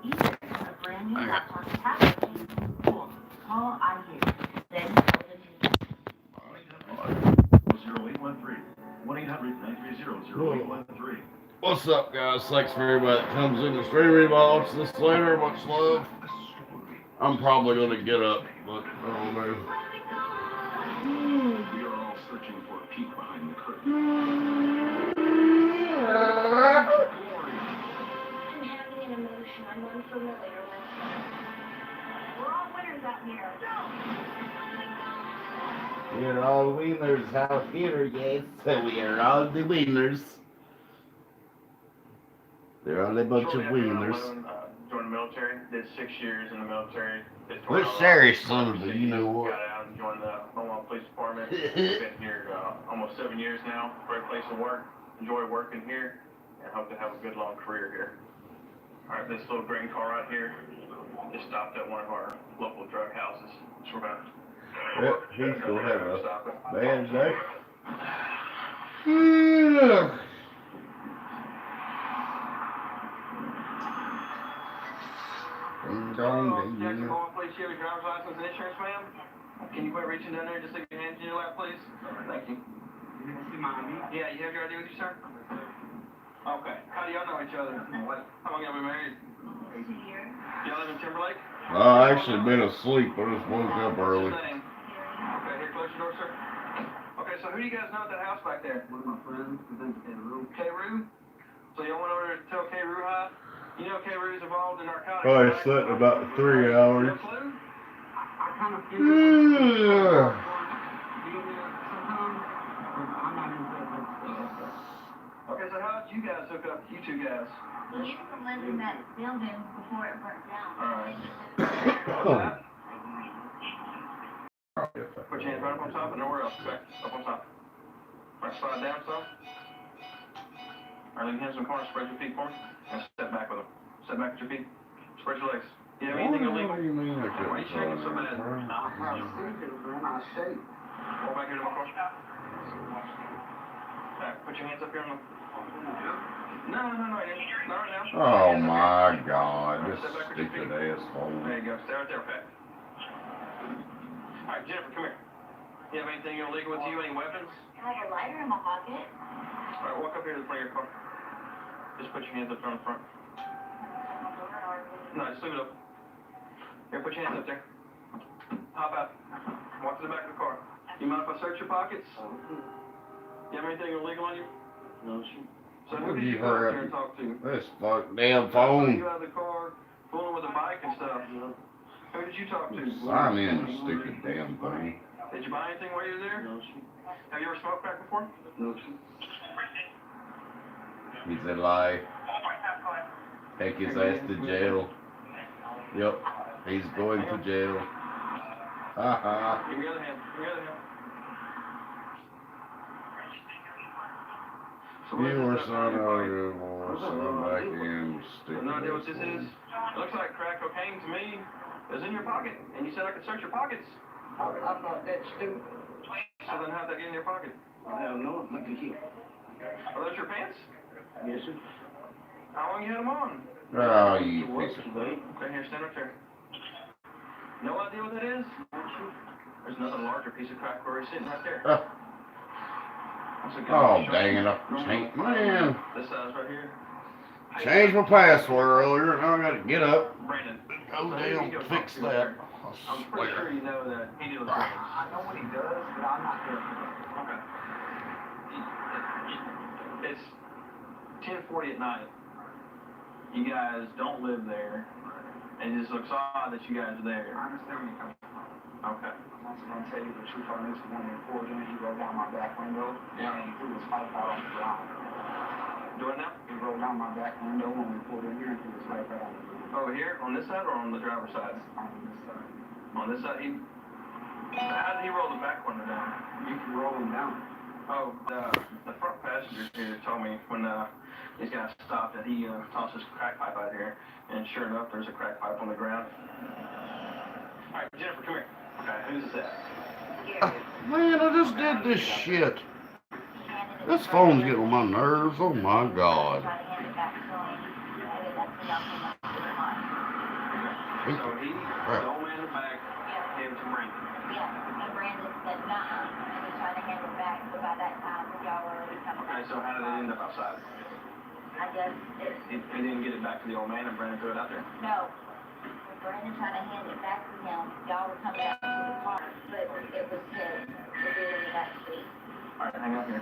either a brand new laptop tablet. Cool. Call I hear. Then tell them What's up, guys? Thanks for everybody that comes in the stream. Anybody watch this later? Much love. I'm probably going to get up, but I don't know. We are all searching for a peek behind the curtain. I'm having an emotion I'm unfamiliar with. We're all winners out here. We are all wieners out here, yes. We are all the wieners. They're all a bunch of wieners. Joined the military, did 6 years in the military. Let's share some of it, you know what? Got out and joined the Omaha Police Department. Been here almost 7 years now. Great place to work. Enjoy working here and hope to have a good long career here. Alright, this little green car right here just stopped at one of our local drug houses. So we're about Yep, he's gonna have a bad day. Ding dong, Jackson ding. Hall, please share your driver's license and insurance, ma'am. Can you quit reaching down there and just leave your hands in your lap, please? Thank you. Yeah, you have your ID with you, sir? Okay. How do y'all know each other? How long y'all been married? 2 years. Y'all live in Timberlake? I actually been asleep. I just woke up early. What's his name? Okay, here, close your door, sir. Okay, so who do you guys know at that house back there? One of my friends, his name's K-Roo. K-Roo? So y'all went over there to tell K-Roo hi? You know K-Roo's involved in narcotics. Probably right? slept about 3 hours. No clue? I kind of figured Yeah. sometimes, but I'm not into that. Okay, so how did you guys hook up, you two guys? We used to live in that building before it burnt down. Alright. Put your hands right up on top and nowhere else. Back up on top. Right, slide down some. Alright, lean hands in the corner, spread your feet for me. And step back with them. Step back with your feet. Spread your legs. You have anything illegal? What do you mean I Why are you shaking so bad? I'm not thinking, man. I shake. Roll back here to my corner. Alright, put your hands up here on the... No, not right now. Oh my God, this stupid asshole. There you go. Stay right there, okay? Alright, Jennifer, come here. You have anything illegal with you? Any weapons? I have a lighter in my pocket. Alright, walk up here to the front of your car. Just put your hands up there on the front. No, just leave it up. Here, put your hands up there. Hop out. Walk to the back of the car. You mind if I search your pockets? You have anything illegal on you? No, shoot. So who did you go up there and talk to? This fuck damn I saw phone. you out of the car, fooling with a bike and stuff. Who did you talk to? Sign in, stupid damn thing. Did you buy anything while you were there? No, shoot. Have you ever smoked crack before? No, shoot. He's a lie. Take his ass to jail. Yep, he's going to jail. Haha. Give me the other hand. Give me the other hand. So what is You were this, son of a boy, son back in, stupid. No idea what this asshole. is? It looks like crack cocaine to me. It was in your pocket, and you said I could search your pockets. I thought that's stupid. So then how'd that get in your pocket? I don't know. Look at you. Are those your pants? Yes, sir. How long you had them on? Oh, you piece of... Okay, here, stand up there. No idea what that is? There's another larger piece of crack already sitting right there. That's a good Oh, one. dang it, I changed, man. This size right here. Changed my password earlier, now I gotta get up. Brandon. Go So who did down, you go fix talk to that. there? I I'm pretty sure swear. you know that he deals drugs. I know what he does, but I'm not there. Okay. It's 10:40 at night. You guys don't live there, and it just looks odd that you guys are there. I understand where you're coming from. Okay. I'm just gonna tell you the truth on this one. In 4 days, he rolled down my back window, Yeah. and he threw his pipe out on the ground. Do it now? He rolled down my back window when we pulled in here and threw his pipe out on the ground. Over here, on this side, or on the driver's side? On this side. On this side, how did he roll the back window down? You can roll him down. Oh, the front passenger here told me when these guys stopped that he tossed his crack pipe out here, and sure enough, there's a crack pipe on the ground. All right, Jennifer, come here. Okay, who's this at? Man, I just did this shit. This phone's getting on my nerves, oh my God. So he, the old man in the back, Yeah, gave it to Brandon. yeah. And Brandon said, nah, and he tried to hand it back, but by that time, y'all were already coming Okay, back. so how did it end up outside? I guess it's, He didn't get it back to the old man and Brandon threw it out there? no. When Brandon tried to hand it back to him, y'all were coming out to the car, but it was his. It was in the back seat. Alright, hang on here.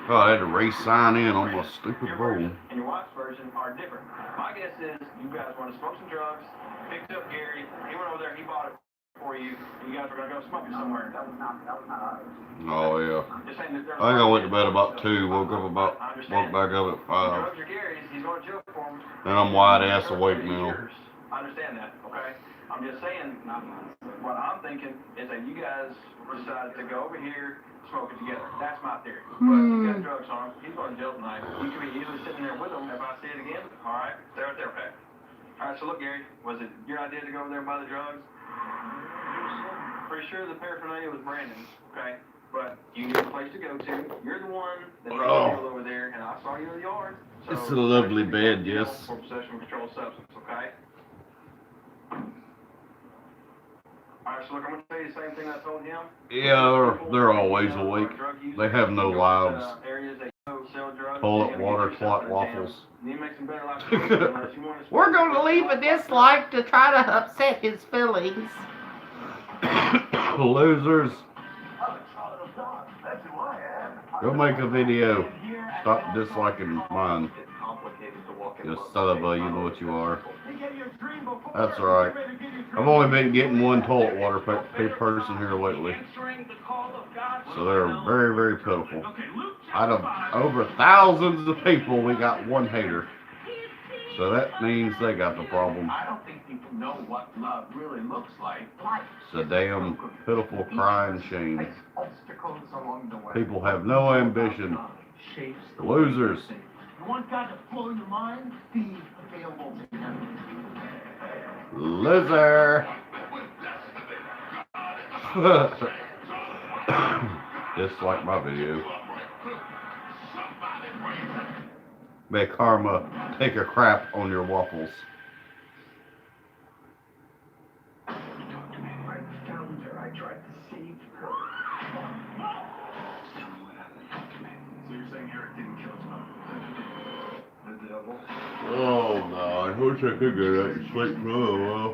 Oh, I had to re-sign in on my stupid Your phone. version and your wife's version are different. My guess is you guys want to smoke some drugs, picked up Gary, he went over there, he bought it for you, and you guys were going to go smoke it somewhere. That was not us. Oh, yeah. Just saying that there's I think I went to bed about 2, woke back up at 5. drugs are Gary's, he's going to jail for them. And I'm wide ass awake now. I understand that, okay? I'm just saying, what I'm thinking is that you guys decided to go over here, smoke it together. That's my theory. But you got drugs on him. He's going to jail tonight. You could be easily sitting there with him if I see it again. All right? Stay right there, okay? All right, so look, Gary, was it your idea to go over there and buy the drugs? Pretty sure the paraphernalia was Brandon's, okay? But you need a place to go to. You're the one that made the deal over there, and I saw you in the yard. So It's a lovely bed, yes. For possession of controlled substance, okay? Alright, so look, I'm going to tell you the same thing I told him. Yeah, they're always awake. They have no lives. Toilet water, twat waffles. We're going to leave with this life to try to upset his feelings. Losers. Go make a video. Stop disliking mine. You son of a, you know what you are. That's alright. I've only been getting one toilet water person here lately. So they're very, very pitiful. Out of over thousands of people, we got one hater. So that means they got the problem. I don't think people know what love really looks like. It's a damn pitiful crying shame. Obstacles along the way. People have no ambition. Shapes the Losers. You want God to blow your mind? Be available to Him. Loser. Dislike my video. May karma take a crap on your waffles. I found her. I tried to save her. So you're saying Eric didn't kill his mother? The devil? Oh God, I wish I could get out and sleep for a little while.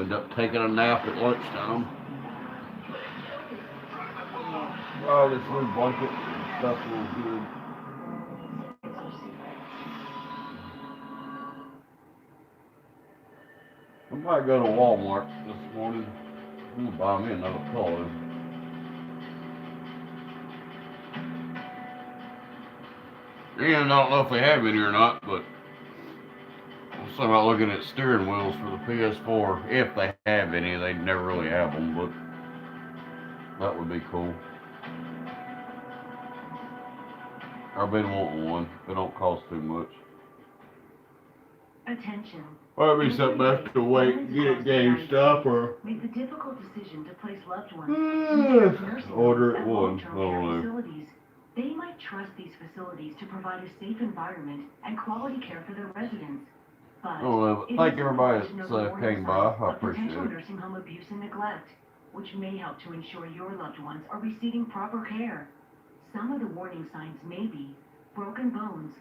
End up taking a nap at lunchtime. Oh, this new blanket stuff was good. I might go to Walmart this morning. I'm gonna buy me another pillow. And I don't know if they have any or not, but I'm thinking about looking at steering wheels for the PS4. If they have any, they never really have them, but that would be cool. I've been wanting one. They don't cost too much. Attention. Might be something I have to wait and get at GameStop or Make the difficult decision to place loved ones in nursing order homes at and one. long-term I don't care know. facilities. They might trust these facilities to provide a safe environment and quality care for their residents. But I don't know, but it thank is everybody important to know that's the warning came by. signs I of appreciate potential it. nursing home abuse and neglect, which may help to ensure your loved ones are receiving proper care. Some of the warning signs may be broken bones,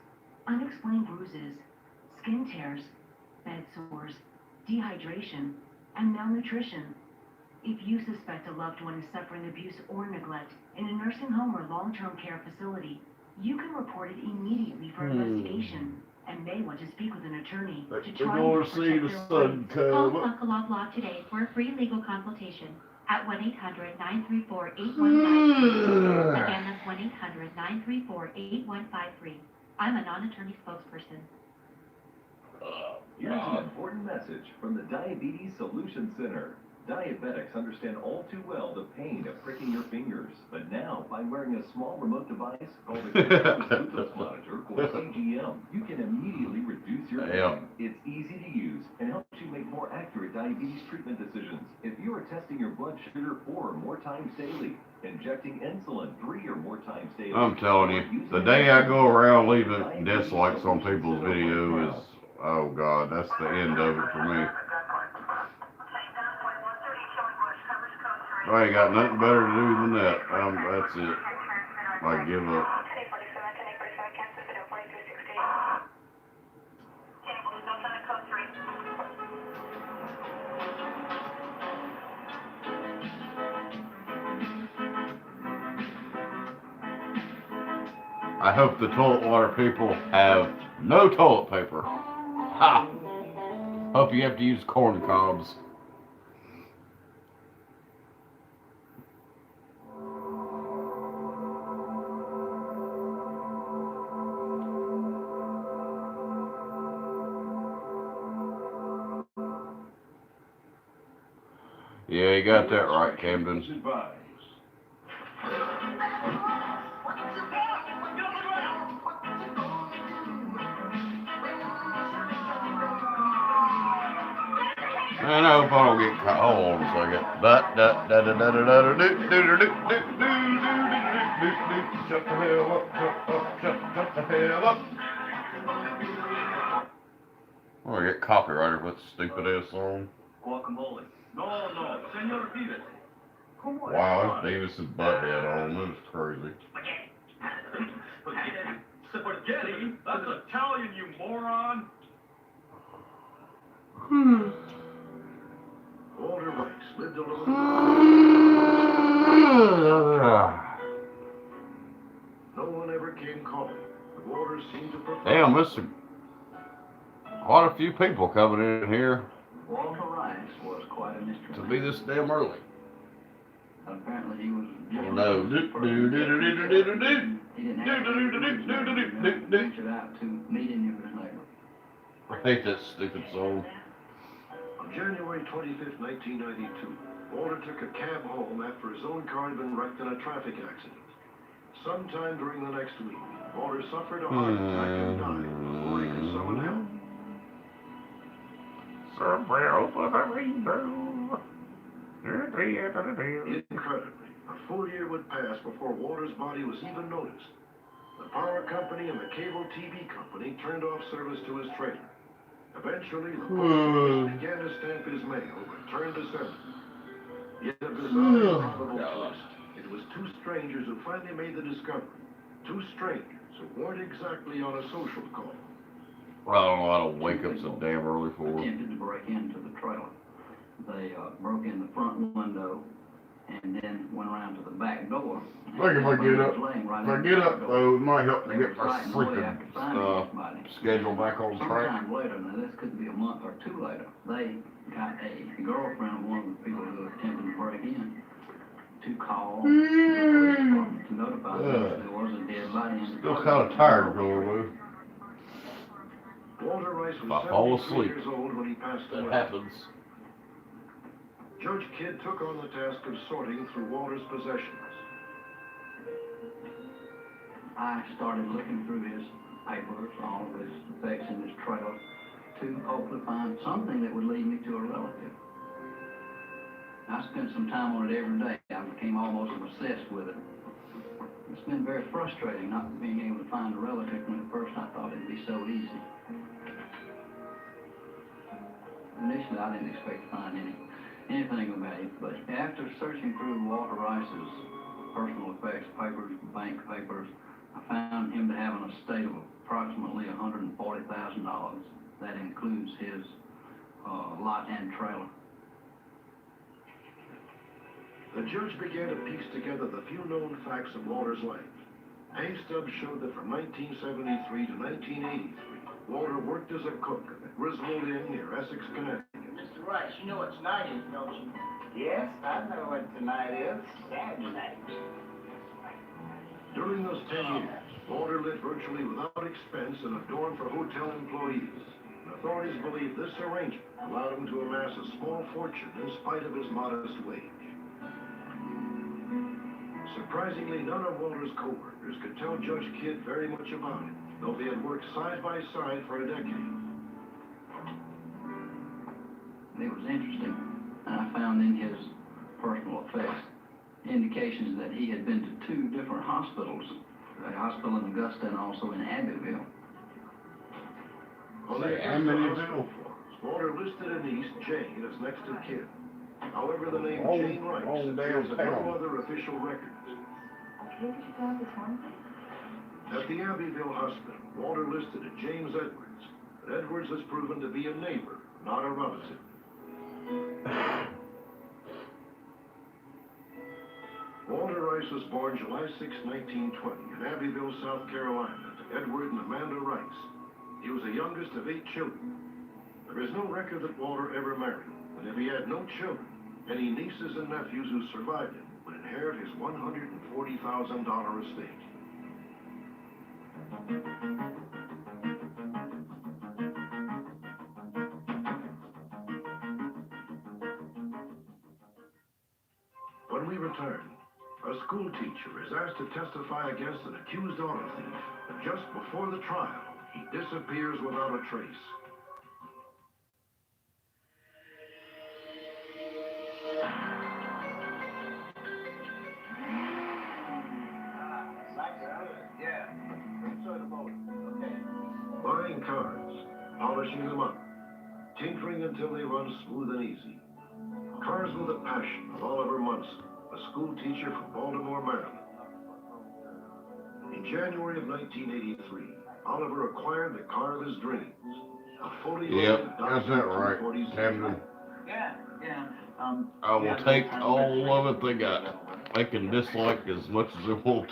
unexplained bruises, skin tears, bed sores, dehydration, and malnutrition. If you suspect a loved one is suffering abuse or neglect in a nursing home or long-term care facility, you can report it immediately for investigation and may want to speak with an attorney to try We're and gonna see the protect their sun rights. Call come up. Buckalaw Law today for a free legal consultation at 1-800-934-8153. Again, that's 1-800-934-8153. I'm a non-attorney spokesperson. Here's an important message from the Diabetes Solution Center. Diabetics understand all too well the pain of pricking your fingers, but now by wearing a small remote device called a continuous glucose monitor, or CGM, you can immediately reduce your pain. It's easy to use and helps you make more accurate diabetes treatment decisions. If you are testing your blood sugar 4 or more times daily, Injecting insulin 3 or more times daily. I'm telling you, the day I go around leaving dislikes on people's video is, oh God, that's the end of it for me. I ain't got nothing better to do than that. That's it. I give up. I hope the toilet water people have no toilet paper. Ha! Hope you have to use corn cobs. Yeah, you got that right, Camden. And I hope I don't get caught. Hold on a second. Shut the hell up, shut the hell up. I'm gonna get copyrighted with stupid ass song. Guacamole. No, Senor Vives. Wow, that's Davis's butthead on. That was crazy. Spaghetti? That's Italian, you moron. Walter Rice lived a little. No one ever came calling. The Walters seemed to prefer. Damn, this is quite a few people coming in here Walter Rice was quite a mystery. to be this damn early. Apparently he was. No, He didn't have to reach it out to meet any of his neighbors. I hate that stupid song. On January 25th, 1992, Walter took a cab home after his own car had been wrecked in a traffic accident. Sometime during the next week, Walter suffered a heart attack and died before he could summon help. Somewhere over the rainbow. Incredibly, a full year would pass before Walter's body was even noticed. The power company and the cable TV company turned off service to his trailer. Eventually, the post began to stamp his mail, but turned to sender. Yet a bizarre improbable twist. It was two strangers who finally made the discovery. Two strangers who weren't exactly on a social call. Well, I don't know how to wake up so damn early for. Attempted to break into the trailer. They broke in the front window and then went around to the back door. I think if I get up, though, it might help to get my freaking schedule back on track. Sometime later, now this could be a month or two later, they got a girlfriend of one of the people who attempted to break in to call the police department to notify them that there was a dead body in the Still trailer. kind of tired going, Lou. Walter Rice If I was fall 73 asleep, years old when he passed that away. happens. Judge Kidd took on the task of sorting through Walter's possessions. I started looking through his papers, all of his effects in his trailer, to hopefully find something that would lead me to a relative. I spent some time on it every day. I became almost obsessed with it. It's been very frustrating not being able to find a relative when at first I thought it'd be so easy. Initially, I didn't expect to find anything of value, but after searching through Walter Rice's personal effects papers, bank papers, I found him to have an estate of approximately $140,000. That includes his lot and trailer. The judge began to piece together the few known facts of Walter's life. Pay stubs showed that from 1973 to 1983, Walter worked as a cook at the Griswold Inn near Essex, Connecticut. Mr. Rice, you know what tonight is, don't you? Yes, I know what tonight is. Saturday night. During those 10 years, Walter lived virtually without expense in a dorm for hotel employees. And authorities believe this arrangement allowed him to amass a small fortune in spite of his modest wage. Surprisingly, none of Walter's co-workers could tell Judge Kidd very much about it, though they had worked side by side for a decade. It was interesting. I found in his personal effects indications that he had been to 2 different hospitals, a hospital in Augusta and also in Abbeville. On the hospital forms, Walter listed in the East Jane as next of kin. However, the name Jane Rice appears in no other official records. At the Abbeville Hospital, Walter listed a James Edwards, but Edwards has proven to be a neighbor, not a relative. Walter Rice was born July 6, 1920, in Abbeville, South Carolina, to Edward and Amanda Rice. He was the youngest of 8 children. There is no record that Walter ever married, and if he had no children, any nieces and nephews who survived him would inherit his $140,000 estate. When we return, a school teacher is asked to testify against an accused auto thief, but just before the trial, he disappears without a trace. Buying cars, polishing them up, tinkering until they run smooth and easy. Cars with a Passion of Oliver Munson, a school teacher from Baltimore, Maryland. In January of 1983, Oliver acquired the car of his dreams, a fully loaded that's that right, Camden. Yeah. I will take all of it they got. They can dislike as much as they want.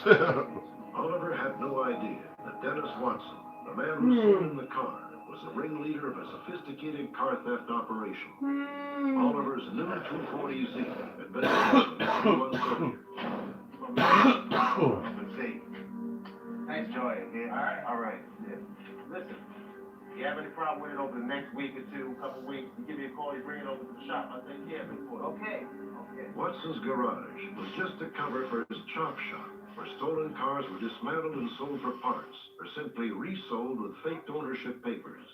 Oliver had no idea that Dennis Watson, the man who sold him the car, was the ringleader of a sophisticated car theft operation. Oliver's new 240Z had been stolen 2 months Nice joy. Yeah. All right. Yeah. Listen, if you have any problem with it over the next week or 2, couple weeks, you give me a call, you bring it over to the shop, I'll take care of it for you. Okay. Watson's garage was just a cover for his chop shop, where stolen cars were dismantled and sold for parts, or simply resold with faked ownership papers.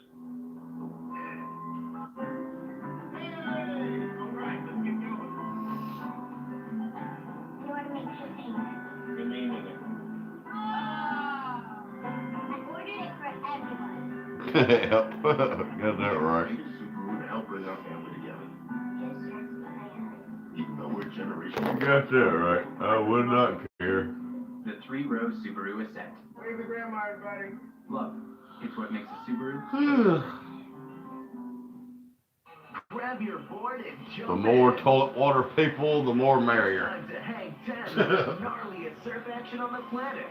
Yep, got that right. To help bring our family together. Even though we're generations. You got that right. I would not care. The 3-row Subaru Ascent. Where's the grandma, everybody? Love. It's what makes a Subaru. Grab your board and jump The more in. toilet water people, the more merrier. Time to hang 10 with the gnarliest surf action on the planet.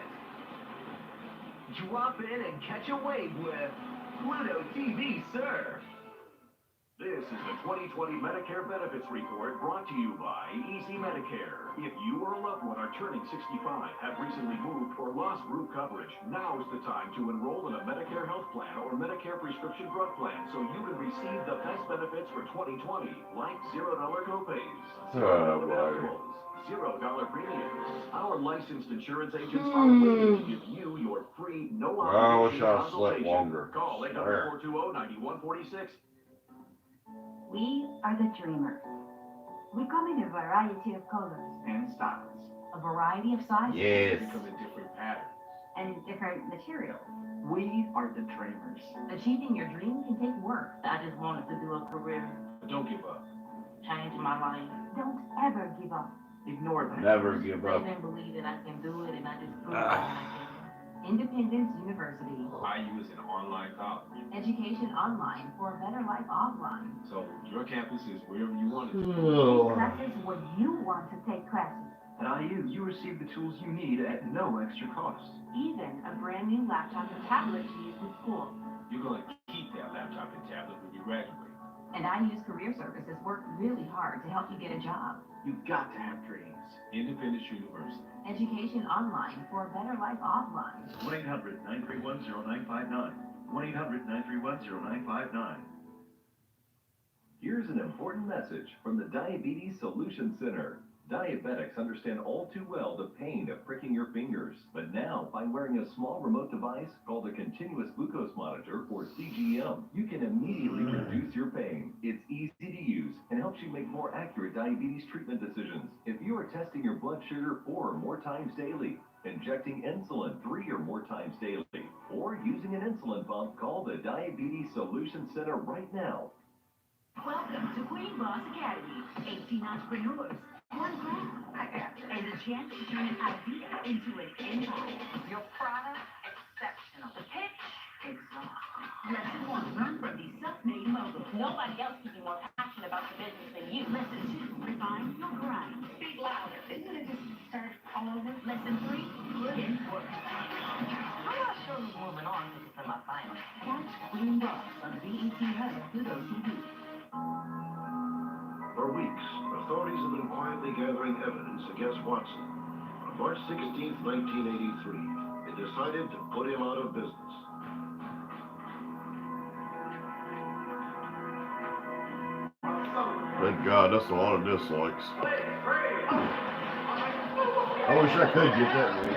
Drop in and catch a wave with Pluto TV Surf. This is the 2020 Medicare Benefits Report brought to you by Easy Medicare. If you or a loved one are turning 65, have recently moved, or lost group coverage, now is the time to enroll in a Medicare health plan or Medicare prescription drug plan so you can receive the best benefits for 2020, like $0 copays, $0 deductibles, $0 premiums. Our licensed insurance agents are waiting to give you your free, no I wish obligation I slept consultation. longer. Call 800-420-9146. We are the dreamers. We come in a variety of colors, And styles. a variety of sizes, Yes. They come in different patterns. and different materials. We are the dreamers. Achieving your dream can take work. I just wanted to do a career, But don't give up. change my life. Don't ever give up. Ignore that. Never give I up. didn't believe that I can do it, and I just proved that I can. Independence University. IU is an online college, Education online for a better life offline. so your campus is wherever you want it. Classes when you want to take classes. At IU, you receive the tools you need at no extra cost. Even a brand new laptop and tablet to use with school. You're going to keep that laptop and tablet when you graduate. And IU's Career Services work really hard to help you get a job. You've got to have dreams. Independence University. Education online for a better life offline. 1-800-931-0959. 1-800-931-0959. Here's an important message from the Diabetes Solution Center. Diabetics understand all too well the pain of pricking your fingers, but now by wearing a small remote device called a continuous glucose monitor, or CGM, you can immediately reduce your pain. It's easy to use and helps helps you make more accurate diabetes treatment decisions. If you are testing your blood sugar 4 or more times daily, injecting insulin 3 or more times daily, or using an insulin pump, call the Diabetes Solution Center right now. Welcome to Queen Boss Academy. 18 entrepreneurs, one grant, and a chance to turn an idea into an empire. Your product, exceptional. The pitch, exhausting. Lesson 1, learn from these self-made moguls. Nobody else can be more passionate about the business than you. Lesson 2, refine your grind. Speak louder. Isn't it just start all over? Lesson 3, put in work. I'm not sure who's moving on because it's in my finals. Catch Queen Boss on BET Hub Pluto TV. For weeks, authorities have been quietly gathering evidence against Watson. On March 16, 1983, they decided to put him out of business. Thank God, that's a lot of dislikes. I wish I could get that one.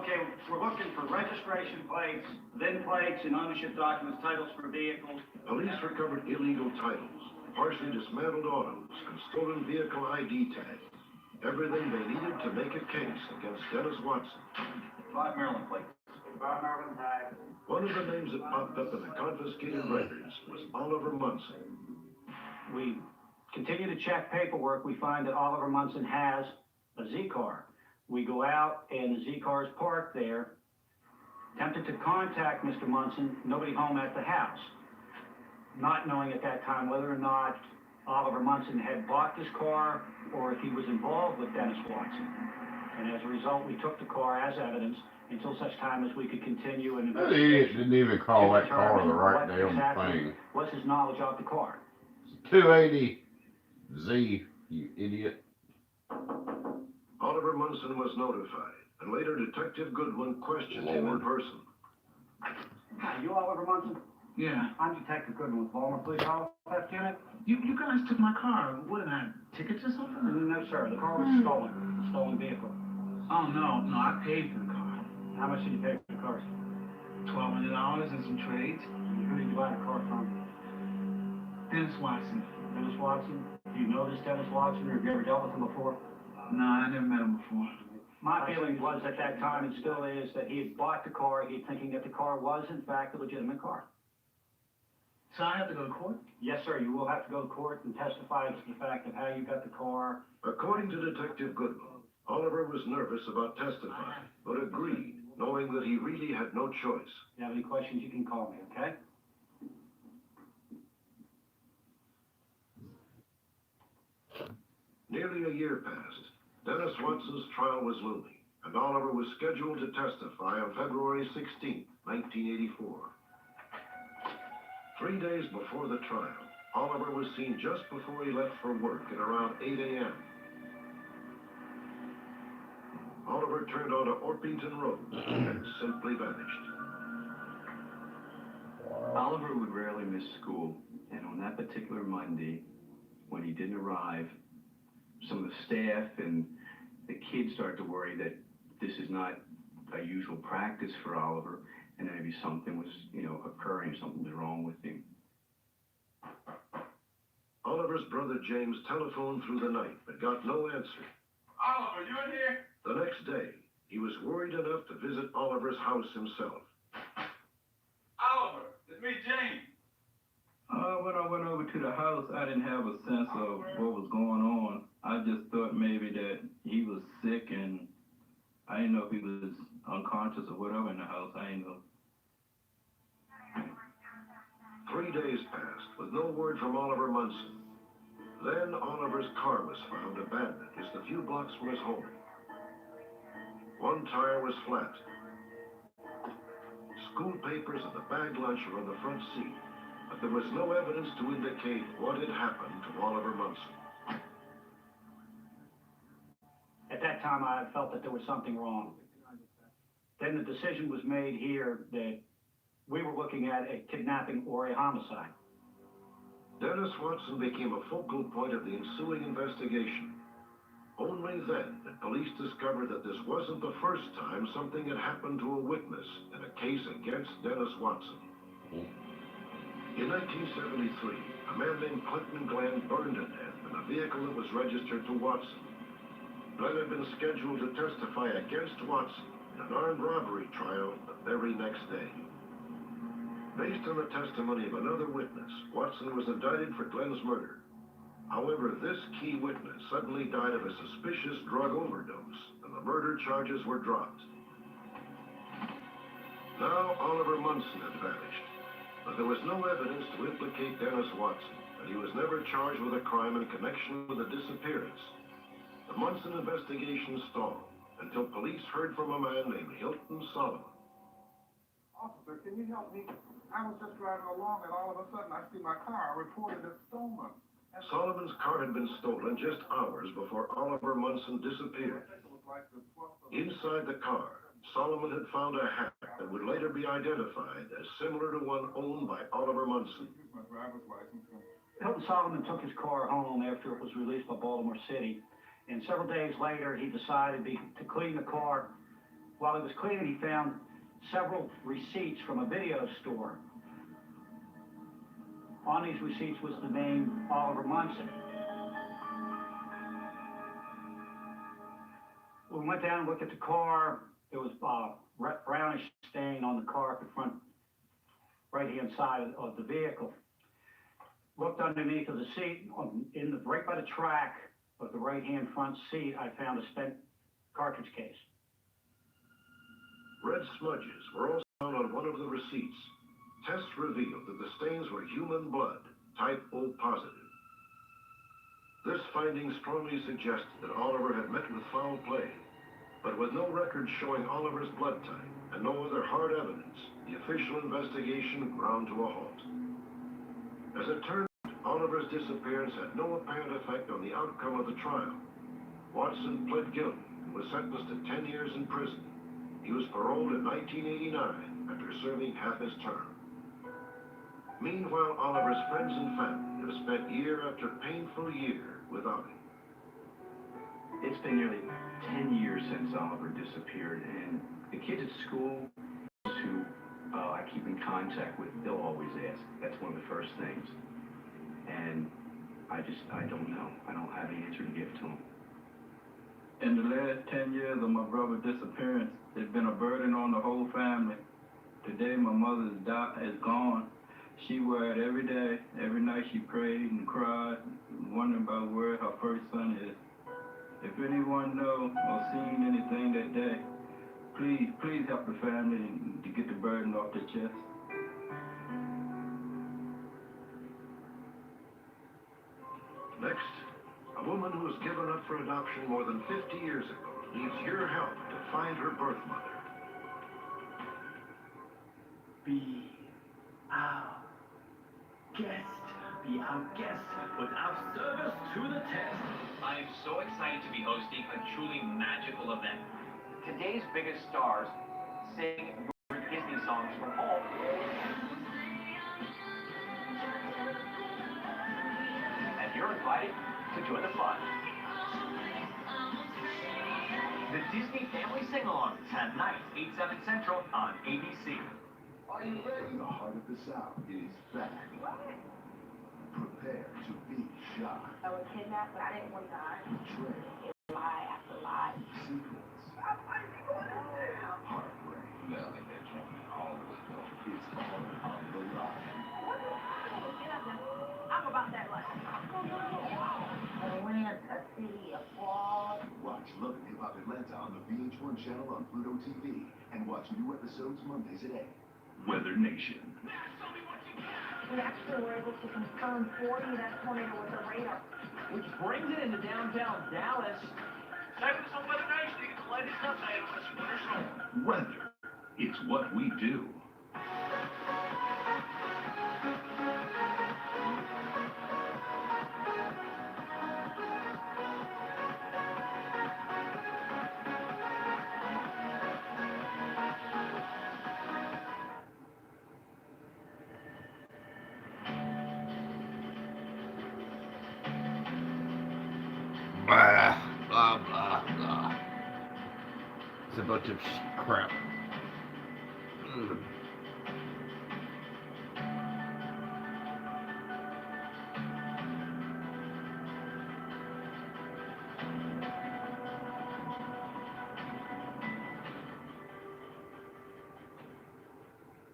Okay, we're looking for registration plates, VIN plates, and ownership documents, titles for vehicles. Police recovered illegal titles, partially dismantled autos, and stolen vehicle ID tags. Everything they needed to make a case against Dennis Watson. 5 Maryland plates. 5 Maryland tags. One of the names that popped up in the confiscated records was Oliver Munson. We continue to check paperwork. We find that Oliver Munson has a Z-car. We go out and the Z-car is parked there. Attempted to contact Mr. Munson, nobody home at the house. Not knowing at that time whether or not Oliver Munson had bought this car or if he was involved with Dennis Watson. And as a result, we took the car as evidence until such time as we could continue an That idiot investigation. didn't even call that car the right What damn exactly thing. was his knowledge of the car? 280Z, you idiot. Oliver Munson was notified, and later Detective Goodwin questioned him in person. Are you Oliver Munson? Yeah. I'm Detective Goodwin with Baltimore Police Auto Theft Unit. You guys took my car. What, did I have tickets or something? No, sir. The car was stolen. A stolen vehicle. Oh, no, I paid for the car. How much did you pay for the car? $1,200 and some trades. Who did you buy the car from? Dennis Watson. Dennis Watson? Do you know this Dennis Watson, or have you ever dealt with him before? No, I never met him before. My feeling was at that time, and still is, that he had bought the car, he thinking that the car was, in fact, a legitimate car. So I have to go to court? Yes, sir. You will have to go to court and testify to the fact of how you got the car. According to Detective Goodwin, Oliver was nervous about testifying, but agreed, knowing that he really had no choice. If you have any questions, you can call me, okay? Nearly a year passed. Dennis Watson's trial was looming, and Oliver was scheduled to testify on February 16, 1984. 3 days before the trial, Oliver was seen just before he left for work at around 8 a.m. Oliver turned onto Orpington Road and simply vanished. Oliver would rarely miss school, and on that particular Monday, when he didn't arrive, some of the staff and the kids started to worry that this is not a usual practice for Oliver, and that maybe something was, occurring, something was wrong with him. Oliver's brother James telephoned through the night, but got no answer. Oliver, you in here? The next day, he was worried enough to visit Oliver's house himself. Oliver, it's me, James. When I went over to the house, I didn't have a sense of what was going on. I just thought maybe that he was sick, and I didn't know if he was unconscious or whatever in the house. I didn't know. 3 days passed with no word from Oliver Munson. Then Oliver's car was found abandoned just a few blocks from his home. One tire was flat. School papers and the bag lunch were on the front seat, but there was no evidence to indicate what had happened to Oliver Munson. At that time, I felt that there was something wrong. Then the decision was made here that we were looking at a kidnapping or a homicide. Dennis Watson became a focal point of the ensuing investigation. Only then did police discover that this wasn't the first time something had happened to a witness in a case against Dennis Watson. In 1973, a man named Clinton Glenn burned to death in a vehicle that was registered to Watson. Glenn had been scheduled to testify against Watson in an armed robbery trial the very next day. Based on the testimony of another witness, Watson was indicted for Glenn's murder. However, this key witness suddenly died of a suspicious drug overdose, and the murder charges were dropped. Now, Oliver Munson had vanished, but there was no evidence to implicate Dennis Watson, and he was never charged with a crime in connection with the disappearance. The Munson investigation stalled until police heard from a man named Hilton Solomon. Officer, can you help me? I was just driving along, and all of a sudden I see my car. I reported it stolen. Solomon's car had been stolen just hours before Oliver Munson disappeared. Inside the car, Solomon had found a hat that would later be identified as similar to one owned by Oliver Munson. Hilton Solomon took his car home after it was released by Baltimore City, and several days later he decided to clean the car. While he was cleaning, he found several receipts from a video store. On these receipts was the name Oliver Munson. When we went down and looked at the car, there was a brownish stain on the car at the front right-hand side of the vehicle. Looked underneath of the seat, right by the track of the right-hand front seat, I found a spent cartridge case. Red smudges were also found on one of the receipts. Tests revealed that the stains were human blood, type O positive. This finding strongly suggested that Oliver had met with foul play, but with no record showing Oliver's blood type and no other hard evidence, the official investigation ground to a halt. As it turned out, Oliver's disappearance had no apparent effect on the outcome of the trial. Watson pled guilty and was sentenced to 10 years in prison. He was paroled in 1989 after serving half his term. Meanwhile, Oliver's friends and family have spent year after painful year without him. It's been nearly 10 years since Oliver disappeared, and the kids at school who I keep in contact with, they'll always ask. That's one of the first things. And I don't know. I don't have an answer to give to them. In the last 10 years of my brother's disappearance, it's been a burden on the whole family. Today, my mother is gone. She worried every day, every night she prayed and cried, wondering about where her first son is. If anyone knows or seen anything that day, please help the family to get the burden off their chest. Next, a woman who was given up for adoption more than 50 years ago needs your help to find her birth mother. Be our guest. Be our guest. Put our service to the test. I am so excited to be hosting a truly magical event. Today's biggest stars sing your Disney songs from home. And you're invited to join the fun. The Disney Family Sing-Along, tonight, 8/7 Central on ABC. Are you ready? The heart of the South is back. Prepare to be shocked. I was kidnapped, but I didn't want to die. Betrayal. Lie after lie. Secrets. Heartbreak. Now that they're talking all the way up, it's all on the line. I'm about that life. Atlanta City of Fall. Watch Love and Hip Hop Atlanta on the VH1 channel on Pluto TV. And watch new episodes Mondays at 8. Weather Nation. We actually were able to confirm 40 that tornado was a radar. Which brings it into downtown Dallas. Time for some Weather Nation to get the latest update on this winter storm. Weather. It's what we do. It's a bunch of crap.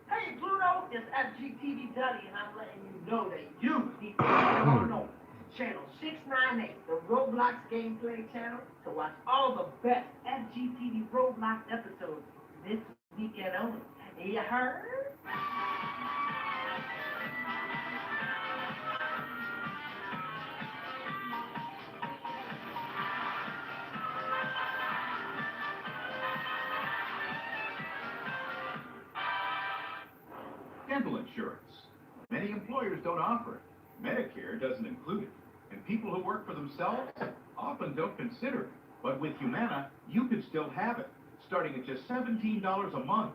Hey, Pluto, it's FGTV Duddy, and I'm letting you know that you need to turn on Channel 698, the Roblox Gameplay channel, to watch all the best FGTV Roblox episodes this weekend only. You heard? Dental insurance. Many employers don't offer it. Medicare doesn't include it. And people who work for themselves often don't consider it. But with Humana, you can still have it, starting at just $17 a month.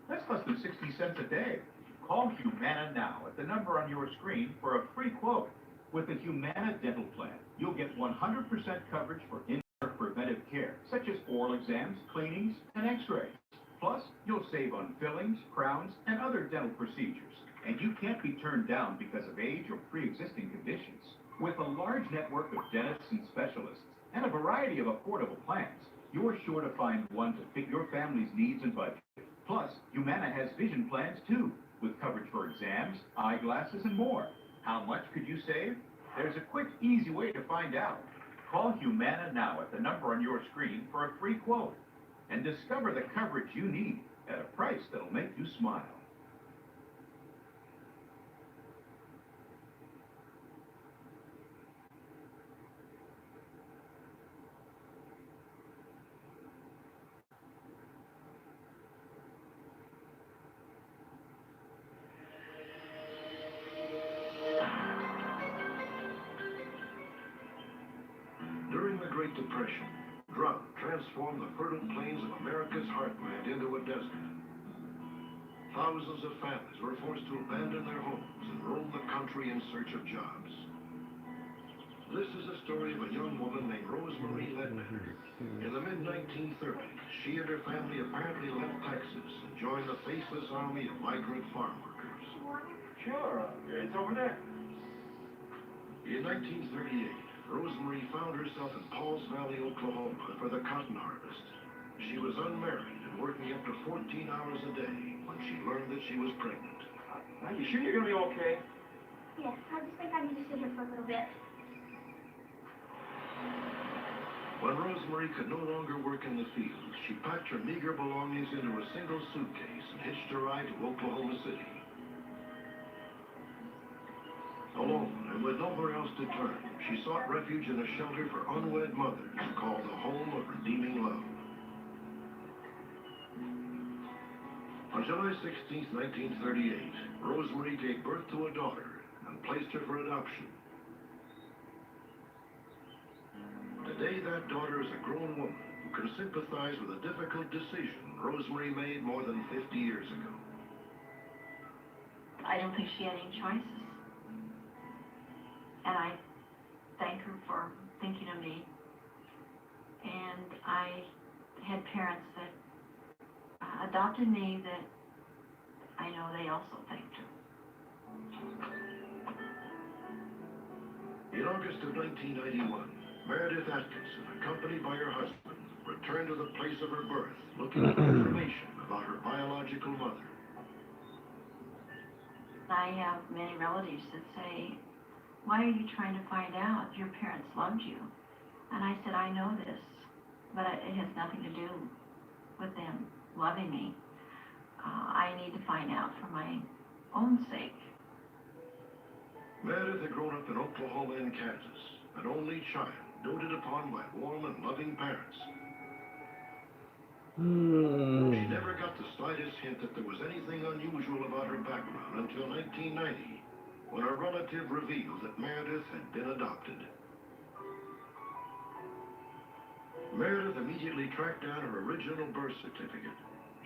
That's less than 60 cents a day. Call Humana now at the number on your screen for a free quote. With the Humana dental plan, you'll get 100% coverage for in-network preventive care, such as oral exams, cleanings, and x-rays. Plus, you'll save on fillings, crowns, and other dental procedures. And you can't be turned down because of age or pre-existing conditions. With a large network of dentists and specialists, and a variety of affordable plans, you're sure to find one to fit your family's needs and budget. Plus, Humana has vision plans too, with coverage for exams, eyeglasses, and more. How much could you save? There's a quick, easy way to find out. Call Humana now at the number on your screen for a free quote. And discover the coverage you need at a price that'll make you smile. During the Great Depression, drought transformed the fertile plains of America's heartland into a desert. Thousands of families were forced to abandon their homes and roam the country in search of jobs. This is the story of a young woman named Rosemarie Ledbetter. In the mid-1930s, she and her family apparently left Texas and joined the faceless army of migrant farm workers. Sure, it's over there. In 1938, Rosemarie found herself in Pauls Valley, Oklahoma for the cotton harvest. She was unmarried and working up to 14 hours a day when she learned that she was pregnant. Are you sure you're going to be okay? Yes, I just think I need to sit here for a little bit. When Rosemarie could no longer work in the fields, she packed her meager belongings into a single suitcase and hitched a ride to Oklahoma City. Alone and with nowhere else to turn, she sought refuge in a shelter for unwed mothers called the Home of Redeeming Love. On July 16, 1938, Rosemarie gave birth to a daughter and placed her for adoption. Today, that daughter is a grown woman who can sympathize with a difficult decision Rosemarie made more than 50 years ago. I don't think she had any choices. And I thank her for thinking of me. And I had parents that adopted me that I know they also thanked her. In August of 1991, Meredith Atkinson, accompanied by her husband, returned to the place of her birth, looking for information about her biological mother. I have many relatives that say, why are you trying to find out? Your parents loved you. And I said, I know this, but it has nothing to do with them loving me. I need to find out for my own sake. Meredith had grown up in Oklahoma and Kansas, an only child, doted upon by warm and loving parents. She never got the slightest hint that there was anything unusual about her background until 1990, when a relative revealed that Meredith had been adopted. Meredith immediately tracked down her original birth certificate.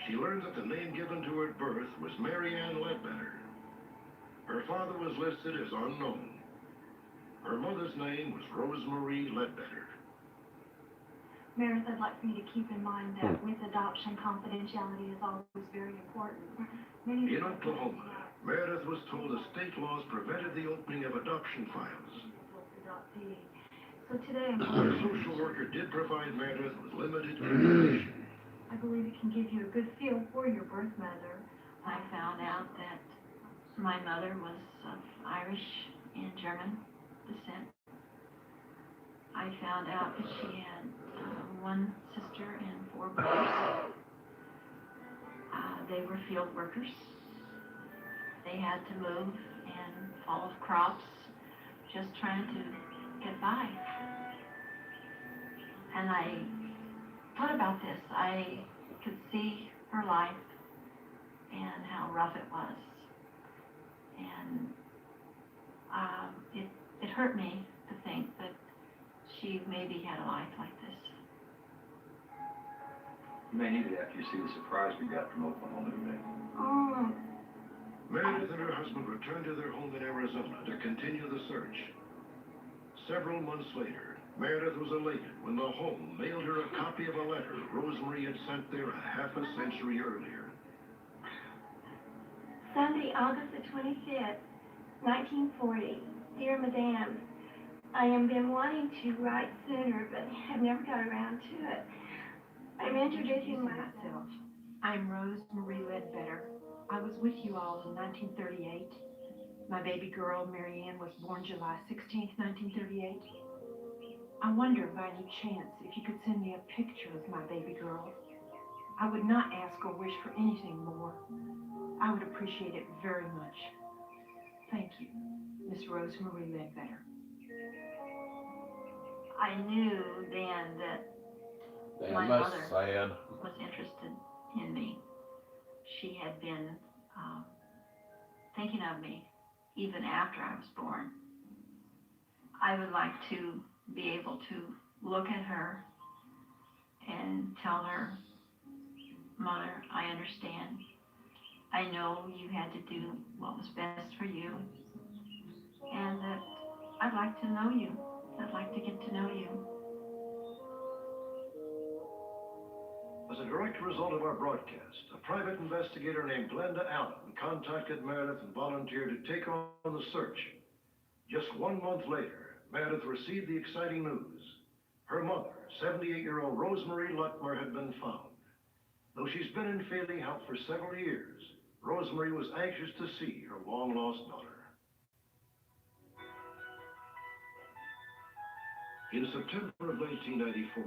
She learned that the name given to her at birth was Mary Ann Ledbetter. Her father was listed as unknown. Her mother's name was Rosemarie Ledbetter. Meredith, I'd like for you to keep in mind that with adoption, confidentiality is always very important. Many In Oklahoma, Meredith was told the state laws prevented the opening of adoption files. So today I'm The going to social worker did provide Meredith with limited information. I believe it can give you a good feel for your birth mother. I found out that my mother was of Irish and German descent. I found out that she had one sister and 4 brothers. They were field workers. They had to move and fall of crops, just trying to get by. And I thought about this. I could see her life and how rough it was. And it hurt me to think that she maybe had a life like this. You may need it after you see the surprise we got from Oklahoma today. Oh. Meredith and her husband returned to their home in Arizona to continue the search. Several months later, Meredith was elated when the home mailed her a copy of a letter Rosemary had sent there a half a century earlier. Sunday, August the 25th, 1940. Dear Madame, I have been wanting to write sooner, but have never got around to it. I'm introducing myself. I'm Rose Marie Ledbetter. I was with you all in 1938. My baby girl, Marianne, was born July 16th, 1938. I wonder by any chance if you could send me a picture of my baby girl. I would not ask or wish for anything more. I would appreciate it very much. Thank you, Miss Rose Marie Ledbetter. I knew then that Damn, my that's mother sad. was interested in me. She had been thinking of me even after I was born. I would like to be able to look at her and tell her, Mother, I understand. I know you had to do what was best for you, and that I'd like to know you. I'd like to get to know you. As a direct result of our broadcast, a private investigator named Glenda Allen contacted Meredith and volunteered to take on the search. Just 1 month later, Meredith received the exciting news. Her mother, 78-year-old Rosemary Lutmer, had been found. Though she's been in failing health for several years, Rosemary was anxious to see her long-lost daughter. In September of 1994,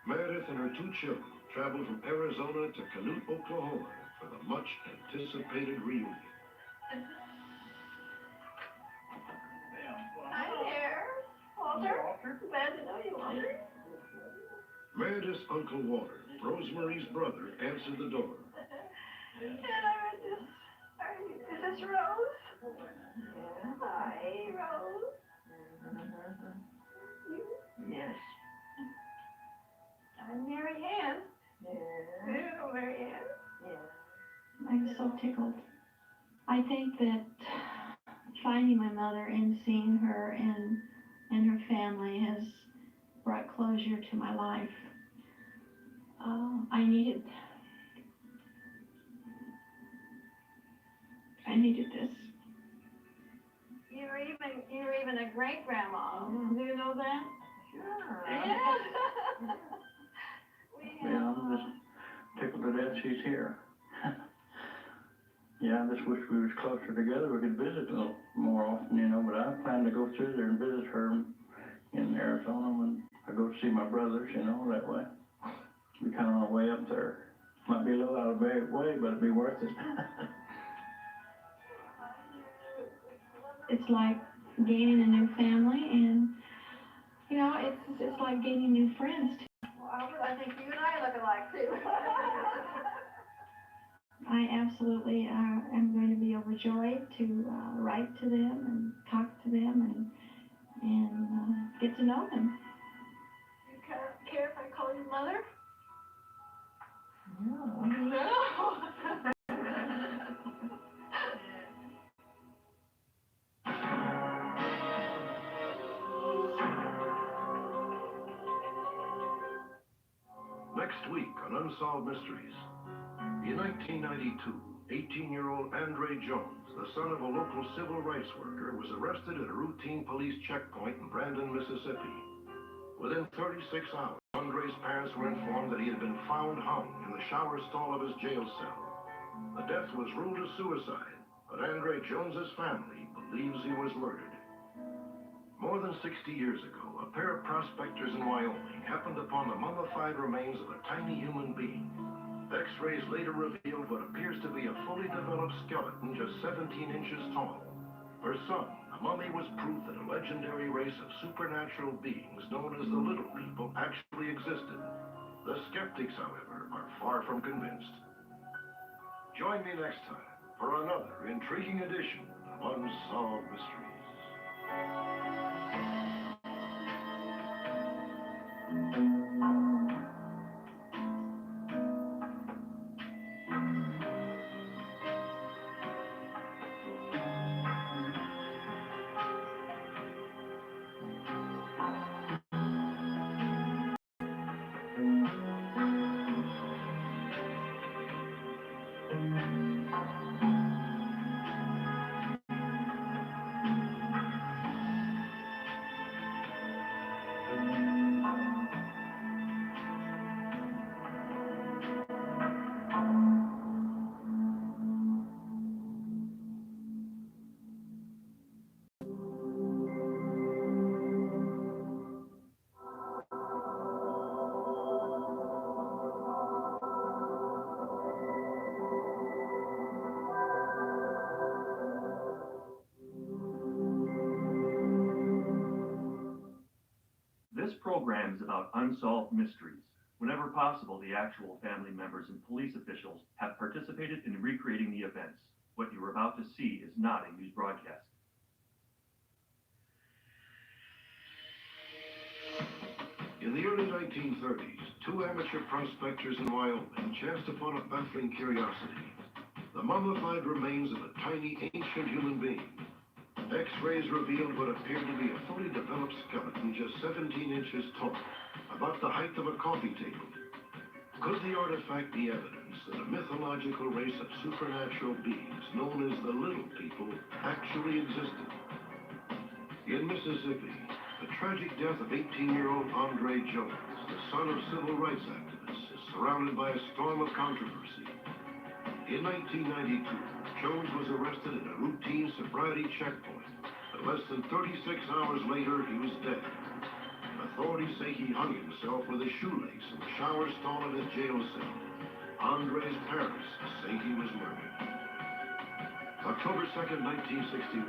Meredith and her 2 children traveled from Arizona to Canute, Oklahoma for the much-anticipated reunion. Hi there, Walter. Glad to know you, Walter. Meredith's Uncle Walter, Rosemary's brother, answered the door. And is this Rose? Hi, Rose. Yes. I'm Mary Ann. Hello, Mary Ann. I'm so tickled. I think that finding my mother and seeing her and her family has brought closure to my life. I needed this. You're even a great grandma. Do you know that? Sure. Yeah. Yeah, I'm just tickled to death she's here. Yeah, I just wish we was closer together. We could visit a little more often, you know, but I plan to go through there and visit her in Arizona when I go to see my brothers, you know, that way. Be kind of on the way up there. Might be a little out of the way, but it'd be worth it. It's like gaining a new family, and you know, it's like gaining new friends too. Well, Albert, I think you and I look alike too. I absolutely am going to be overjoyed to write to them and talk to them and get to know them. You care if I call you Mother? No. No. week on Unsolved Mysteries. In 1992, 18-year-old Andre Jones, the son of a local civil rights worker, was arrested at a routine police checkpoint in Brandon, Mississippi. Within 36 hours, Andre's parents were informed that he had been found hung in the shower stall of his jail cell. The death was ruled a suicide, but Andre Jones's family believes he was murdered. More than 60 years ago, a pair of prospectors in Wyoming happened upon the mummified remains of a tiny human being. X-rays later revealed what appears to be a fully developed skeleton just 17 inches tall. For some, the mummy was proof that a legendary race of supernatural beings known as the Little People actually existed. The skeptics, however, are far from convinced. Join me next time for another intriguing edition of Unsolved Mysteries. This program is about unsolved mysteries. Whenever possible, the actual family members and police officials have participated in recreating the events. What you are about to see is not a news broadcast. In the early 1930s, two amateur prospectors in Wyoming chanced upon a baffling curiosity: the mummified remains of a tiny ancient human being. X-rays revealed what appeared to be a fully developed skeleton just 17 inches tall, about the height of a coffee table. Could the artifact be evidence that a mythological race of supernatural beings known as the Little People actually existed? In Mississippi, the tragic death of 18-year-old Andre Jones, the son of civil rights activists, is surrounded by a storm of controversy. In 1992, Jones was arrested at a routine sobriety checkpoint, but less than 36 hours later, he was dead. Authorities say he hung himself with a shoelace in the shower stall of his jail cell. Andre's parents say he was murdered. October 2nd, 1961.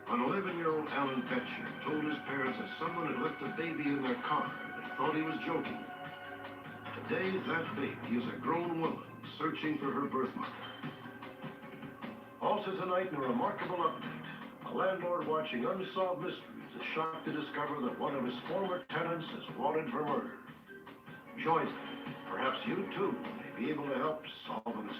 An 11-year-old Alan Betcher told his parents that someone had left a baby in their car and they thought he was joking. Today, that baby is a grown woman searching for her birthmark. Also tonight, in a remarkable update, a landlord watching Unsolved Mysteries is shocked to discover that one of his former tenants is wanted for murder. Join me. Perhaps you, too, may be able to help solve a mystery.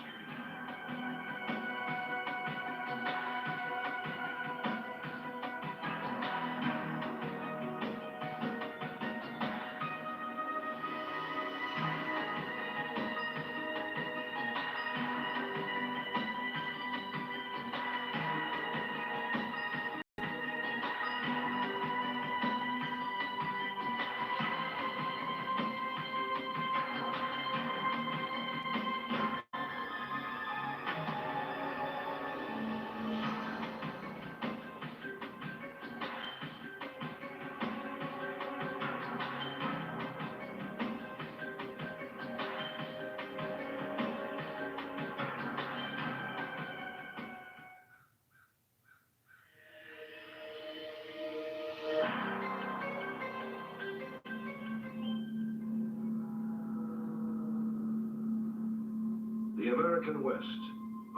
The American West,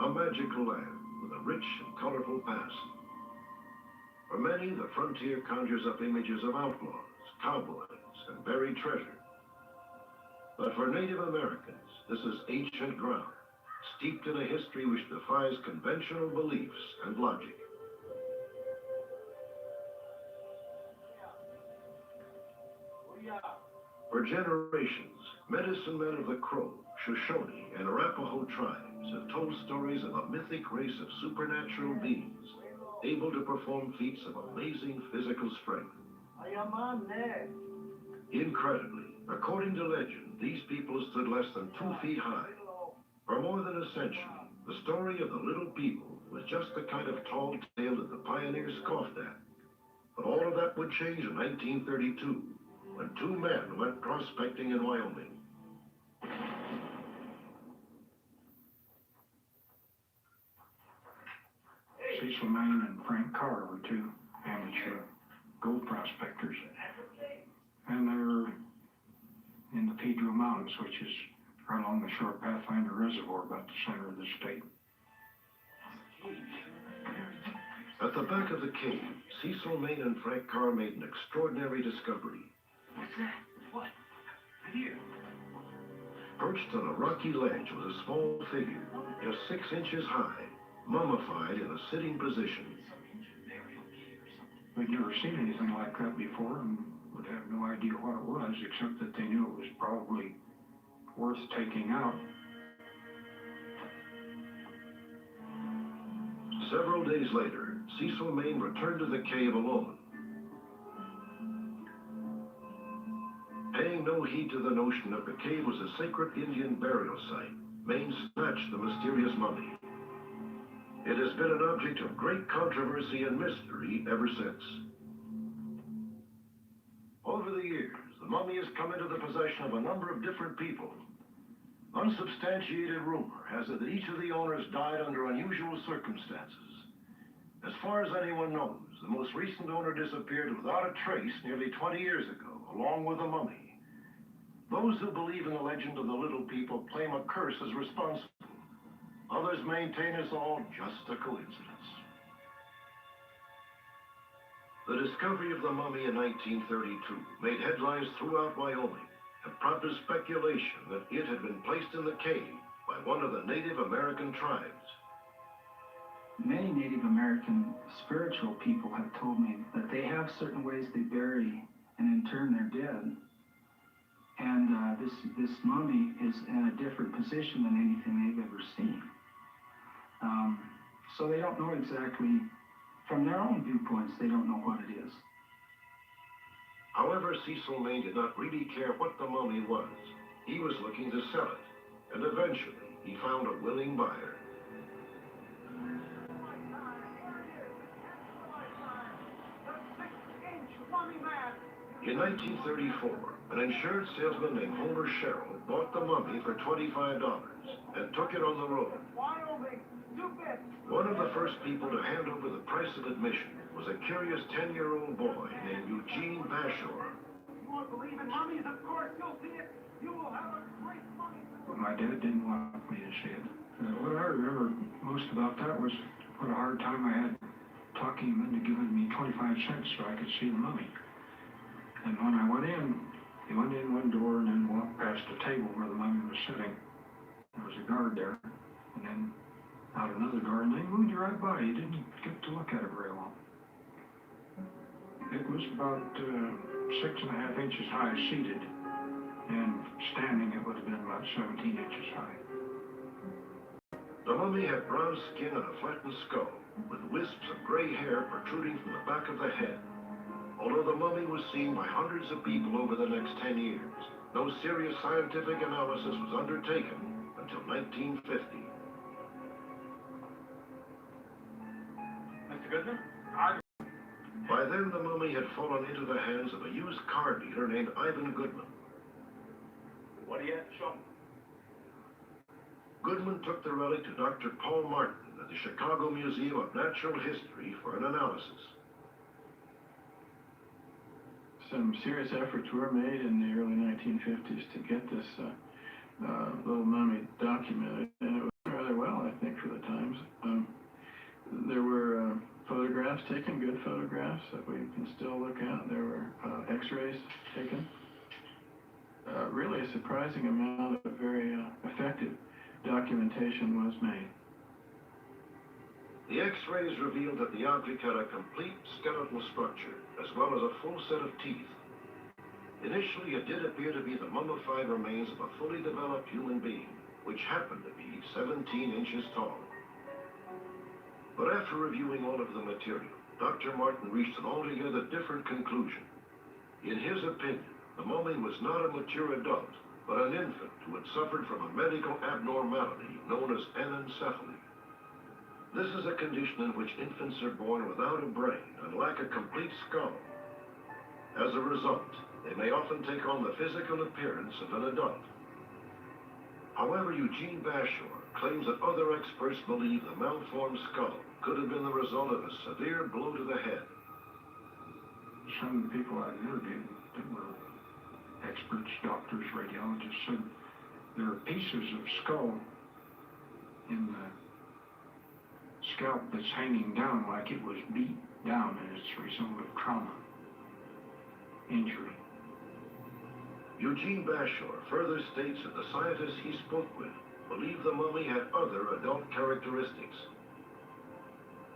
a magical land with a rich and colorful past. For many, the frontier conjures up images of outlaws, cowboys, and buried treasure. But for Native Americans, this is ancient ground, steeped in a history which defies conventional beliefs and logic. For generations, medicine men of the Crow, Shoshone, and Arapaho tribes have told stories of a mythic race of supernatural beings able to perform feats of amazing physical strength. Incredibly, according to legend, these people stood less than 2 feet high. For more than a century, the story of the little people was just the kind of tall tale that the pioneers scoffed at. But all of that would change in 1932, when 2 men went prospecting in Wyoming. Cecil Main and Frank Carr were 2 amateur gold prospectors. And they're in the Pedro Mountains, which is right along the short Pathfinder Reservoir, about the center of the state. At the back of the cave, Cecil Main and Frank Carr made an extraordinary discovery. What's that? What? Here. Perched on a rocky ledge was a small figure, just 6 inches high, mummified in a sitting position. They'd never seen anything like that before and would have no idea what it was, except that they knew it was probably worth taking out. Several days later, Cecil Main returned to the cave alone. Paying no heed to the notion that the cave was a sacred Indian burial site, Main snatched the mysterious mummy. It has been an object of great controversy and mystery ever since. Over the years, the mummy has come into the possession of a number of different people. Unsubstantiated rumor has it that each of the owners died under unusual circumstances. As far as anyone knows, the most recent owner disappeared without a trace nearly 20 years ago, along with the mummy. Those who believe in the legend of the little people claim a curse is responsible. Others maintain it's all just a coincidence. The discovery of the mummy in 1932 made headlines throughout Wyoming and prompted speculation that it had been placed in the cave by one of the Native American tribes. Many Native American spiritual people have told me that they have certain ways they bury and intern their dead. And this mummy is in a different position than anything they've ever seen. So they don't know exactly, from their own viewpoints, they don't know what it is. However, Cecil Main did not really care what the mummy was. He was looking to sell it, and eventually he found a willing buyer. In 1934, an insurance salesman named Homer Sherrill bought the mummy for $25 and took it on the road. One of the first people to hand over the price of admission was a curious 10-year-old boy named Eugene Bashor. You won't believe in mummies, of course. You'll see it. You will have a great mummy. But my dad didn't want me to see it. What I remember most about that was what a hard time I had talking him into giving me 25 cents so I could see the mummy. And when I went in, he went in one door and then walked past the table where the mummy was sitting. There was a guard there, and then out another door, and they moved you right by. You didn't get to look at it very long. It was about 6.5 inches high seated, and standing it would have been about 17 inches high. The mummy had brown skin and a flattened skull, with wisps of gray hair protruding from the back of the head. Although the mummy was seen by hundreds of people over the next 10 years, no serious scientific analysis was undertaken until 1950. Mr. Goodman? By then, the mummy had fallen into the hands of a used car dealer named Ivan Goodman. What do you have to show me? Goodman took the relic to Dr. Paul Martin at the Chicago Museum of Natural History for an analysis. Some serious efforts were made in the early 1950s to get this little mummy documented, and it was rather well, I think, for the times. There were photographs taken, good photographs that we can still look at. There were x-rays taken. Really a surprising amount of very effective documentation was made. The x-rays revealed that the object had a complete skeletal structure, as well as a full set of teeth. Initially, it did appear to be the mummified remains of a fully developed human being, which happened to be 17 inches tall. But after reviewing all of the material, Dr. Martin reached an altogether different conclusion. In his opinion, the mummy was not a mature adult, but an infant who had suffered from a medical abnormality known as anencephaly. This is a condition in which infants are born without a brain and lack a complete skull. As a result, they may often take on the physical appearance of an adult. However, Eugene Bashore claims that other experts believe the malformed skull could have been the result of a severe blow to the head. Some of the people I interviewed that were experts, doctors, radiologists, said there are pieces of skull in the scalp that's hanging down like it was beat down and it's a result of trauma, injury. Eugene Bashore further states that the scientists he spoke with believe the mummy had other adult characteristics.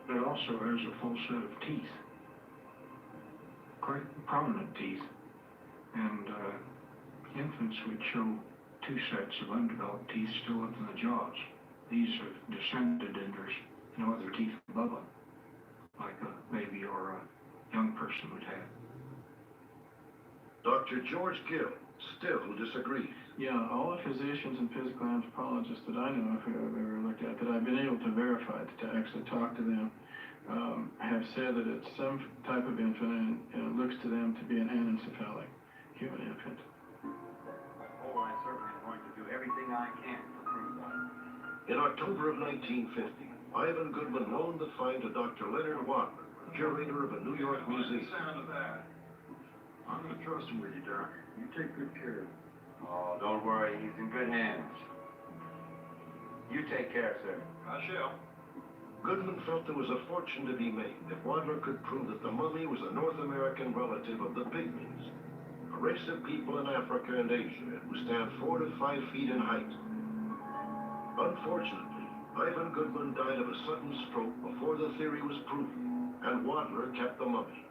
It also has a full set of teeth, quite prominent teeth, and infants would show two sets of undeveloped teeth still up in the jaws. These have descended and there's no other teeth above them, like a baby or a young person would have. Dr. George Gill still disagrees. Yeah, all the physicians and physical anthropologists that I know of who I've ever looked at, that I've been able to verify, to actually talk to them, have said that it's some type of infant and it looks to them to be an anencephalic human infant. Oh, I certainly am going to do everything I can to prove that. In October of 1950, Ivan Goodman loaned the find to Dr. Leonard Wadler, curator of a New York museum. I'm going to trust him with you, Doc. You take good care of him. Oh, don't worry. He's in good hands. You take care, sir. I shall. Goodman felt there was a fortune to be made if Wadler could prove that the mummy was a North American relative of the Pygmies, a race of people in Africa and Asia who stand 4 to 5 feet in height. Unfortunately, Ivan Goodman died of a sudden stroke before the theory was proven, and Wadler kept the mummy.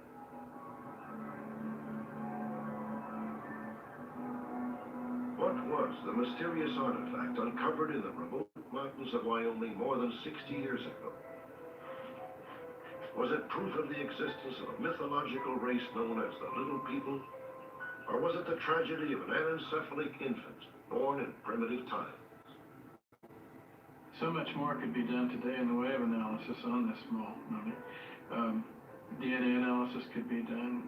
What was the mysterious artifact uncovered in the remote mountains of Wyoming more than 60 years ago? Was it proof of the existence of a mythological race known as the Little People? Or was it the tragedy of an anencephalic infant born in primitive times? So much more could be done today in the way of analysis on this small mummy. DNA analysis could be done.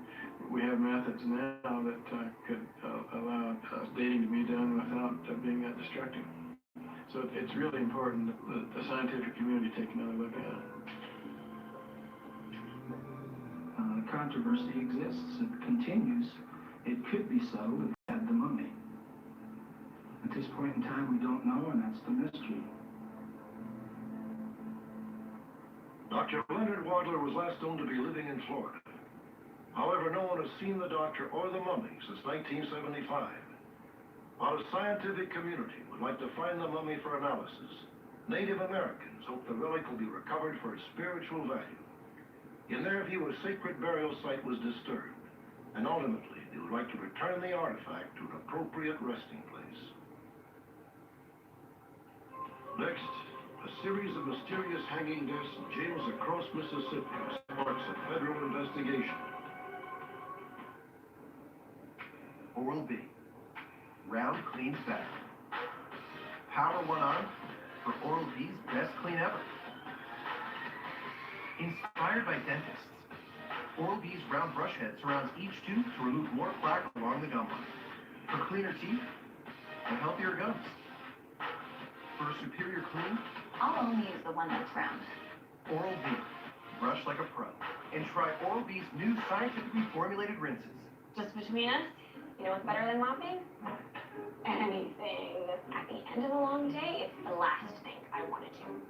We have methods now that could allow dating to be done without being that destructive. So it's really important that the scientific community take another look at it. The controversy exists. It continues. It could be so if we had the mummy. At this point in time, we don't know, and that's the mystery. Dr. Leonard Wadler was last known to be living in Florida. However, no one has seen the doctor or the mummy since 1975. While the scientific community would like to find the mummy for analysis, Native Americans hope the relic will be recovered for its spiritual value. In their view, a sacred burial site was disturbed, and ultimately they would like to return the artifact to an appropriate resting place. Next, a series of mysterious hanging deaths in jails across Mississippi sparks a federal investigation. Oral-B. Round, clean, fat. Power one on for Oral-B's best clean ever. Inspired by dentists, Oral-B's round brush head surrounds each tooth to remove more plaque along the gum line. For cleaner teeth and healthier gums. For a superior clean, I'll only use the one that's round. Oral-B. Brush like a pro. And try Oral-B's new scientifically formulated rinses. Just between us, you know what's better than mopping? Anything. At the end of a long day, it's the last thing I want to do.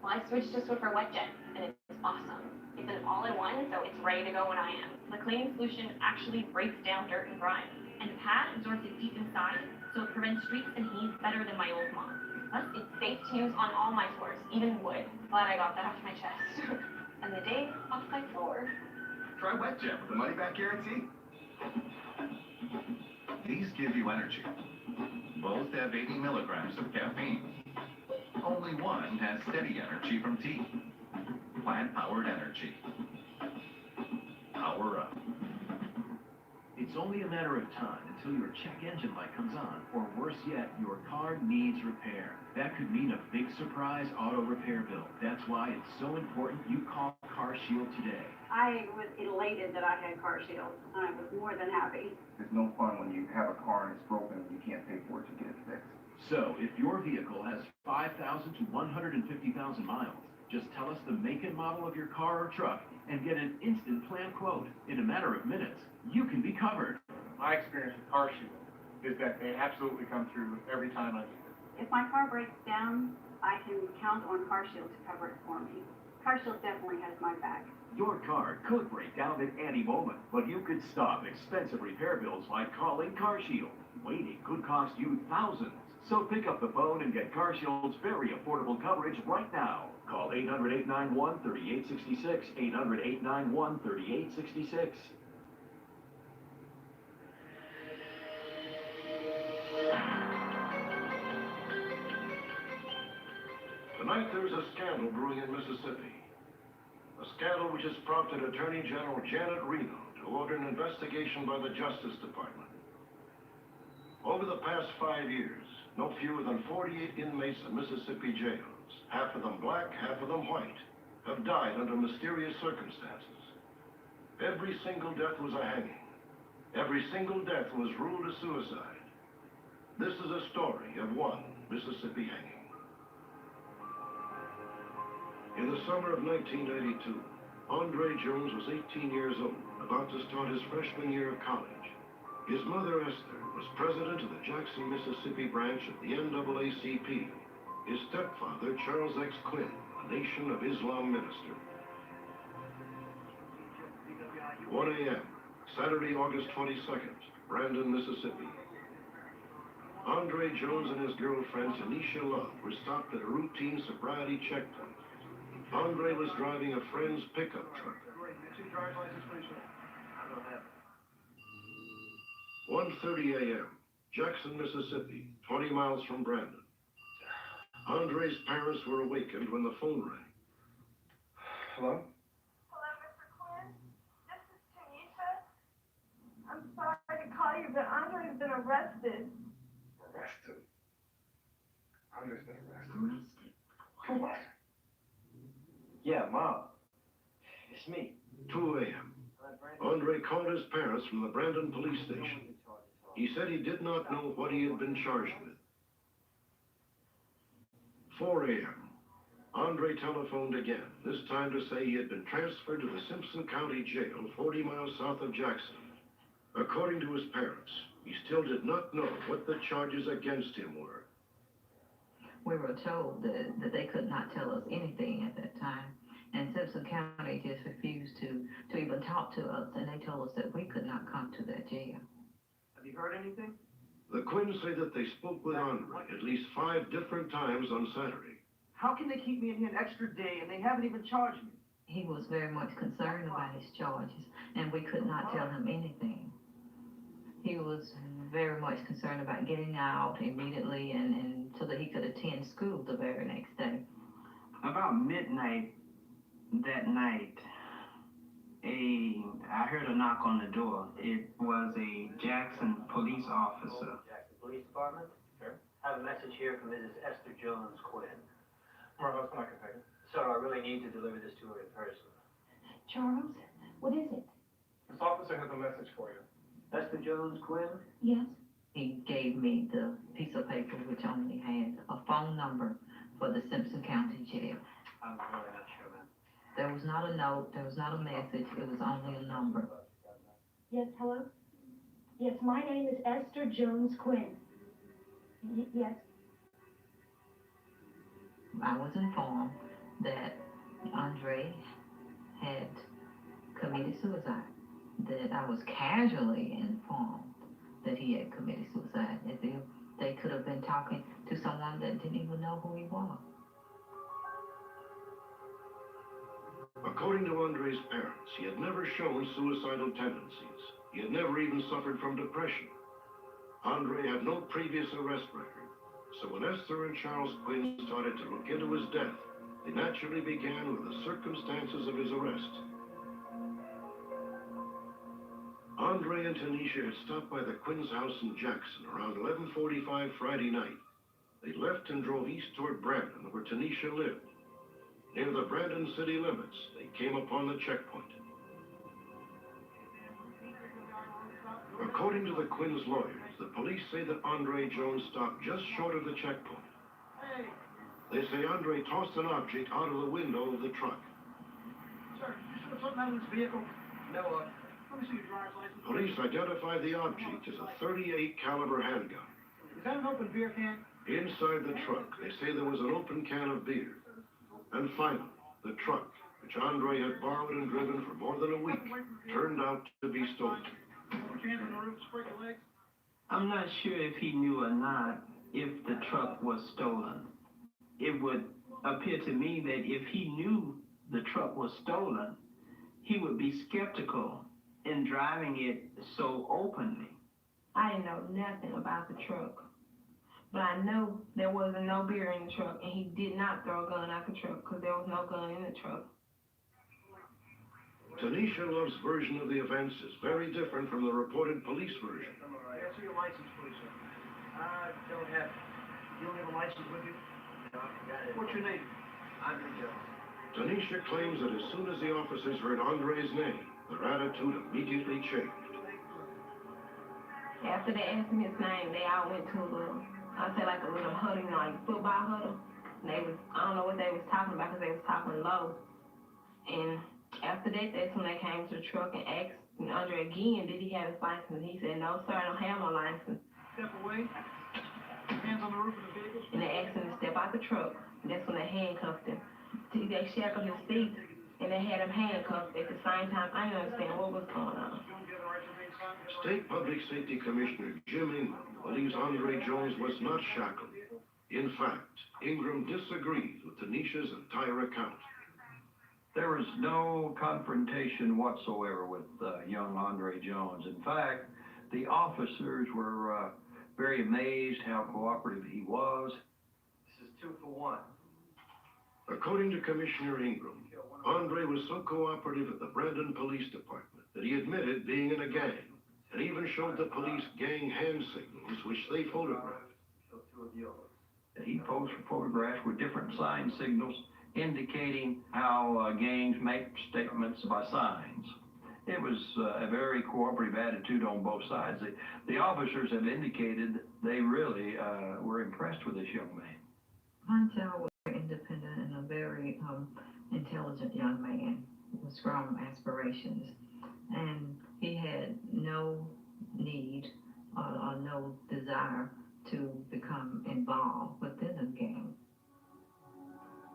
Well, I switched to Swiffer Wet Jet, and it's awesome. It's an all-in-one, so it's ready to go when I am. The cleaning solution actually breaks down dirt and grime, and the pad absorbs it deep inside, so it prevents streaks and heaves better than my old mom. Plus, it's safe to use on all my floors, even wood. Glad I got that off my chest. And the day off my floor. Try Wet Jet with the money-back guarantee. These give you energy. Both have 80 milligrams of caffeine. Only one has steady energy from tea. Plant-powered energy. Power up. It's only a matter of time until your check engine light comes on, or worse yet, your car needs repair. That could mean a big surprise auto repair bill. That's why it's so important you call CarShield today. I was elated that I had CarShield. I was more than happy. It's no fun when you have a car and it's broken and you can't pay for it to get it fixed. So, if your vehicle has 5,000 to 150,000 miles, just tell us the make and model of your car or truck and get an instant plan quote. In a matter of minutes, you can be covered. My experience with CarShield is that they absolutely come through every time I need it. If my car breaks down, I can count on CarShield to cover it for me. CarShield definitely has my back. Your car could break down at any moment, but you could stop expensive repair bills by calling CarShield. Waiting could cost you thousands. So pick up the phone and get CarShield's very affordable coverage right now. Call 800-891-3866, 800-891-3866. Tonight there's a scandal brewing in Mississippi. A scandal which has prompted Attorney General Janet Reno to order an investigation by the Justice Department. Over the past 5 years, no fewer than 48 inmates in Mississippi jails, half of them black, half of them white, have died under mysterious circumstances. Every single death was a hanging. Every single death was ruled a suicide. This is a story of one Mississippi hanging. In the summer of 1992, Andre Jones was 18 years old, about to start his freshman year of college. His mother, Esther, was president of the Jackson, Mississippi branch of the NAACP. His stepfather, Charles X. Quinn, a Nation of Islam minister. 1 a.m., Saturday, August 22nd, Brandon, Mississippi. Andre Jones and his girlfriend, Tanisha Love, were stopped at a routine sobriety checkpoint. Andre was driving a friend's pickup truck. 1:30 a.m., Jackson, Mississippi, 20 miles from Brandon. Andre's parents were awakened when the phone rang. Hello? Hello, Mr. Quinn. This is Tanisha. I'm sorry to call you, but Andre has been arrested. Arrested? Andre's been arrested? For what? Yeah, Mom. It's me. 2 a.m. Andre called his parents from the Brandon police station. He said he did not know what he had been charged with. 4 a.m. Andre telephoned again, this time to say he had been transferred to the Simpson County Jail, 40 miles south of Jackson. According to his parents, he still did not know what the charges against him were. We were told that they could not tell us anything at that time. And Simpson County just refused to even talk to us, and they told us that we could not come to that jail. Have you heard anything? The Quinns say that they spoke with Andre at least 5 different times on Saturday. How can they keep me in here an extra day and they haven't even charged me? He was very much concerned about his charges, and we could not tell him anything. He was very much concerned about getting out immediately and so that he could attend school the very next day. About midnight that night, I heard a knock on the door. It was a Jackson police officer. Jackson Police Department? Sure. I have a message here from Mrs. Esther Jones Quinn. Marvelous, I can take it. So I really need to deliver this to her in person. Charles, what is it? This officer has a message for you. Esther Jones Quinn? Yes? He gave me the piece of paper which only had a phone number for the Simpson County Jail. I'm really not sure, ma'am. There was not a note, there was not a message, it was only a number. Yes, hello? Yes, my name is Esther Jones Quinn. Yes? I was informed that Andre had committed suicide, that I was casually informed that he had committed suicide, as if they could have been talking to someone that didn't even know who he was. According to Andre's parents, he had never shown suicidal tendencies. He had never even suffered from depression. Andre had no previous arrest record, so when Esther and Charles Quinn started to look into his death, they naturally began with the circumstances of his arrest. Andre and Tanisha had stopped by the Quinn's house in Jackson around 11:45 Friday night. They left and drove east toward Brandon, where Tanisha lived. Near the Brandon city limits, they came upon the checkpoint. According to the Quinn's lawyers, the police say that Andre Jones stopped just short of the checkpoint. They say Andre tossed an object out of the window of the truck. Sir, you saw something out of this vehicle? No, let me see your driver's license. Police identified the object as a .38 caliber handgun. Is that an open beer can? Inside the truck, they say there was an open can of beer. And finally, the truck, which Andre had borrowed and driven for more than a week, turned out to be stolen. Put your hands on the roof, spread your legs. I'm not sure if he knew or not if the truck was stolen. It would appear to me that if he knew the truck was stolen, he would be skeptical in driving it so openly. I didn't know nothing about the truck, but I know there wasn't no beer in the truck, and he did not throw a gun out the truck because there was no gun in the truck. Tanisha Love's version of the events is very different from the reported police version. Yeah, see your license, please, sir. I don't have. You don't have a license with you? No, I got it. What's your name? Andre Jones. Tanisha claims that as soon as the officers heard Andre's name, their attitude immediately changed. After they asked him his name, they all went to I said like a little huddle, you know, like football huddle. And they was, I don't know what they was talking about because they was talking low. And after that, that's when they came to the truck and asked Andre again, did he have his license? He said, no, sir, I don't have no license. Step away. Hands on the roof of the vehicle. And they asked him to step out the truck. And that's when they handcuffed him. They shackled his feet, and they had him handcuffed at the same time. I didn't understand what was going on. State Public Safety Commissioner Jim Ingram believes Andre Jones was not shackled. In fact, Ingram disagrees with Tanisha's entire account. There was no confrontation whatsoever with young Andre Jones. In fact, the officers were very amazed how cooperative he was. This is 2 for 1. According to Commissioner Ingram, Andre was so cooperative at the Brandon Police Department that he admitted being in a gang and even showed the police gang hand signals which they photographed. He posed for photographs with different sign signals indicating how gangs make statements by signs. It was a very cooperative attitude on both sides. The officers have indicated they really were impressed with this young man. Montel was very independent and a very intelligent young man with strong aspirations. And he had no need or no desire to become involved within a gang.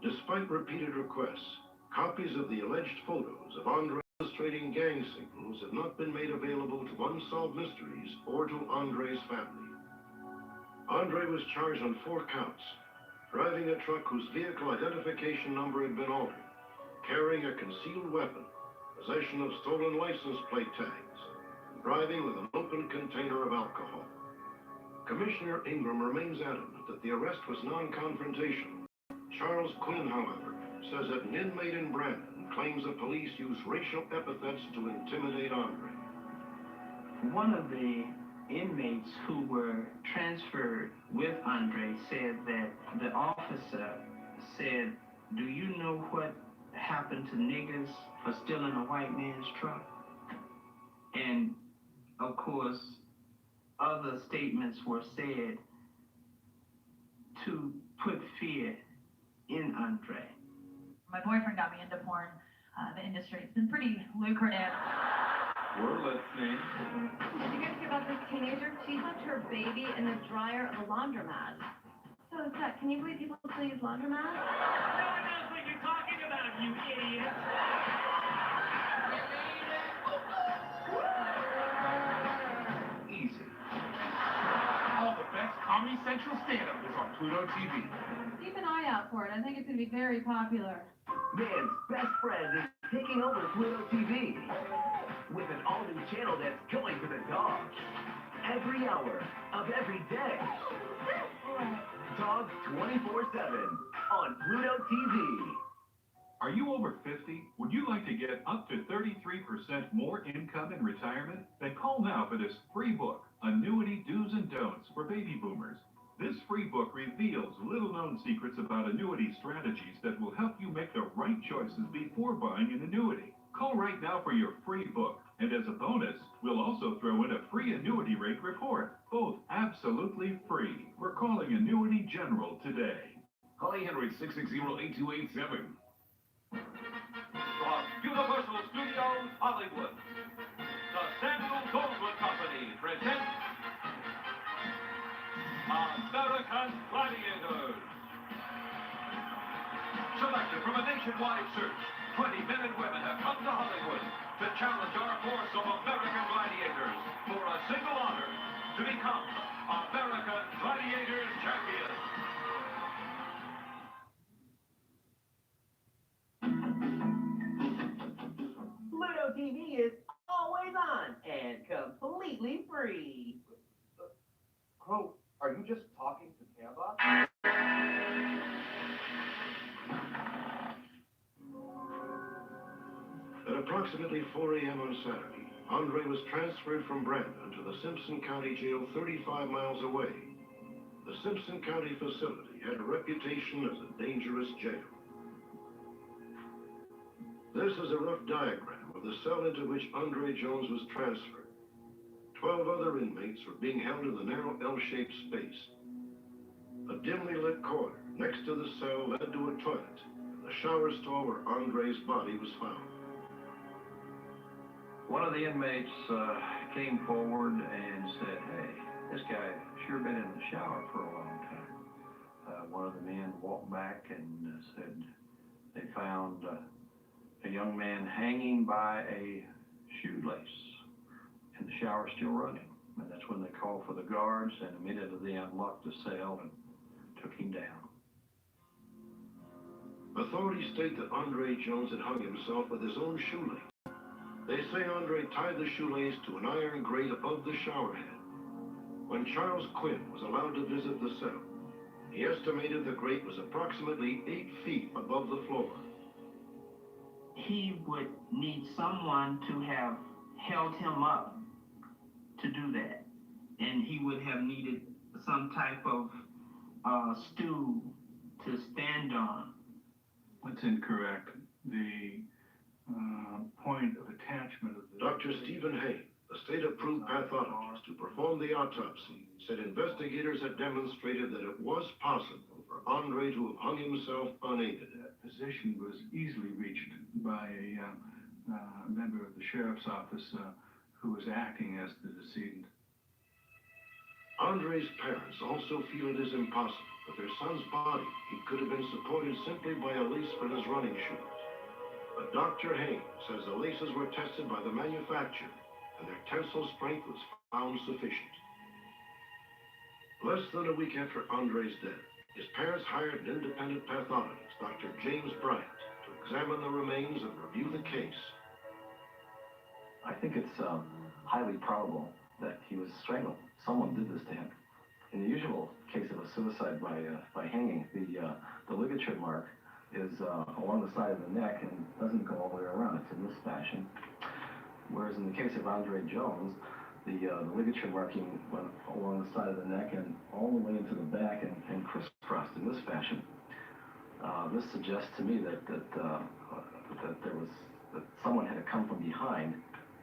Despite repeated requests, copies of the alleged photos of Andre illustrating gang signals have not been made available to Unsolved Mysteries or to Andre's family. Andre was charged on 4 counts: driving a truck whose vehicle identification number had been altered, carrying a concealed weapon, possession of stolen license plate tags, and driving with an open container of alcohol. Commissioner Ingram remains adamant that the arrest was non-confrontational. Charles Quinn, however, says that an inmate in Brandon claims the police used racial epithets to intimidate Andre. One of the inmates who were transferred with Andre said that the officer said, "Do you know what happened to niggers for stealing a white man's truck?" And of course, other statements were said to put fear in Andre. My boyfriend got me into porn. The industry, it's been pretty lucrative. We're listening. Did you guys hear about this teenager? She left her baby in the dryer of a laundromat. So, Zach, can you believe people still use laundromats? No one knows what you're talking about, you idiot. Easy. All the best Comedy Central stand-up is on Pluto TV. Keep an eye out for it. I think it's going to be very popular. Man's best friend is taking over Pluto TV with an all-new channel that's going for the dogs. every hour of every day. Dogs 24/7 on Pluto TV. Are you over 50? Would you like to get up to 33% more income in retirement? Then call now for this free book, Annuity Do's and Don'ts for Baby Boomers. This free book reveals little-known secrets about annuity strategies that will help you make the right choices before buying an annuity. Call right now for your free book, and as a bonus, we'll also throw in a free annuity rate report. Both absolutely free. We're calling Annuity General today. Call 800-660-8287. From Universal Studios, Hollywood, the Samuel Goldwyn Company presents American Gladiators. Selected from a nationwide search, 20 men and women have come to Hollywood to challenge our force of American gladiators for a single honor, to become American Gladiators champions. Pluto TV is always on and completely free. Crow, are you just talking to Canva? At approximately 4 a.m. on Saturday, Andre was transferred from Brandon to the Simpson County Jail 35 miles away. The Simpson County facility had a reputation as a dangerous jail. This is a rough diagram of the cell into which Andre Jones was transferred. 12 other inmates were being held in the narrow L-shaped space. A dimly lit corridor next to the cell led to a toilet and the shower stall where Andre's body was found. One of the inmates came forward and said, "Hey, this guy sure been in the shower for a long time." One of the men walked back and said they found a young man hanging by a shoelace, and the shower still running. And that's when they called for the guards, and immediately they unlocked the cell and took him down. Authorities state that Andre Jones had hung himself with his own shoelace. They say Andre tied the shoelace to an iron grate above the shower head. When Charles Quinn was allowed to visit the cell, he estimated the grate was approximately 8 feet above the floor. He would need someone to have held him up to do that. And he would have needed some type of stool to stand on. That's incorrect. The point of attachment of the... Dr. Stephen Hain, a state-approved pathologist to perform the autopsy, said investigators had demonstrated that it was possible for Andre to have hung himself unaided. That position was easily reached by a member of the sheriff's office who was acting as the decedent. Andre's parents also feel it is impossible that their son's body could have been supported simply by a lace from his running shoes. But Dr. Hain says the laces were tested by the manufacturer and their tensile strength was found sufficient. Less than a week after Andre's death, his parents hired an independent pathologist, Dr. James Bryant, to examine the remains and review the case. I think it's highly probable that he was strangled. Someone did this to him. In the usual case of a suicide by hanging, the ligature mark is along the side of the neck and doesn't go all the way around. It's in this fashion. Whereas in the case of Andre Jones, the ligature marking went along the side of the neck and all the way into the back and crisscrossed in this fashion. This suggests to me that someone had to come from behind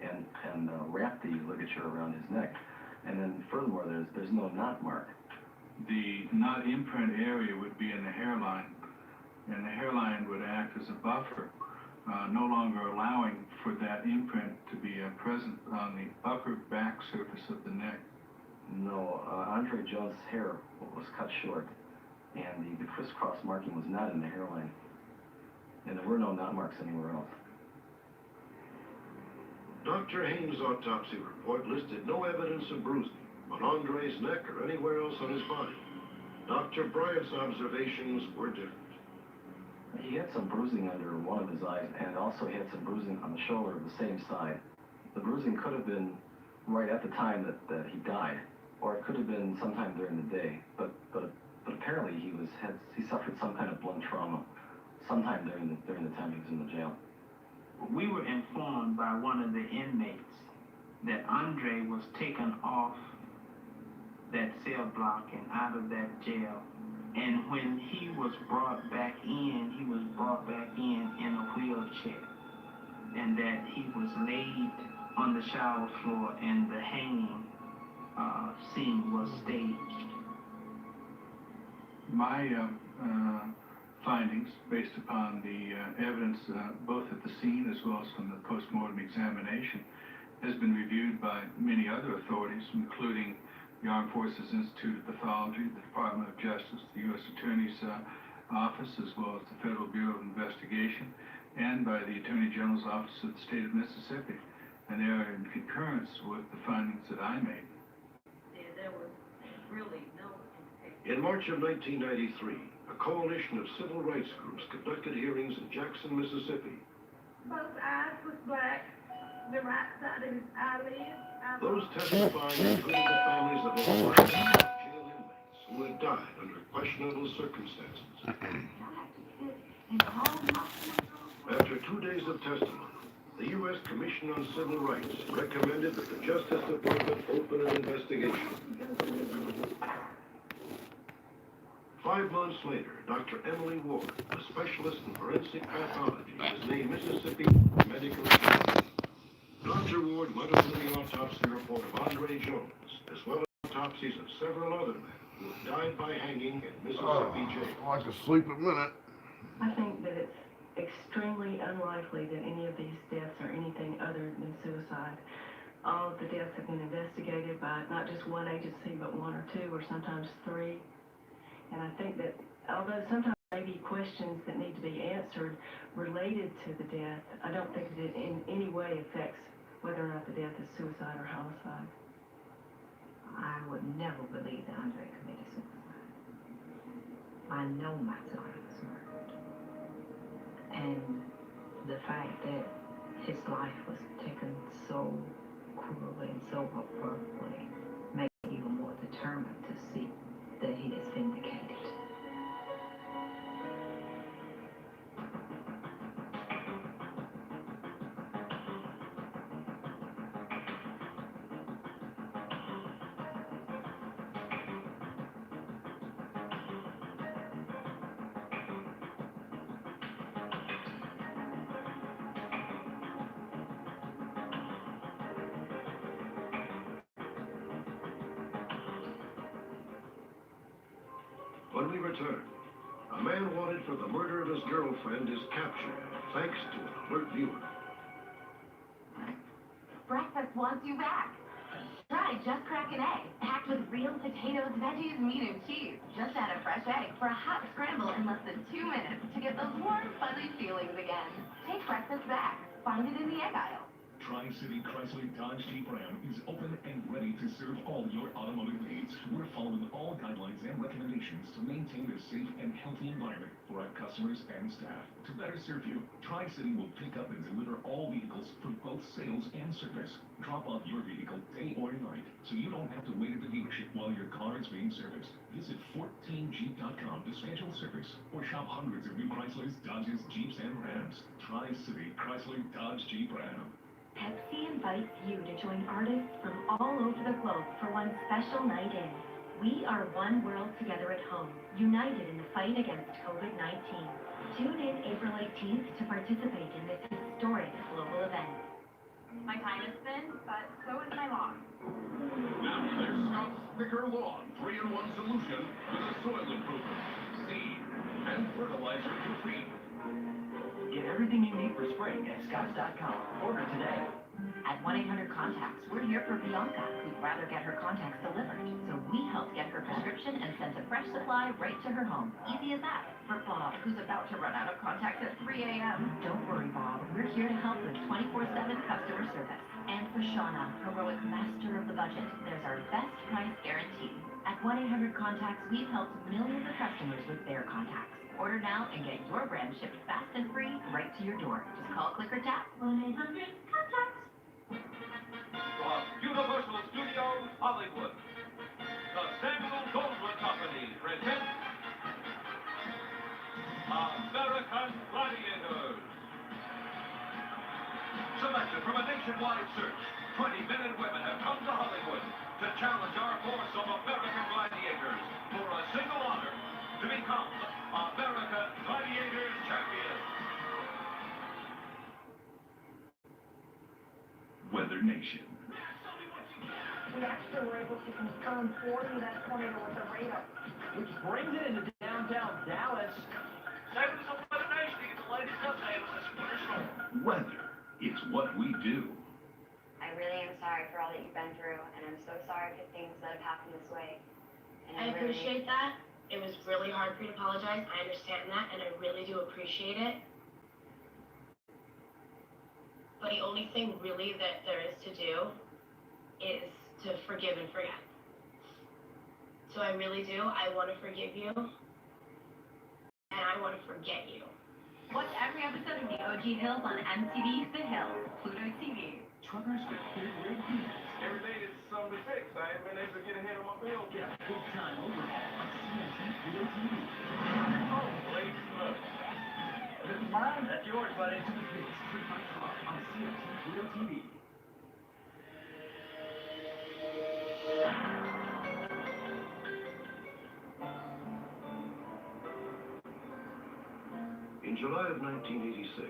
and wrap the ligature around his neck. And then furthermore, there's no knot mark. The knot imprint area would be in the hairline, and the hairline would act as a buffer, no longer allowing for that imprint to be present on the upper back surface of the neck. No, Andre Jones' hair was cut short, and the crisscross marking was not in the hairline, and there were no knot marks anywhere else. Dr. Hain's autopsy report listed no evidence of bruising on Andre's neck or anywhere else on his body. Dr. Bryant's observations were different. He had some bruising under one of his eyes, and also he had some bruising on the shoulder of the same side. The bruising could have been right at the time that he died, or it could have been sometime during the day. But apparently he suffered some kind of blunt trauma sometime during the time he was in the jail. We were informed by one of the inmates that Andre was taken off that cell block and out of that jail. And when he was brought back in, he was brought back in a wheelchair. And that he was laid on the shower floor and the hanging scene was staged. My findings, based upon the evidence both at the scene as well as from the post-mortem examination, has been reviewed by many other authorities, including the Armed Forces Institute of Pathology, the Department of Justice, the U.S. Attorney's Office, as well as the Federal Bureau of Investigation, and by the Attorney General's Office of the State of Mississippi. And they are in concurrence with the findings that I made. There was really no... In March of 1993, a coalition of civil rights groups conducted hearings in Jackson, Mississippi. Both eyes was black. The right side of his eyelid. Those testifying included the families of over 100 jail inmates who had died under questionable circumstances. After 2 days of testimony, the U.S. Commission on Civil Rights recommended that the Justice Department open an investigation. 5 months later, Dr. Emily Ward, a specialist in forensic pathology, was named Mississippi Medical Examiner. Dr. Ward went over the autopsy report of Andre Jones, as well as autopsies of several other men who have died by hanging in Mississippi jail. I like to sleep a minute. I think that it's extremely unlikely that any of these deaths are anything other than suicide. All of the deaths have been investigated by not just one agency, but 1 or 2, or sometimes 3. And I think that although sometimes there may be questions that need to be answered related to the death, I don't think that it in any way affects whether or not the death is suicide or homicide. I would never believe that Andre committed suicide. I know my son was murdered. And the fact that his life was taken so cruelly and so abruptly makes me even more determined to see that he is vindicated. When we return, a man wanted for the murder of his girlfriend is captured thanks to an alert viewer. Breakfast wants you back. Try Just Crack an Egg, packed with real potatoes, veggies, meat, and cheese. Just add a fresh egg for a hot scramble in less than 2 minutes to get those warm, fuzzy feelings again. Take breakfast back. Find it in the egg aisle. Tri-City Chrysler Dodge Jeep Ram is open and ready to serve all your automotive needs. We're following all guidelines and recommendations to maintain a safe and healthy environment for our customers and staff. To better serve you, Tri-City will pick up and deliver all vehicles for both sales and service. Drop off your vehicle day or night, so you don't have to wait at the dealership while your car is being serviced. Visit 14jeep.com to schedule service, or shop hundreds of new Chryslers, Dodges, Jeeps, and Rams. Tri-City Chrysler Dodge Jeep Ram. Pepsi invites you to join artists from all over the globe for one special night in. We are one world together at home, united in the fight against COVID-19. Tune in April 18th to participate in this historic global event. My time is spent, but so is my lawn. Now there's Scott's Thicker Lawn 3-in-1 solution with a soil improver, seed, and fertilizer for feed. Get everything you need for spring at Scotts.com. Order today. At 1-800-CONTACTS, we're here for Bianca, who'd rather get her contacts delivered. So we helped get her prescription and sent a fresh supply right to her home. Easy as that. For Bob, who's about to run out of contacts at 3 a.m. Don't worry, Bob. We're here to help with 24/7 customer service. And for Shauna, heroic master of the budget, there's our best price guarantee. At 1-800-CONTACTS, we've helped millions of customers with their contacts. Order now and get your brand shipped fast and free right to your door. Just call, click, or tap 1-800-CONTACTS. from Universal Studios, Hollywood, the Samuel Goldwyn Company presents American Gladiators. Selected from a nationwide search, 20 men and women have come to Hollywood to challenge our force of American gladiators for a single honor to become American Gladiators champions. Weather Nation. We actually were able to confirm for you that tornado with the radar. Which brings it into downtown Dallas. Saving some Weather Nation to get the latest update on this winter storm. Weather is what we do. I really am sorry for all that you've been through, and I'm so sorry for things that have happened this way. And I appreciate that. It was really hard for you to apologize. I understand that, and I really do appreciate it. But the only thing really that there is to do is to forgive and forget. So I really do. I want to forgive you, and I want to forget you. Watch every episode of the OG Hills on MTV The Hills, Pluto TV. Truckers with big rig heat. Every day is something to fix. I ain't been able to get ahead of my bill. Get a big time overhaul on CMT Pluto TV. Oh, ladies, look. This is mine. That's yours, buddy. To the fix, Trick My Car on CMT Pluto TV. In July of 1986,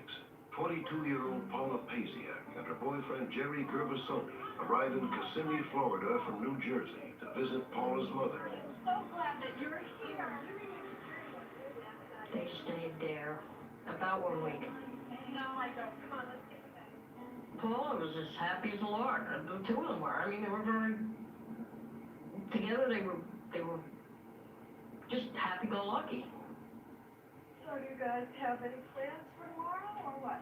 22-year-old Paula Pasiak and her boyfriend Jerry Gervasoni arrived in Kissimmee, Florida from New Jersey to visit Paula's mother. So glad that you're here. They stayed there about 1 week. No, I don't. Come on, let's get to bed. Paula was as happy as a lark. The two of them were. I mean, they were very together. They were just happy-go-lucky. So do you guys have any plans for tomorrow or what?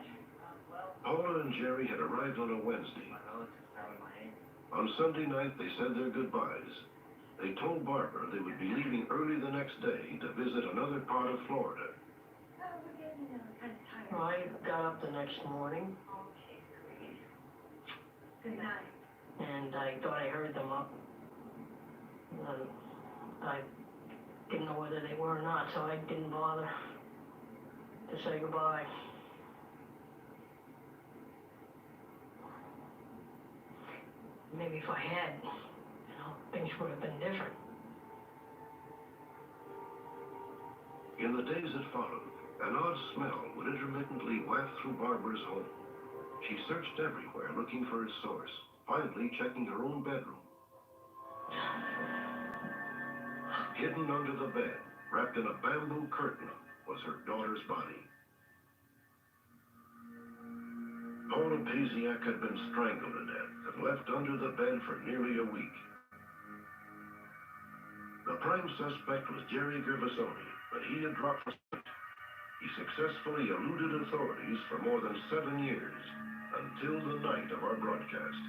Paula and Jerry had arrived on a Wednesday. On Sunday night, they said their goodbyes. They told Barbara they would be leaving early the next day to visit another part of Florida. Well, I got up the next morning, Good night. and I thought I heard them up. I didn't know whether they were or not, so I didn't bother to say goodbye. Maybe if I had, things would have been different. In the days that followed, an odd smell would intermittently waft through Barbara's home. She searched everywhere looking for its source, finally checking her own bedroom. Hidden under the bed, wrapped in a bamboo curtain, was her daughter's body. Paula Pasiak had been strangled to death and left under the bed for nearly a week. The prime suspect was Jerry Gervasoni, but he had dropped from sight. He successfully eluded authorities for more than 7 years, until the night of our broadcast.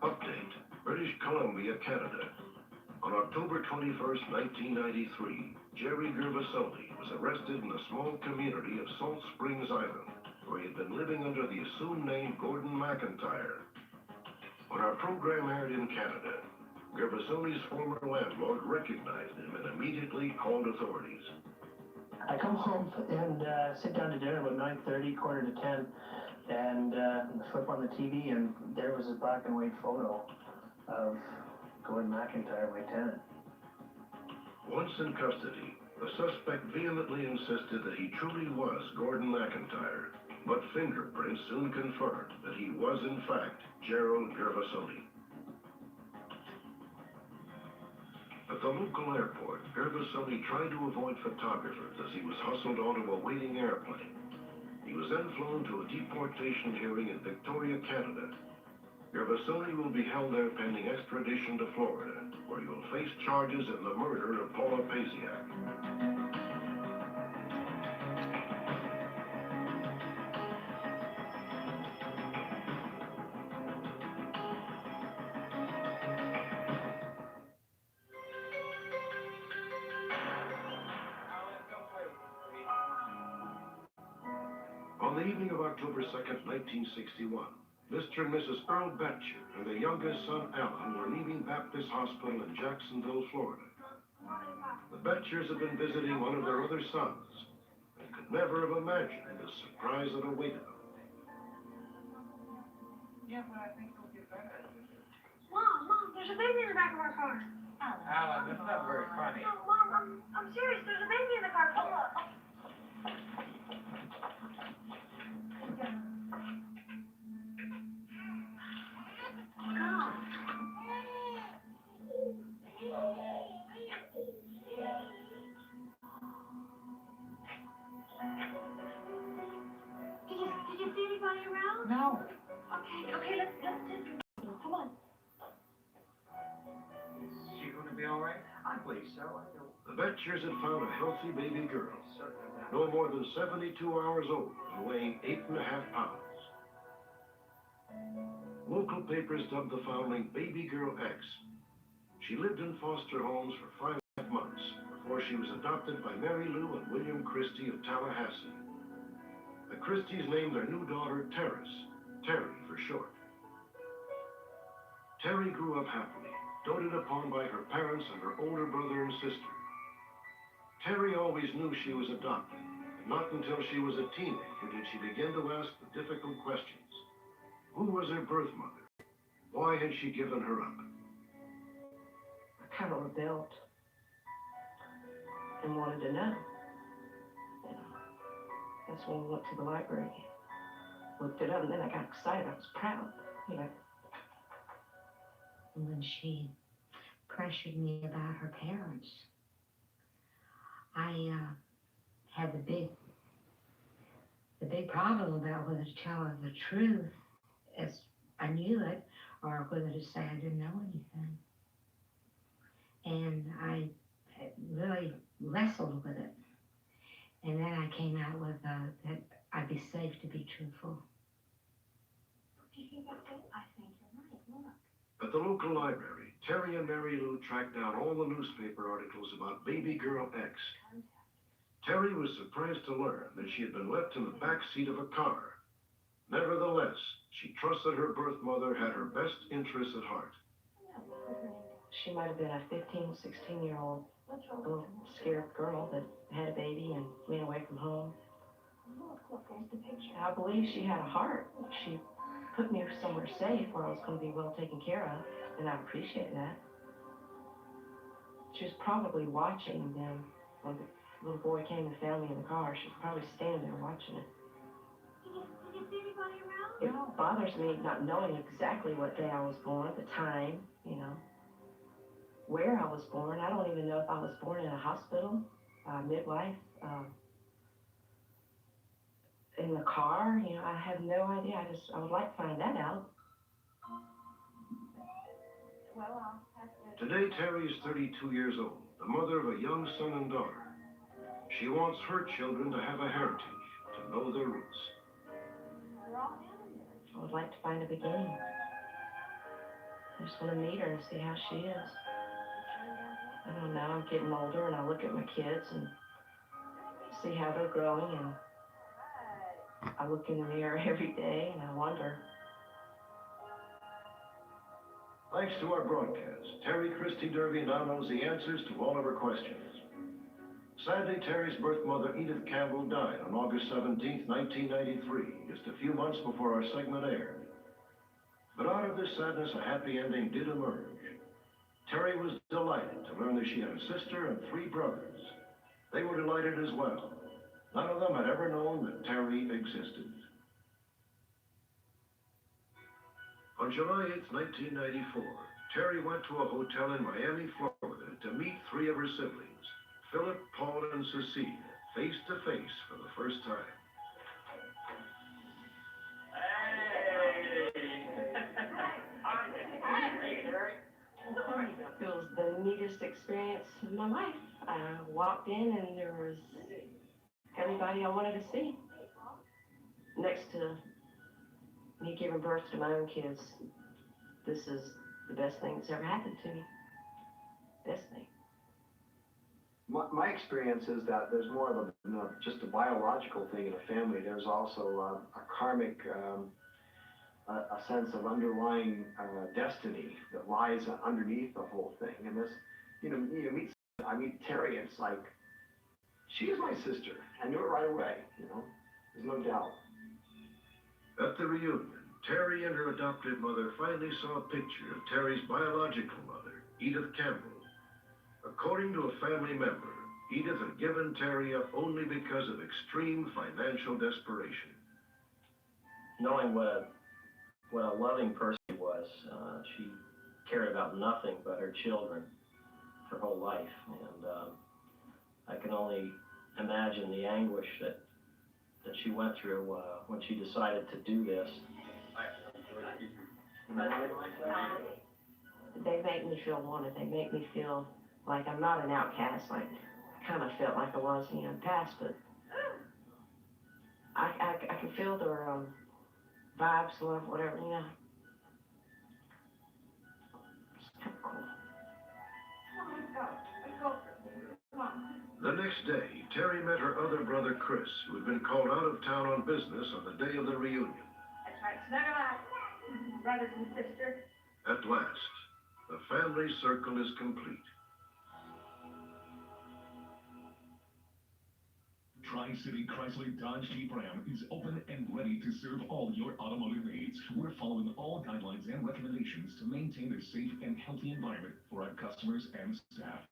Update, British Columbia, Canada. On October 21st, 1993, Jerry Gervasoni was arrested in a small community of Salt Springs Island, where he had been living under the assumed name Gordon McIntyre. When our program aired in Canada, Gervasoni's former landlord recognized him and immediately called authorities. I come home and sit down to dinner about 9:30, quarter to 10, and flip on the TV, and there was a black and white photo of Gordon McIntyre, my tenant. Once in custody, the suspect vehemently insisted that he truly was Gordon McIntyre, but fingerprints soon confirmed that he was in fact Gerald Gervasoni. At the local airport, Gervasoni tried to avoid photographers as he was hustled onto a waiting airplane. He was then flown to a deportation hearing in Victoria, Canada. Gervasoni will be held there pending extradition to Florida, where he will face charges in the murder of Paula Pasiak. On On the evening of October 2nd, 1961, Mr. and Mrs. Earl Betcher and their youngest son, Alan, were leaving Baptist Hospital in Jacksonville, Florida. The Betchers had been visiting one of their other sons and could never have imagined the surprise that awaited them. Yeah, but I think it'll get better. Mom, there's a baby in the back of our car. Alan, that's not very funny. No, Mom, I'm serious. There's a baby in the car. Come on. Did you see anybody around? No. Okay, let's just come on. Is she going to be all right? I believe so. The Betchers had found a healthy baby girl, no more than 72 hours old and weighing 8.5 pounds. Local papers dubbed the foundling Baby Girl X. She lived in foster homes for 5 months before she was adopted by Mary Lou and William Christie of Tallahassee. The Christies named their new daughter Terrace, Terry for short. Terry grew up happily, doted upon by her parents and her older brother and sister. Terry always knew she was adopted, and not until she was a teenager did she begin to ask the difficult questions. Who was her birth mother? Why had she given her up? I kind of rebelled and wanted to know. That's when we went to the library, looked it up, and then I got excited. I was proud, When she pressured me about her parents, I had the big problem about whether to tell her the truth as I knew it, or whether to say I didn't know anything. And I really wrestled with it. And then I came out with that I'd be safe to be truthful. I think you're right. Look. At the local library, Terry and Mary Lou tracked down all the newspaper articles about Baby Girl X. Terry was surprised to learn that she had been left in the back seat of a car. Nevertheless, she trusted her birth mother had her best interests at heart. She might have been a 15, 16-year-old little scared girl that had a baby and ran away from home. I believe she had a heart. She put me somewhere safe where I was going to be well taken care of, and I appreciate that. She was probably watching them when the little boy came and found me in the car. She was probably standing there watching it. Did you see anybody around? It bothers me not knowing exactly what day I was born, the time, where I was born. I don't even know if I was born in a hospital, midwife, in the car. I have no idea. I would like to find that out. Well, that's good. Today, Terry is 32 years old, the mother of a young son and daughter. She wants her children to have a heritage, to know their roots. I would like to find a beginning. I just want to meet her and see how she is. I don't know, I'm getting older and I look at my kids and see how they're growing, and I look in the mirror every day and I wonder. Thanks to our broadcast, Terry Christie Derby now knows the answers to all of her questions. Sadly, Terry's birth mother, Edith Campbell, died on August 17, 1993, just a few months before our segment aired. But out of this sadness, a happy ending did emerge. Terry was delighted to learn that she had a sister and 3 brothers. They were delighted as well. None of them had ever known that Terry existed. On July 8, 1994, Terry went to a hotel in Miami, Florida to meet 3 of her siblings, Philip, Paul, and Cecile, face to face for the first time. It was the neatest experience of my life. I walked in and there was everybody I wanted to see. Next to me giving birth to my own kids, this is the best thing that's ever happened to me. Best thing. my experience is that there's more of just a biological thing in a family. There's also a karmic, a sense of underlying destiny that lies underneath the whole thing. And this, I meet Terry, and it's like, she is my sister. I knew it right away, there's no doubt. At the reunion, Terry and her adopted mother finally saw a picture of Terry's biological mother, Edith Campbell. According to a family member, Edith had given Terry up only because of extreme financial desperation. Knowing what a loving person she was, she cared about nothing but her children her whole life, and I can only imagine the anguish that she went through when she decided to do this. They make me feel wanted. They make me feel like I'm not an outcast, like I kind of felt like I was in the past, but I can feel their vibes, love, whatever, It's kind of cool. The next day, Terry met her other brother, Chris, who had been called out of town on business on the day of the reunion. That's right, snuggle up, brothers and sisters. At last, the family circle is complete. Tri-City Chrysler Dodge Jeep Ram is open and ready to serve all your automotive needs. We're following all guidelines and recommendations to maintain a safe and healthy environment for our customers and staff.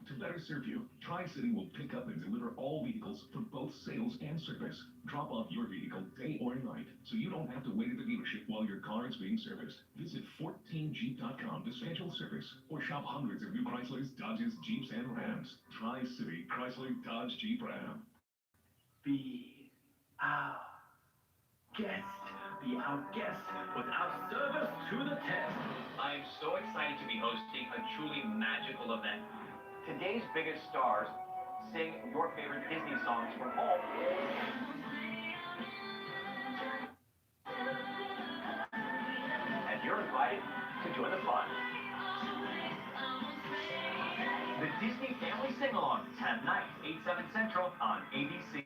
To better serve you, Tri-City will pick up and deliver all vehicles for both sales and service. Drop off your vehicle day or night, so you don't have to wait at the dealership while your car is being serviced. Visit 14jeep.com to schedule service, or shop hundreds of new Chryslers, Dodges, Jeeps, and Rams. Tri-City Chrysler Dodge Jeep Ram. Be our guest. Be our guest. Put our service to the test. I am so excited to be hosting a truly magical event. Today's biggest stars sing your favorite Disney songs from home. And you're invited to join the fun. The Disney Family Sing-Along, tonight, 8/7 Central on ABC.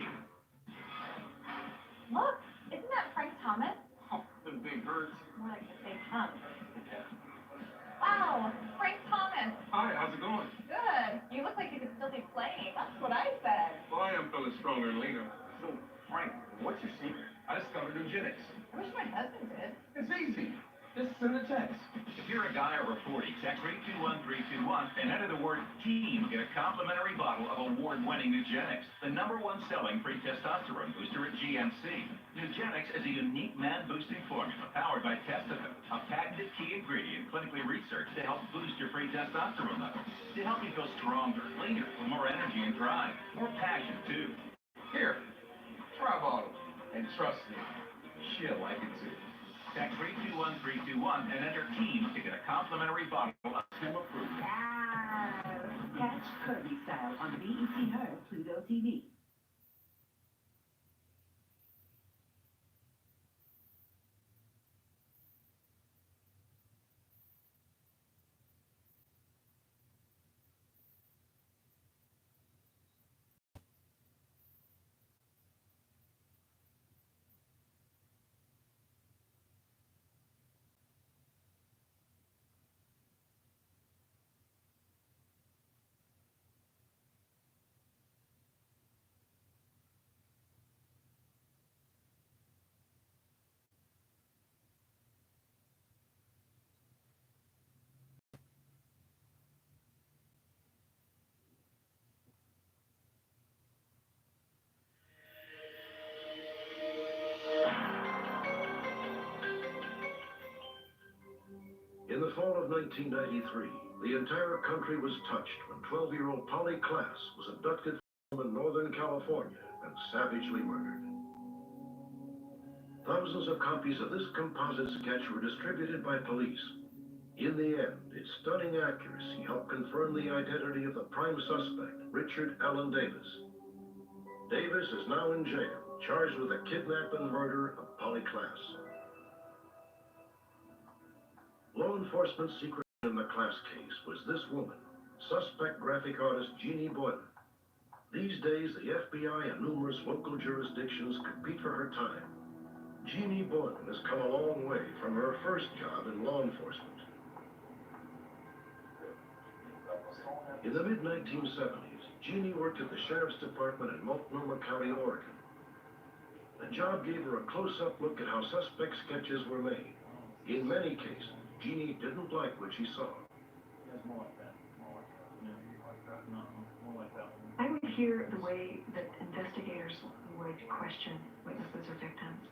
Look, isn't that Frank Thomas? Oh, the big birds. More like the big hunk. Wow, Frank Thomas. Hi, how's it going? Good. You look like you could still be playing. That's what I said. Well, I am feeling stronger and leaner. So, Frank, what's your secret? I discovered eugenics. I wish my husband did. It's easy. Just send a text. If you're a guy over 40, text 321321 and enter the word TEAM to get a complimentary bottle of award-winning Nugenix, the #1 selling free testosterone booster at GNC. Nugenix is a unique man-boosting formula powered by Testofen, a patented key ingredient clinically researched to help boost your free testosterone levels, to help you feel stronger, leaner, with more energy and drive, more passion too. Here, try a bottle. And trust me, she'll like it too. Text 321321 and enter TEAM to get a complimentary bottle of School Approved. Catch Kirby Style on BET Her Pluto TV. In the fall of 1993, the entire country was touched when 12-year-old Polly Klaas was abducted from Northern California and savagely murdered. Thousands of copies of this composite sketch were distributed by police. In the end, its stunning accuracy helped confirm the identity of the prime suspect, Richard Allen Davis. Davis is now in jail, charged with the kidnap and murder of Polly Klaas. Law enforcement's secret in the Klaas case was this woman, suspect graphic artist Jeannie Boylan. These days, the FBI and numerous local jurisdictions compete for her time. Jeannie Boylan has come a long way from her first job in law enforcement. In the mid-1970s, Jeannie worked at the Sheriff's Department in Multnomah County, Oregon. The job gave her a close-up look at how suspect sketches were made. In many cases, Jeannie didn't like what she saw. I would hear the way that investigators would question witnesses or victims,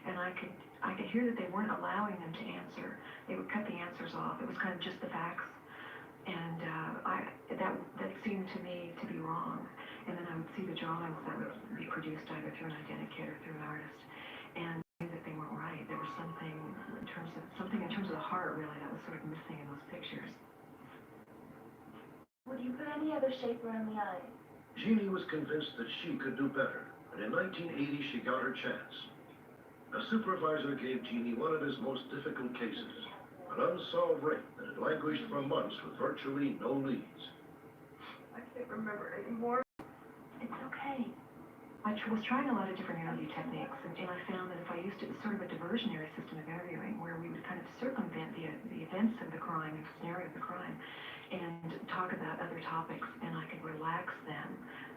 and I could hear that they weren't allowing them to answer. They would cut the answers off. It was kind of just the facts, and that seemed to me to be wrong. And then I would see the drawings that would be produced either through an identikit or through an artist, and I knew that they weren't right. There was something in terms of the heart, really, that was sort of missing in those pictures. Would you put any other shape around the eye? Jeannie was convinced that she could do better, and in 1980 she got her chance. A supervisor gave Jeannie one of his most difficult cases, an unsolved rape that had languished for months with virtually no leads. I can't remember anymore. It's okay. I was trying a lot of different interview techniques, and I found that if I used it as sort of a diversionary system of interviewing, where we would kind of circumvent the events of the crime, the scenario of the crime, and talk about other topics, and I could relax them,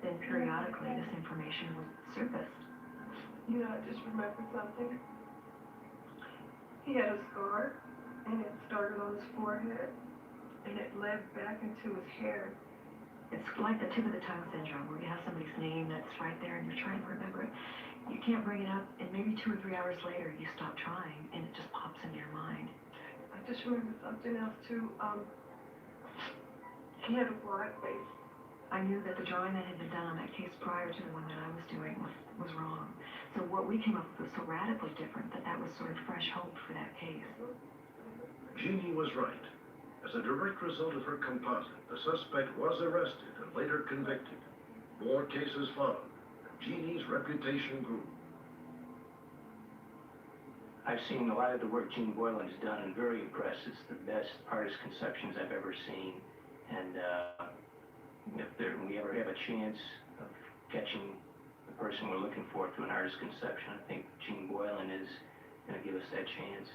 then periodically this information would surface. You know, I just remembered something. He had a scar, and it started on his forehead, and it led back into his hair. It's like the tip of the tongue syndrome, where you have somebody's name that's right there and you're trying to remember it. You can't bring it up, and maybe 2 or 3 hours later you stop trying and it just pops into your mind. I just remembered something else too. He had a black face. I knew that the drawing that had been done on that case prior to the one that I was doing was wrong. So what we came up with was so radically different that was sort of fresh hope for that case. Jeannie was right. As a direct result of her composite, the suspect was arrested and later convicted. More cases followed, and Jeannie's reputation grew. I've seen a lot of the work Jeannie Boylan's done and very impressed. It's the best artist conceptions I've ever seen. And if we ever have a chance of catching the person we're looking for through an artist conception, I think Jeannie Boylan is going to give us that chance.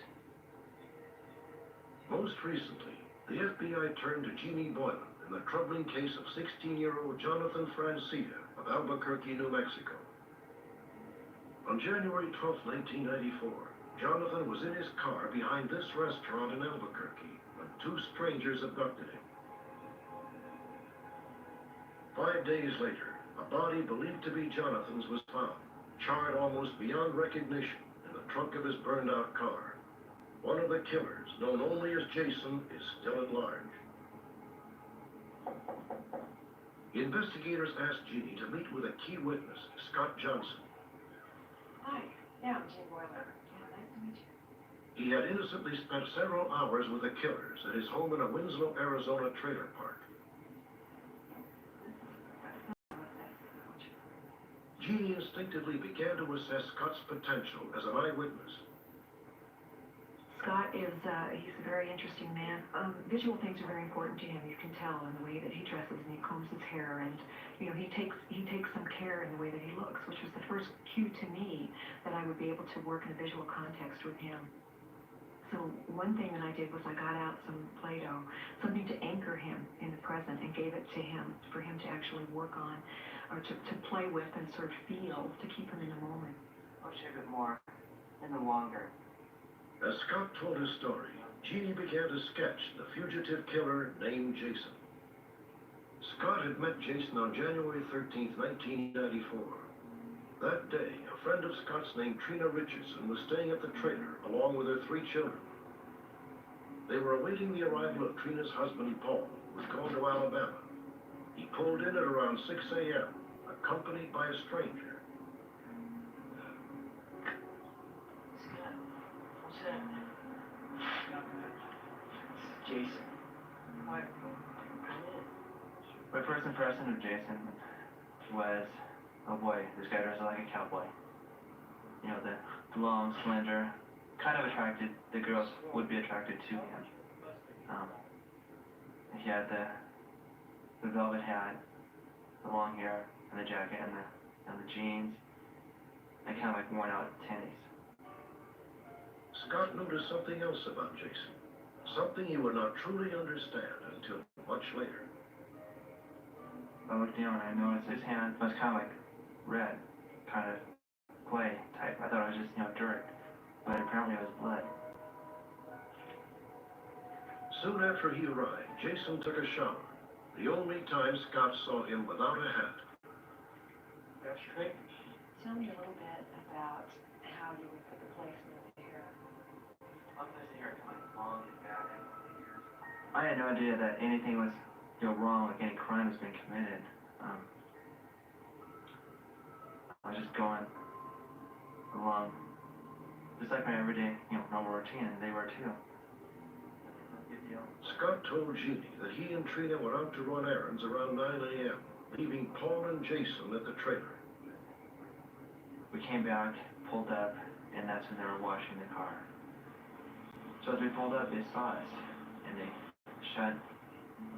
Most recently, the FBI turned to Jeannie Boylan in the troubling case of 16-year-old Jonathan Francia of Albuquerque, New Mexico. On January 12, 1994, Jonathan was in his car behind this restaurant in Albuquerque when 2 strangers abducted him. 5 days later, a body believed to be Jonathan's was found, charred almost beyond recognition in the trunk of his burned-out car. One of the killers, known only as Jason, is still at large. Investigators asked Jeannie to meet with a key witness, Scott Johnson. Hi. Yeah, I'm Jeannie Boylan. Yeah, nice to meet you. He had innocently spent several hours with the killers at his home in a Winslow, Arizona trailer park. Jeannie instinctively began to assess Scott's potential as an eyewitness. Scott is, he's a very interesting man. Visual things are very important to him. You can tell in the way that he dresses and he combs his hair, and, you know, he takes some care in the way that he looks, which was the first cue to me that I would be able to work in a visual context with him. So one thing that I did was I got out some Play-Doh, something to anchor him in the present, and gave it to him for him to actually work on, or to play with and sort of feel, to keep him in the moment. Push a bit more, and then longer. As Scott told his story, Jeannie began to sketch the fugitive killer named Jason. Scott had met Jason on January 13, 1994. That day, a friend of Scott's named Trina Richardson was staying at the trailer along with her 3 children. They were awaiting the arrival of Trina's husband, Paul, who was going to Alabama. He pulled in at around 6 a.m., accompanied by a stranger. Jason. What? My first impression of Jason was, oh boy, this guy dresses like a cowboy. You know, the long, slender, kind of attracted, the girls would be attracted to him. He had the velvet hat, the long hair, and the jacket and the jeans, and kind of like worn out tennies. Scott noticed something else about Jason. Something he would not truly understand until much later. I looked down and I noticed his hand was kind of like red, kind of clay type. I thought it was just, dirt, but apparently it was blood. Soon after he arrived, Jason took a shower. The only time Scott saw him without a hat. That's great. Tell me a little bit about how you would put the placement of the hair. I'll put the hair kind of long and back. I had no idea that anything was, wrong, like any crime has been committed. I was just going along, just like my everyday, normal routine, and they were too. Scott told Jeannie that he and Trina went out to run errands around 9 a.m., leaving Paul and Jason at the trailer. We came back, pulled up, and that's when they were washing the car. So as we pulled up, they saw us, and they shut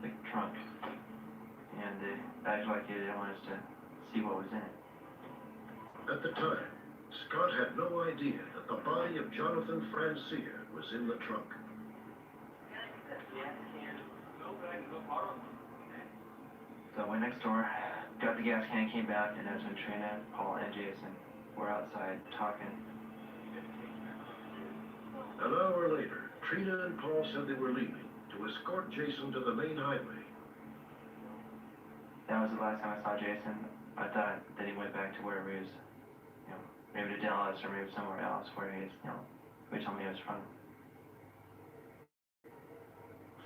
the trunk, and they acted like they didn't want us to see what was in it. At the time, Scott had no idea that the body of Jonathan Francia was in the trunk. So I went next door, got the gas can, came back, and that's when Trina, Paul, and Jason were outside talking. An hour later, Trina and Paul said they were leaving to escort Jason to the main highway. That was the last time I saw Jason. I thought that he went back to wherever he was, maybe to Dallas or maybe somewhere else where he told me he was from.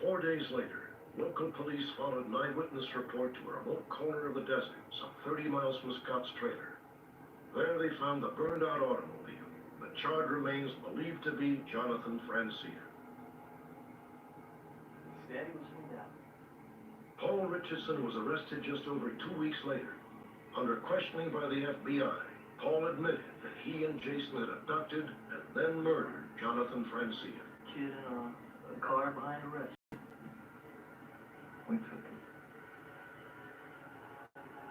4 days later, local police followed an eyewitness report to a remote corner of the desert, some 30 miles from Scott's trailer. There they found the burned-out automobile, the charred remains believed to be Jonathan Francia. Paul Richardson was arrested just over 2 weeks later. Under questioning by the FBI, Paul admitted that he and Jason had abducted and then murdered Jonathan Francia. Kid in a car behind arrest. We took it.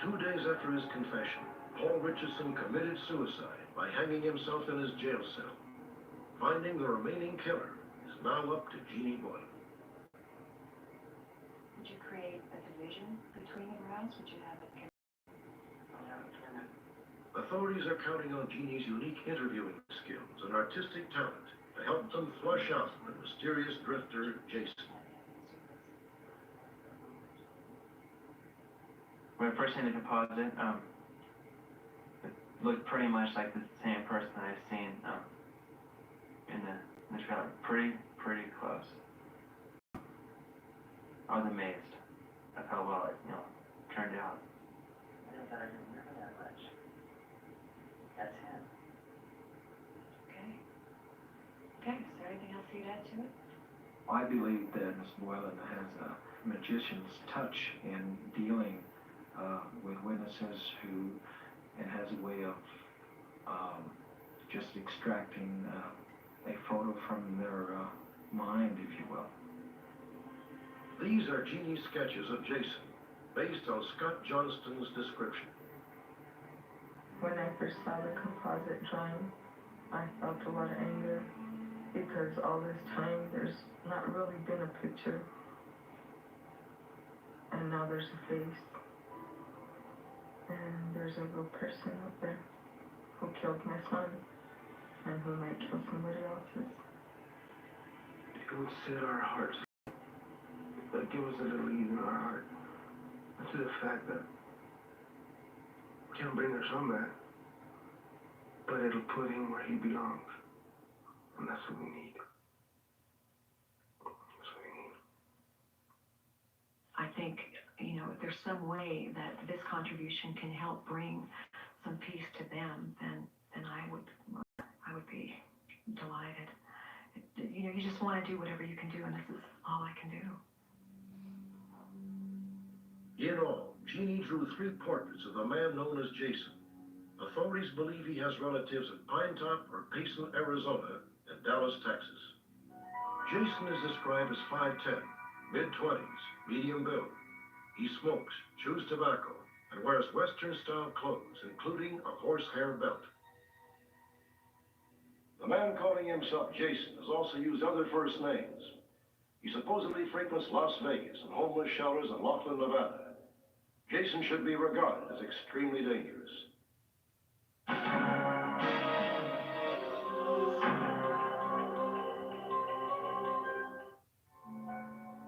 2 days after his confession, Paul Richardson committed suicide by hanging himself in his jail cell. Finding the remaining killer is now up to Jeannie Boyle. Would you create a division between the rounds? Would you have it? Authorities are counting on Jeannie's unique interviewing skills and artistic talent to help them flush out the mysterious drifter, Jason. When I first seen the composite, it looked pretty much like the same person that I've seen in the trailer. Pretty close. I was amazed at how well it, turned out. I don't thought I didn't remember that much. That's him. Okay, is there anything else you'd add to it? I believe that Ms. Boylan has a magician's touch in dealing with witnesses and has a way of just extracting a photo from their mind, if you will. These are Jeannie's sketches of Jason, based on Scott Johnston's description. When I first saw the composite drawing, I felt a lot of anger because all this time there's not really been a picture, and now there's a face, and there's a real person out there who killed my son and who might kill somebody else's. It would set our hearts, but give us a little ease in our heart to the fact that we can't bring our son back, but it'll put him where he belongs, and that's what we need. I think, if there's some way that this contribution can help bring some peace to them, then I would be delighted. You just want to do whatever you can do, and this is all I can do. In all, Jeannie drew 3 portraits of the man known as Jason. Authorities believe he has relatives in Pine Top or Payson, Arizona, and Dallas, Texas. Jason is described as 5'10", mid-20s, medium build. He smokes, chews tobacco, and wears Western-style clothes, including a horsehair belt. The man calling himself Jason has also used other first names. He supposedly frequents Las Vegas and homeless shelters in Laughlin, Nevada. Jason should be regarded as extremely dangerous.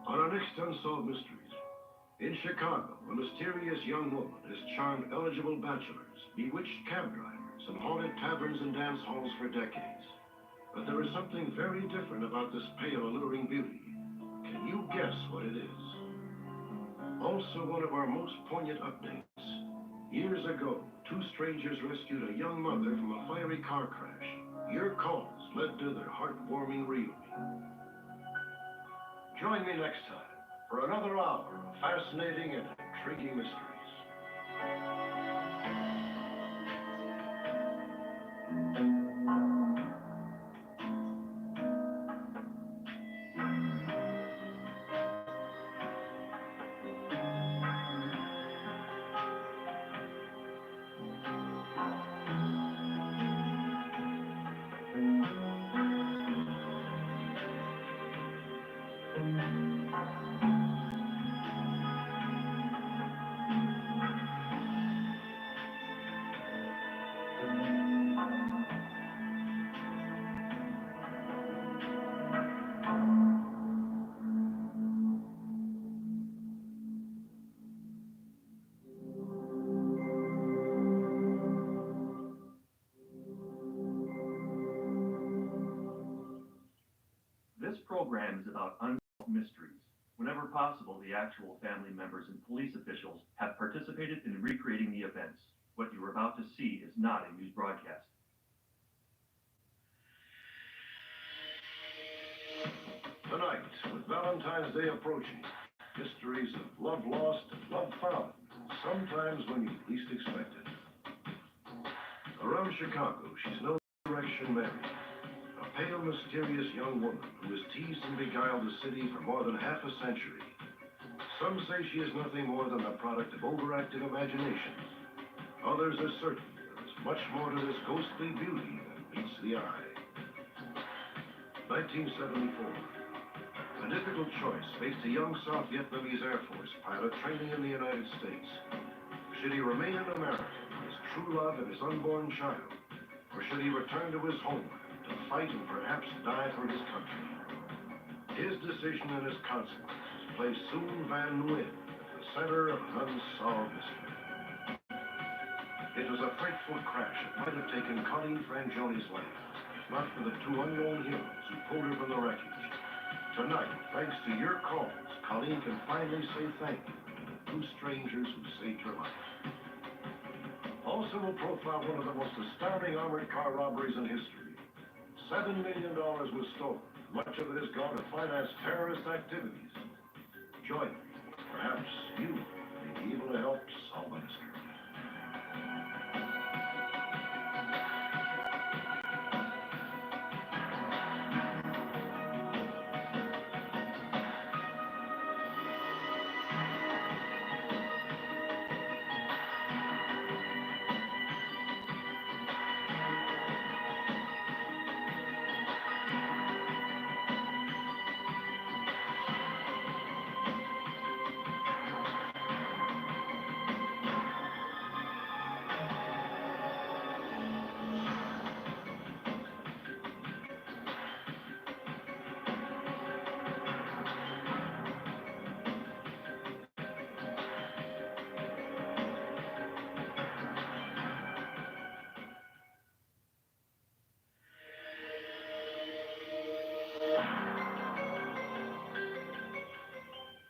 On our next Unsolved Mysteries, in Chicago, a mysterious young woman has charmed eligible bachelors, bewitched cab drivers, and haunted taverns and dance halls for decades. But there is something very different about this pale, alluring beauty. Can you guess what it is? Also, one of our most poignant updates. Years ago, two strangers rescued a young mother from a fiery car crash. Your calls led to their heartwarming reunion. Join me next time for another hour of fascinating and intriguing mysteries. This program is about unsolved mysteries. Whenever possible, the actual family members and police officials have participated in recreating the events. What you are about to see is not a news broadcast. Tonight, with Valentine's Day approaching, mysteries of love lost and love found, sometimes when you least expect it. Around Chicago, she's known as Direction Mary. A pale, mysterious young woman who has teased and beguiled the city for more than half a century. Some say she is nothing more than the product of overactive imagination. Others are certain there is much more to this ghostly beauty than meets the eye. 1974. A difficult choice faced a young South Vietnamese Air Force pilot training in the United States. Should he remain an American with his true love and his unborn child, or should he return to his homeland to fight and perhaps die for his country? His decision and his consequences place Soon Van Nguyen at the center of an unsolved mystery. It was a frightful crash that might have taken Colleen Frangioni's life, if not for the two unknown heroes who pulled her from the wreckage. Tonight, thanks to your calls, Colleen can finally say thank you to the two strangers who saved her life. Also, we'll profile one of the most astounding armored car robberies in history. $7 million was stolen. Much of it has gone to finance terrorist activities. Join me. Perhaps you may be able to help solve the mystery.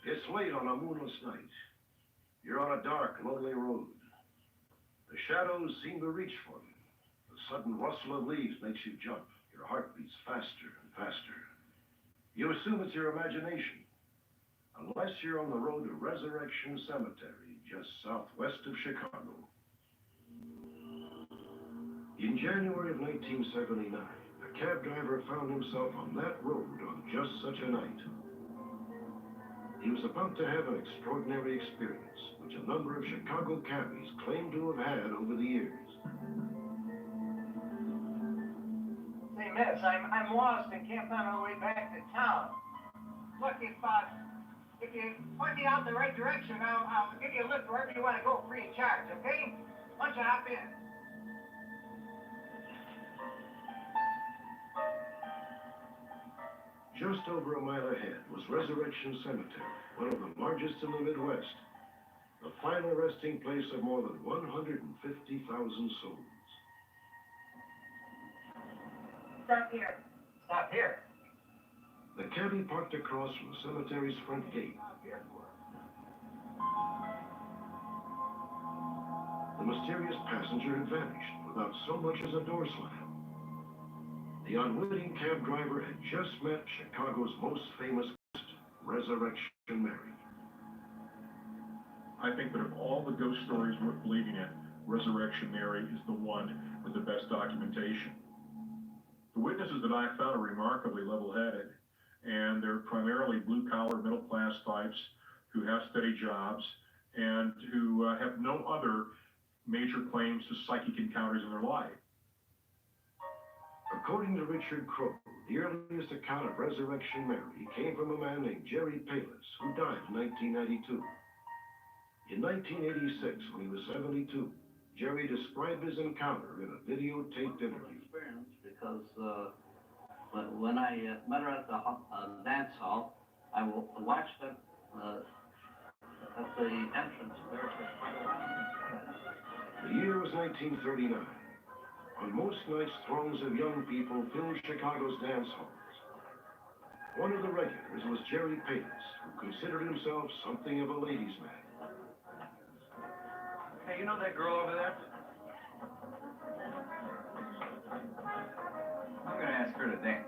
It's late on a moonless night. You're on a dark, lonely road. The shadows seem to reach for you. The sudden rustle of leaves makes you jump. Your heart beats faster and faster. You assume it's your imagination, unless you're on the road to Resurrection Cemetery, just southwest of Chicago. In January of 1979, a cab driver found himself on that road on just such a night. He was about to have an extraordinary experience, which number of Chicago cabbies claim to have had over the years. Say, miss, I'm lost and can't find my way back to town. Look, if you point me out in the right direction, I'll give you a lift wherever you want to go free of charge, okay? Why don't you hop in? Just over a mile ahead was Resurrection Cemetery, one of the largest in the Midwest. The final resting place of more than 150,000 souls. Stop here. Stop here. The cabbie parked across from the cemetery's front gate. The mysterious passenger had vanished without so much as a door slam. The unwitting cab driver had just met Chicago's most famous ghost, Resurrection Mary. I think that of all the ghost stories worth believing in, Resurrection Mary is the one with the best documentation. The witnesses that I found are remarkably level-headed, and they're primarily blue-collar, middle-class types who have steady jobs and who have no other major claims to psychic encounters in their life. According to Richard Crowe, the earliest account of Resurrection Mary came from a man named Jerry Palis, who died in 1992. In 1986, when he was 72, Jerry described his encounter in a videotaped interview. Because when I met her at the dance hall, I watched her at the entrance there for quite a while. The year was 1939. On most nights, throngs of young people filled Chicago's dance halls. One of the regulars was Jerry Palis, who considered himself something of a ladies' man. Hey, you know that girl over there? I'm gonna ask her to dance.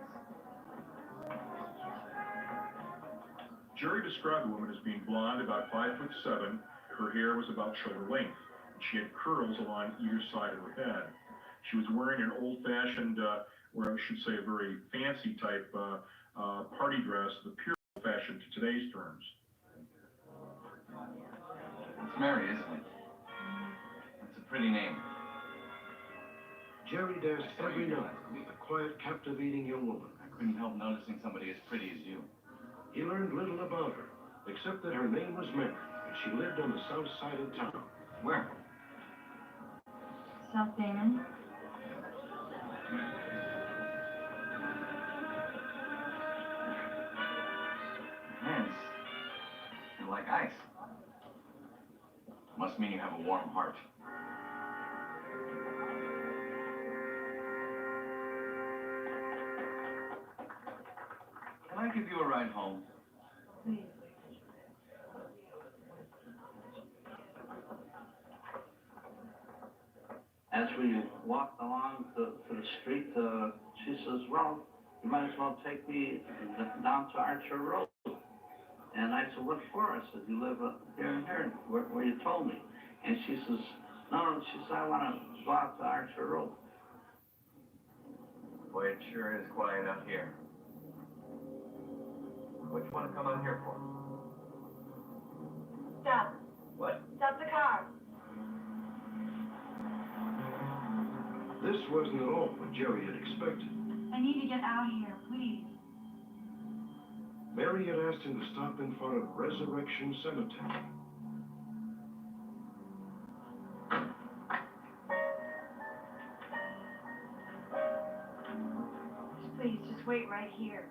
Jerry described the woman as being blonde, about 5'7". Her hair was about shoulder length, and she had curls along either side of her head. She was wearing an old-fashioned, or I should say a very fancy type party dress, the pure old-fashioned to today's terms. It's Mary, isn't it? It's a pretty name. Jerry danced every night with a quiet, captivating young woman. I couldn't help noticing somebody as pretty as you. He learned little about her, except that her name was Mary, and she lived on the south side of town. Where? South Damon. Hands. You're like ice. Must mean you have a warm heart. Can I give you a ride home? Please. As we walked along to the street, she says, well, you might as well take me down to Archer Road. And I said, what for? I said, you live here and here, where you told me. And she says, no, she said, I want to go out to Archer Road. Boy, it sure is quiet out here. What you want to come out here for? Stop. What? Stop the car. This wasn't at all what Jerry had expected. I need to get out of here, please. Mary had asked him to stop in front of Resurrection Cemetery. Please, just wait right here.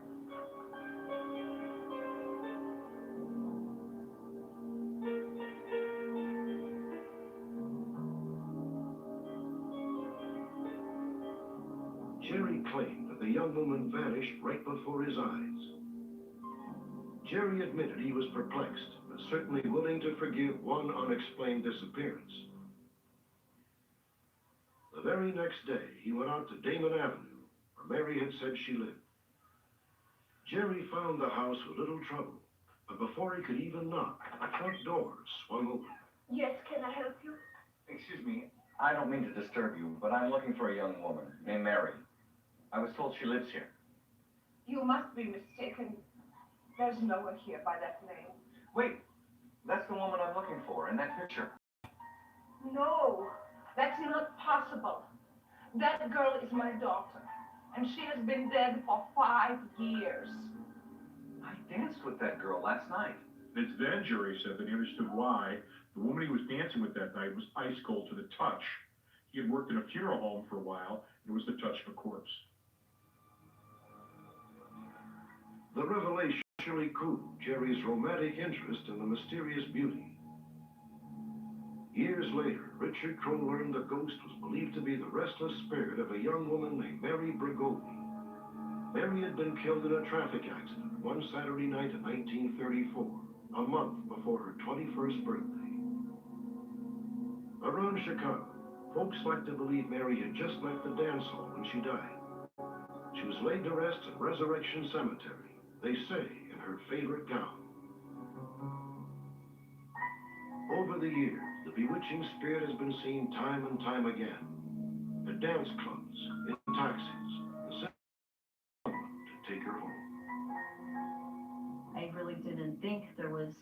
Jerry claimed that the young woman vanished right before his eyes. Jerry admitted he was perplexed, but certainly willing to forgive one unexplained disappearance. The very next day, he went out to Damon Avenue, where Mary had said she lived. Jerry found the house with little trouble, but before he could even knock, the front door swung open. Yes, can I help you? Excuse me, I don't mean to disturb you, but I'm looking for a young woman named Mary. I was told she lives here. You must be mistaken. There's no one here by that name. Wait, That's the woman I'm looking for in that picture. No, that's not possible. That girl is my daughter, and she has been dead for 5 years. I danced with that girl last night. It's then Jerry said that he understood why the woman he was dancing with that night was ice cold to the touch. He had worked in a funeral home for a while, and it was the touch of a corpse. The revelation actually cooled Jerry's romantic interest in the mysterious beauty. Years later, Richard Crowe learned the ghost was believed to be the restless spirit of a young woman named Mary Brigodi. Mary had been killed in a traffic accident one Saturday night in 1934, a month before her 21st birthday. Around Chicago, folks like to believe Mary had just left the dance hall when she died. She was laid to rest in Resurrection Cemetery, they say, in her favorite gown. Over the years, the bewitching spirit has been seen time and time again. At dance clubs, in taxis, and someone to take her home. I really didn't think there was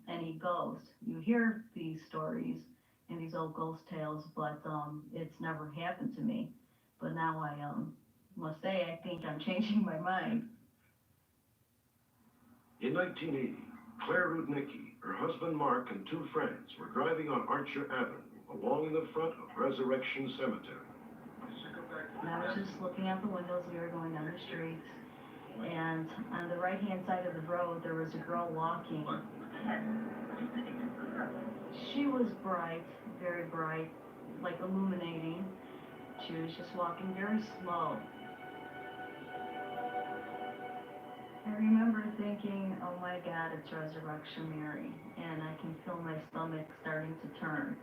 any ghost. You hear these stories and these old ghost tales, but it's never happened to me. But now I must say I think I'm changing my mind. In 1980, Claire Rudnicki, her husband Mark, and 2 friends were driving on Archer Avenue along the front of Resurrection Cemetery. And I was just looking out the windows. We were going down the street, and on the right-hand side of the road, there was a girl walking. She was bright, very bright, like illuminating. She was just walking very slow. I remember thinking, oh my God, it's Resurrection Mary, and I can feel my stomach starting to turn.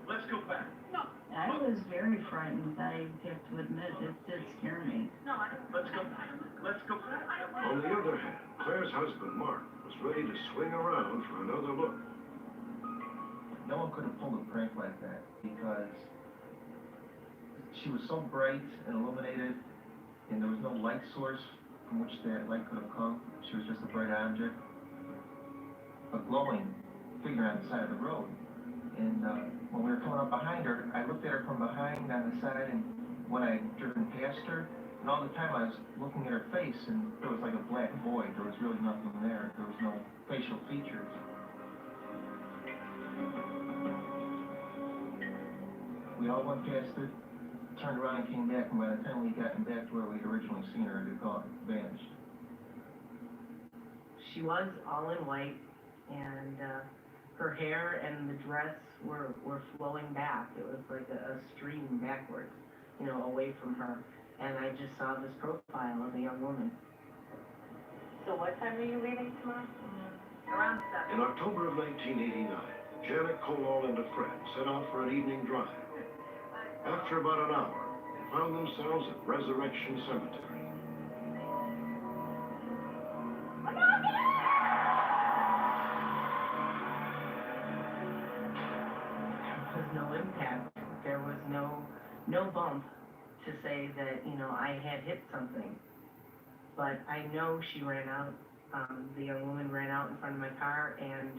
Let's go back. No. I was very frightened, I have to admit, it did scare me. No, let's go back. Let's go back. On the other hand, Claire's husband Mark was ready to swing around for another look. No one could have pulled a prank like that because she was so bright and illuminated, and there was no light source from which that light could have come. She was just a bright object, a glowing figure on the side of the road. And when we were coming up behind her, I looked at her from behind on the side, and when I had driven past her, and all the time I was looking at her face, and it was like a black void. There was really nothing there. There was no facial features. We all went past it, turned around and came back, and by the time we gotten back to where we'd originally seen her, it had gone, vanished. She was all in white, and her hair and the dress were flowing back. It was like a stream backwards, you know, away from her. And I just saw this profile of a young woman. So what time are you leaving tomorrow? Around 7. In October of 1989, Janet Colall and a friend set out for an evening drive. After about an hour, they found themselves at Resurrection Cemetery. There was no impact. There was no bump to say that, you know, I had hit something. But I know she ran out. The young woman ran out in front of my car, and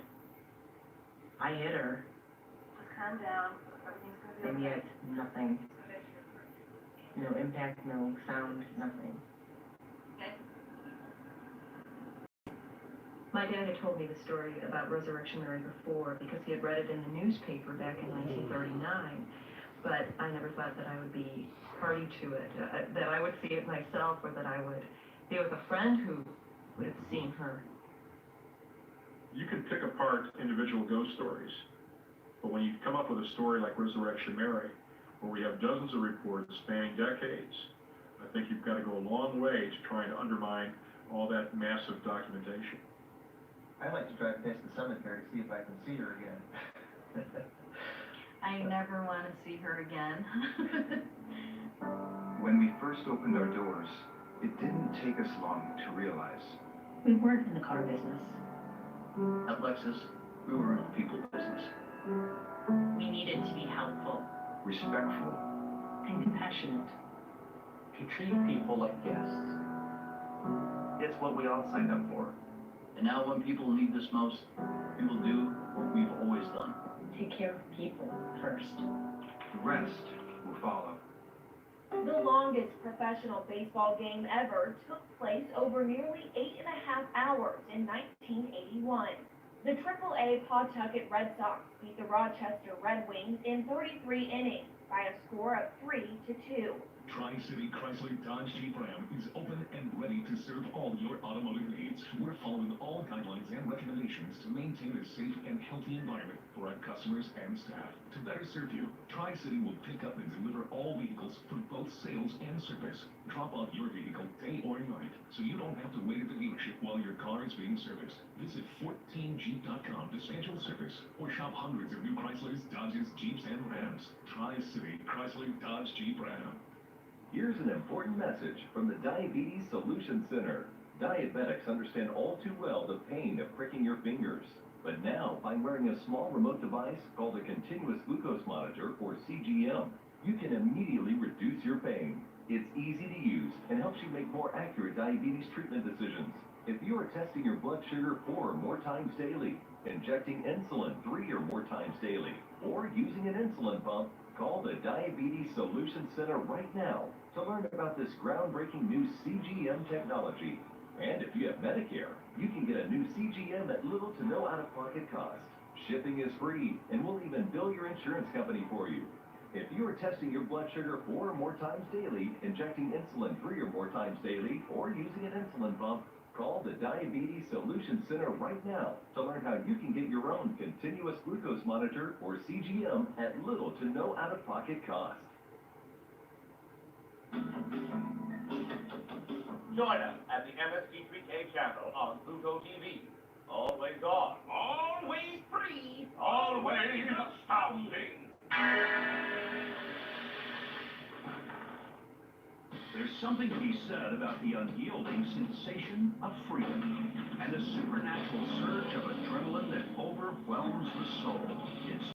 I hit her. Calm down. Everything's gonna be And okay. yet, nothing. No impact, no sound, nothing. My dad had told me the story about Resurrection Mary before because he had read it in the newspaper back in 1939, but I never thought that I would be party to it, that I would see it myself, or that I would be with a friend who would have seen her. You can pick apart individual ghost stories, but when you come up with a story like Resurrection Mary, where we have dozens of reports spanning decades, I think you've got to go a long way to trying to undermine all that massive documentation. I like to drive past the cemetery to see if I can see her again. I never want to see her again. When we first opened our doors, it didn't take us long to realize. We weren't in the car business. At Lexus, we were in the people business. We needed to be helpful Respectful. and compassionate. To treat people like guests. It's what we all signed up for. And now when people need this most, we will do what we've always done. Take care of people first. The rest will follow. The longest professional baseball game ever took place over nearly 8.5 hours in 1981. The AAA Pawtucket Red Sox beat the Rochester Red Wings in 33 innings by a score of 3-2. Tri-City Chrysler Dodge Jeep Ram is open and ready to serve all your automotive needs. We're following all guidelines and recommendations to maintain a safe and healthy environment for our customers and staff. To better serve you, Tri-City will pick up and deliver all vehicles for both sales and service. Drop off your vehicle day or night, so you don't have to wait at the dealership while your car is being serviced. Visit 14jeep.com to schedule service or shop hundreds of new Chryslers, Dodges, Jeeps, and Rams. Tri-City Chrysler Dodge Jeep Ram. Here's an important message from the Diabetes Solution Center. Diabetics understand all too well the pain of pricking your fingers. But now, by wearing a small remote device called a continuous glucose monitor, or CGM, you can immediately reduce your pain. It's easy to use and helps you make more accurate diabetes treatment decisions. If you are testing your blood sugar 4 or more times daily, injecting insulin 3 or more times daily, or using an insulin pump, call the Diabetes Solution Center right now to learn about this groundbreaking new CGM technology. And if you have Medicare, you can get a new CGM at little to no out-of-pocket cost. Shipping is free, and we'll even bill your insurance company for you. If you are testing your blood sugar 4 or more times daily, injecting insulin 3 or more times daily, or using an insulin pump, call the Diabetes Solution Center right now to learn how you can get your own continuous glucose monitor, or CGM, at little to no out-of-pocket cost. Join us at the MST3K channel on Pluto TV. Always on, always free, always astounding. There's something to be said about the unyielding sensation of freedom and the supernatural surge of adrenaline that overwhelms the soul. Its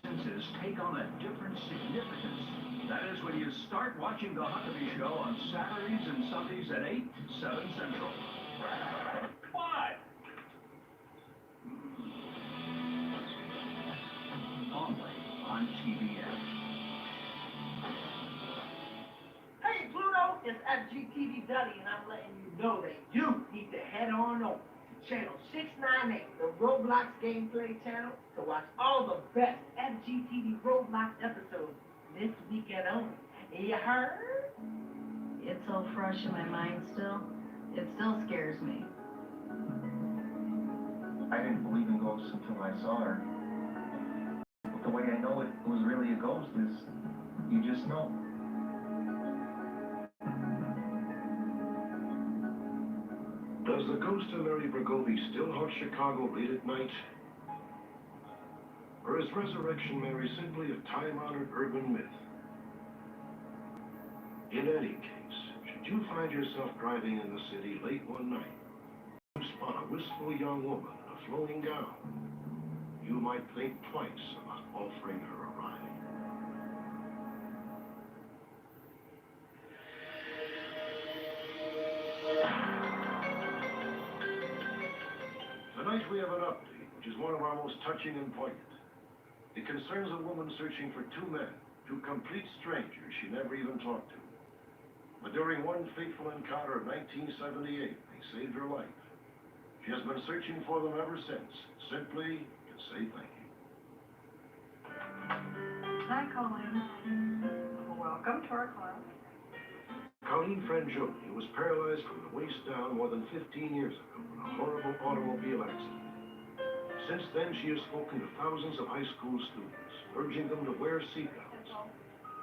senses take on a different significance. That is when you start watching The Huckabee Show on Saturdays and Sundays at 8, 7 Central. What? Only on TBS. Hey Pluto, it's FGTV Duddy, and I'm letting you know that you need to head on over to channel 698, the Roblox Gameplay channel, to watch all the best FGTV Roblox episodes this weekend only. You heard? It's so fresh in my mind still. It still scares me. I didn't believe in ghosts until I saw her. But the way I know it was really a ghost is you just know. Does the ghost of Mary Bergovi still haunt Chicago late at night? Or is Resurrection Mary simply a time-honored urban myth? In any case, should you find yourself driving in the city late one night, you spot a wistful young woman in a flowing gown, you might think twice about offering her a ride. Tonight we have an update, which is one of our most touching and poignant. It concerns a woman searching for two men, two complete strangers she never even talked to. But during one fateful encounter in 1978, they saved her life. She has been searching for them ever since, simply to say thank you. Hi, Colleen. Welcome to our club. Colleen Frangioni was paralyzed from the waist down more than 15 years ago in a horrible automobile accident. Since then, she has spoken to thousands of high school students, urging them to wear seatbelts.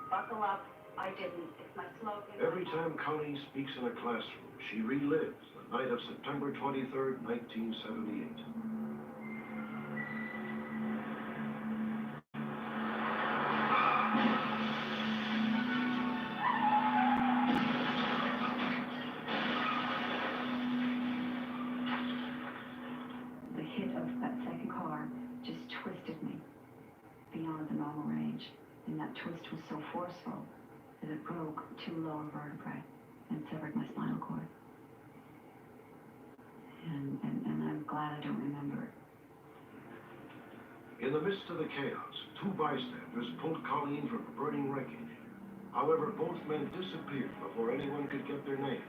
Buckle up. I didn't. It's my slogan. Every time Colleen speaks in a classroom, she relives the night of September 23rd, 1978. The hit of that second car just twisted me beyond the normal range. And that twist was so forceful that it broke 2 lower vertebrae and severed my spinal cord. And I'm glad I don't remember it. In the midst of the chaos, two bystanders pulled Colleen from the burning wreckage. However, both men disappeared before anyone could get their names.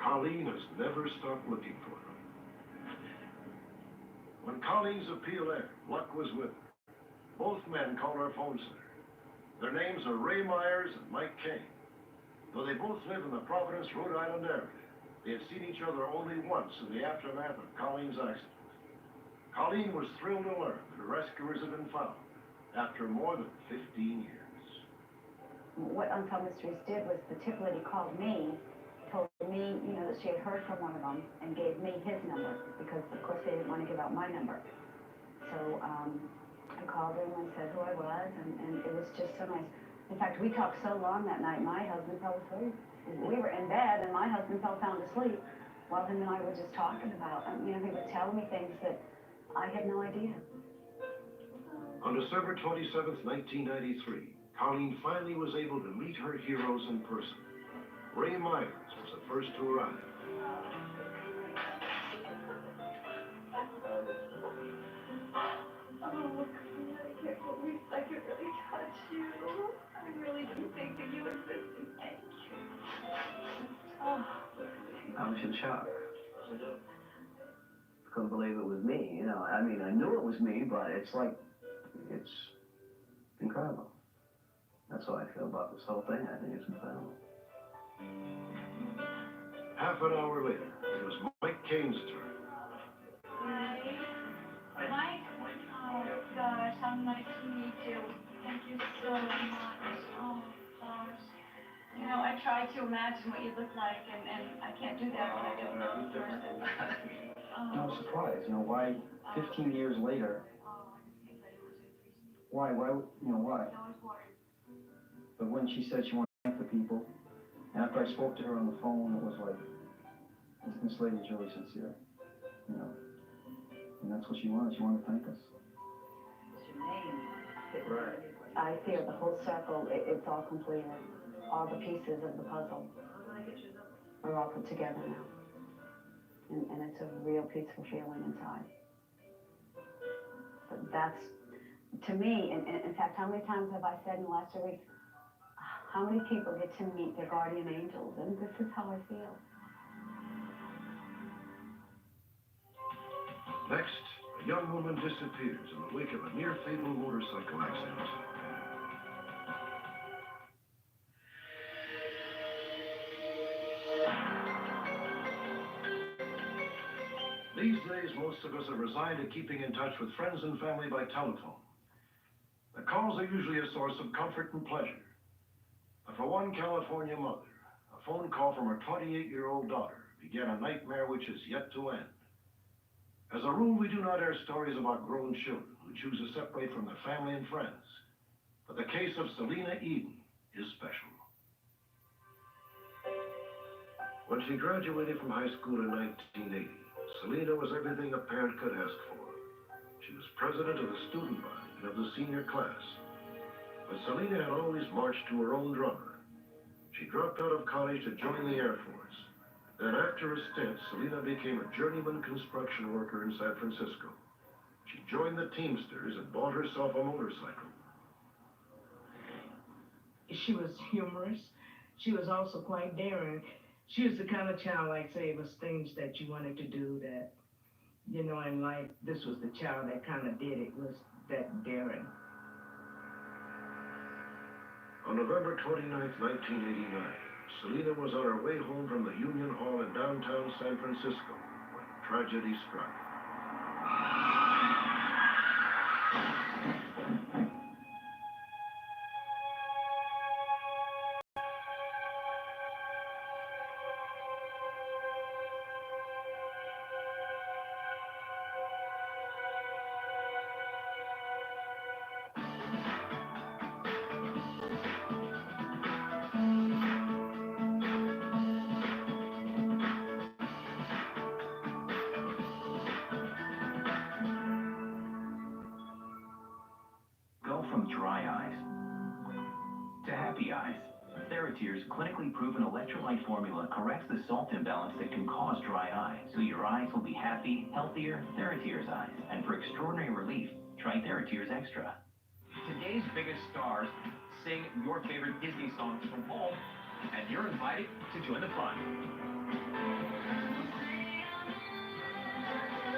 Colleen has never stopped looking for them. When Colleen's appeal ended, luck was with her. Both men called our phone center. Their names are Ray Myers and Mike Kane. Though they both live in the Providence, Rhode Island area, they had seen each other only once in the aftermath of Colleen's accident. Colleen was thrilled to learn that her rescuers had been found after more than 15 years. What Unsolved Mysteries did was the tip lady called me, told me, that she had heard from one of them and gave me his number because, of course, they didn't want to give out my number. So I called him and said who I was, and it was just so nice. In fact, we talked so long that night, my husband fell asleep. We were in bed, and my husband fell sound asleep while him and I were just talking about, he was telling me things that I had no idea. On December 27th, 1993, Colleen finally was able to meet her heroes in person. Ray Myers was the first to arrive. Oh, I could really touch you. I really do think that you existed. Thank you. Oh. I was in shock. Couldn't believe it was me, I knew it was me, but it's incredible. That's how I feel about this whole thing. I think it's incredible. Half an hour later, it was Mike Kane's turn. Mike? Oh, gosh, how nice to meet you. Thank you so much. Oh, gosh. I try to imagine what you look like, and I can't do that when I don't know you person. I was surprised, why 15 years later, why? But when she said she wanted to thank the people, after I spoke to her on the phone, it was like, this lady's really sincere, and that's what she wanted to thank us. Right. I feel the whole circle, it's all completed. All the pieces of the puzzle are all put together now. And it's a real peaceful feeling inside. But that's, to me, in fact, how many times have I said in the last 2 weeks, how many people get to meet their guardian angels? And this is how I feel. Next, a young woman disappears in the wake of a near-fatal motorcycle accident. These days, most of us are resigned to keeping in touch with friends and family by telephone. The calls are usually a source of comfort and pleasure. But for one California mother, a phone call from her 28-year-old daughter began a nightmare which is yet to end. As a rule, we do not air stories about grown children who choose to separate from their family and friends. But the case of Selena Eden is special. When she graduated from high school in 1980, Selena was everything a parent could ask for. She was president of the student body and of the senior class. But Selena had always marched to her own drummer. She dropped out of college to join the Air Force. Then after a stint, Selena became a journeyman construction worker in San Francisco. She joined the Teamsters and bought herself a motorcycle. She was humorous. She was also quite daring. She was the kind of child, like, say, it was things that you wanted to do that, in life, this was the child that kind of did it, was that daring. On November 29th, 1989, Selena was on her way home from the Union Hall in downtown San Francisco when tragedy struck. Go from dry eyes to happy eyes. TheraTear's clinically proven electrolyte formula corrects the salt imbalance that can cause dry eye, so your eyes will be happy, healthier TheraTear's eyes. And for extraordinary relief, try TheraTear's Extra. Today's biggest stars sing your favorite Disney songs from home, and you're invited to join the fun.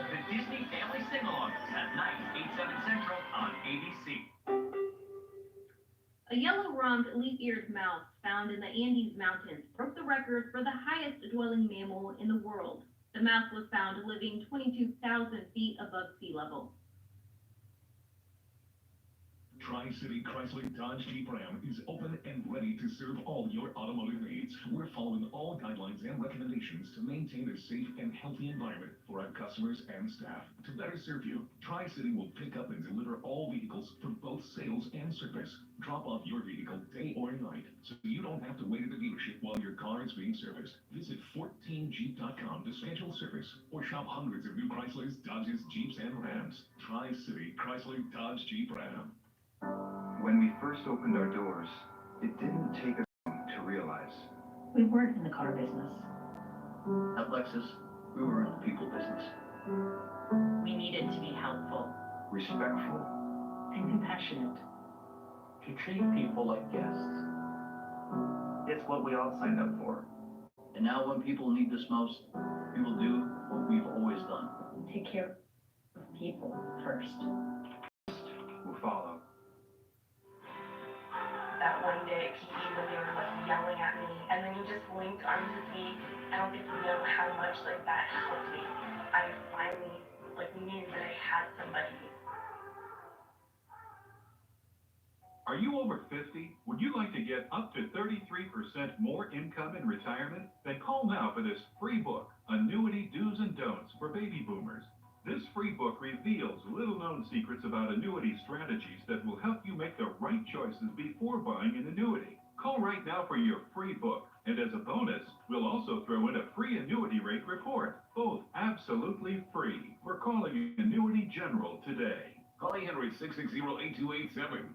The Disney Family Sing-Along tonight, 8/7 Central on ABC. A yellow-rumped, leaf-eared mouse found in the Andes Mountains broke the record for the highest dwelling mammal in the world. The mouse was found living 22,000 feet above sea level. Tri-City Chrysler Dodge Jeep Ram is open and ready to serve all your automotive needs. We're following all guidelines and recommendations to maintain a safe and healthy environment for our customers and staff. To better serve you, Tri-City will pick up and deliver all vehicles for both sales and service. Drop off your vehicle day or night, so you don't have to wait at the dealership while your car is being serviced. Visit 14jeep.com to schedule service or shop hundreds of new Chryslers, Dodges, Jeeps, and Rams. Tri-City Chrysler Dodge Jeep Ram. When we first opened our doors, it didn't take us long to realize. We weren't in the car business. At Lexus, we were in the people business. We needed to be helpful Respectful. and compassionate. To treat people like guests. It's what we all signed up for. And now when people need this most, we will do what we've always done. Take care of people first. Will follow. That one day at PE when they were like yelling at me, and then he just linked arms with me. I don't think you know how much like that helped me. I finally like knew that I had somebody. Are you over 50? Would you like to get up to 33% more income in retirement? Then call now for this free book, Annuity Do's and Don'ts for Baby Boomers. This free book reveals little-known secrets about annuity strategies that will help you make the right choices before buying an annuity. Call right now for your free book, and as a bonus, we'll also throw in a free annuity rate report, both absolutely free. We're calling Annuity General today. Call Henry 660-8287.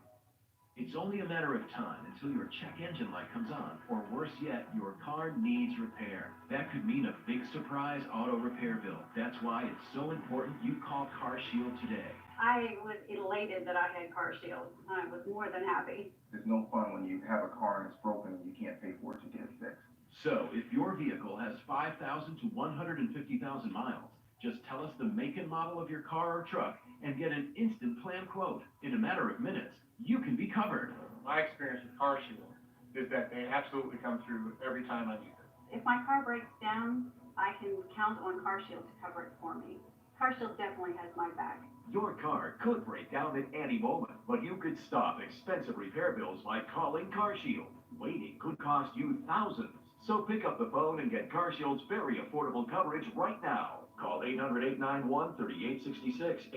It's only a matter of time until your check engine light comes on, or worse yet, your car needs repair. That could mean a big surprise auto repair bill. That's why it's so important you call CarShield today. I was elated that I had CarShield. I was more than happy. There's no fun when you have a car and it's broken and you can't pay for it to get it fixed. So, if your vehicle has 5,000 to 150,000 miles, just tell us the make and model of your car or truck and get an instant plan quote. In a matter of minutes, you can be covered. My experience with CarShield is that they absolutely come through every time I need it. If my car breaks down, I can count on CarShield to cover it for me. CarShield definitely has my back. Your car could break down at any moment, but you could stop expensive repair bills by calling CarShield. Waiting could cost you thousands. So pick up the phone and get CarShield's very affordable coverage right now. Call 800-891-3866,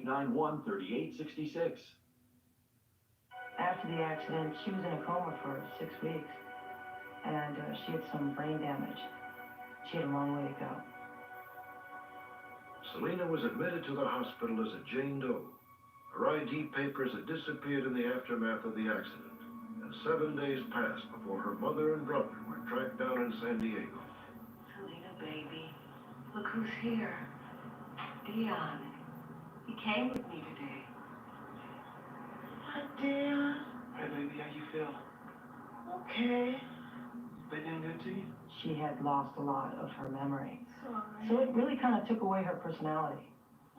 800-891-3866. After the accident, she was in a coma for 6 weeks, and she had some brain damage. She had a long way to go. Selena was admitted to the hospital as a Jane Doe. Her ID papers had disappeared in the aftermath of the accident, and 7 days passed before her mother and brother were tracked down in San Diego. Selena, baby, look who's here. Dion. He came with me today. Hi, Dion. Hey, baby, how you feel? Okay. They doing good to you? She had lost a lot of her memory. Sorry. So it really kind of took away her personality.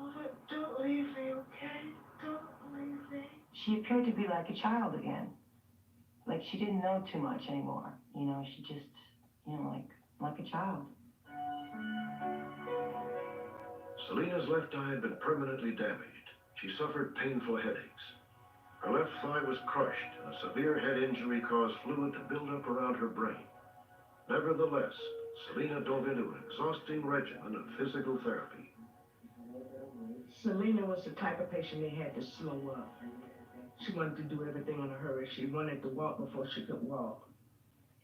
Oh, don't leave me, okay? Don't leave me. She appeared to be like a child again. Like she didn't know too much anymore. You know, she just, you know, like a child. Selena's left eye had been permanently damaged. She suffered painful headaches. Her left thigh was crushed, and a severe head injury caused fluid to build up around her brain. Nevertheless, Selena dove into an exhausting regimen of physical therapy. Selena was the type of patient they had to slow up. She wanted to do everything in a hurry. She wanted to walk before she could walk.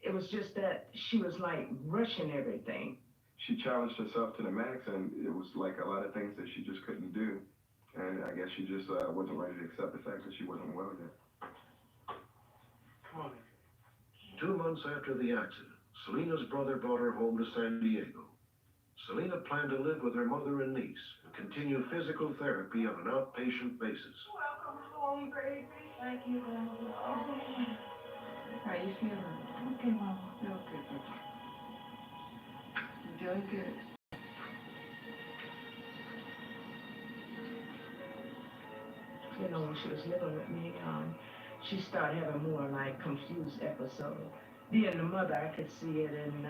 It was just that she was like rushing everything. She challenged herself to the max, and it was like a lot of things that she just couldn't do. And I guess she just wasn't ready to accept the fact that she wasn't well yet. Come on, 2 months after the accident, Selena's brother brought her home to San Diego. Selena planned to live with her mother and niece and continue physical therapy on an outpatient basis. Welcome home, baby. Thank you, Mama. How you feeling? Okay, Mama. Feel good, baby. You're doing good. You know, when she was living with me, she started having more like confused episodes. Being the mother, I could see it in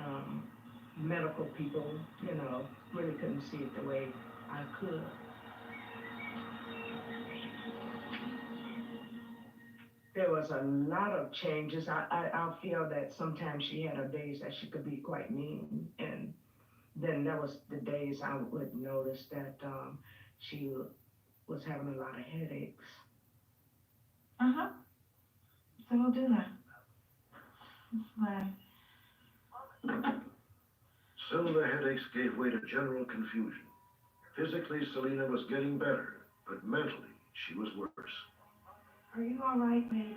medical people, you know, really couldn't see it the way I could. There was a lot of changes. I feel that sometimes she had her days that she could be quite mean, and then there was the days I would notice that she was having a lot of headaches. Uh-huh. So we'll do that. Bye. Soon the headaches gave way to general confusion. Physically, Selena was getting better, but mentally, she was worse. Are you all right, baby?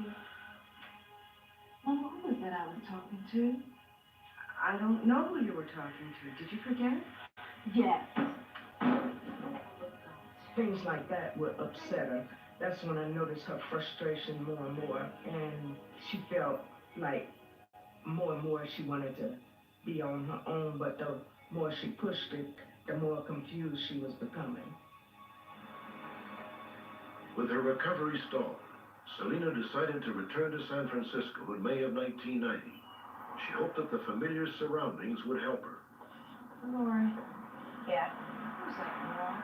Mama, who was that I was talking to? I don't know who you were talking to. Did you forget? Yes. Things like that would upset her. That's when I noticed her frustration more and more, and she felt like more and more she wanted to be on her own, but the more she pushed it, the more confused she was becoming. With her recovery stalled, Selena decided to return to San Francisco in May of 1990. She hoped that the familiar surroundings would help her. Lori. Yeah. Who's that girl?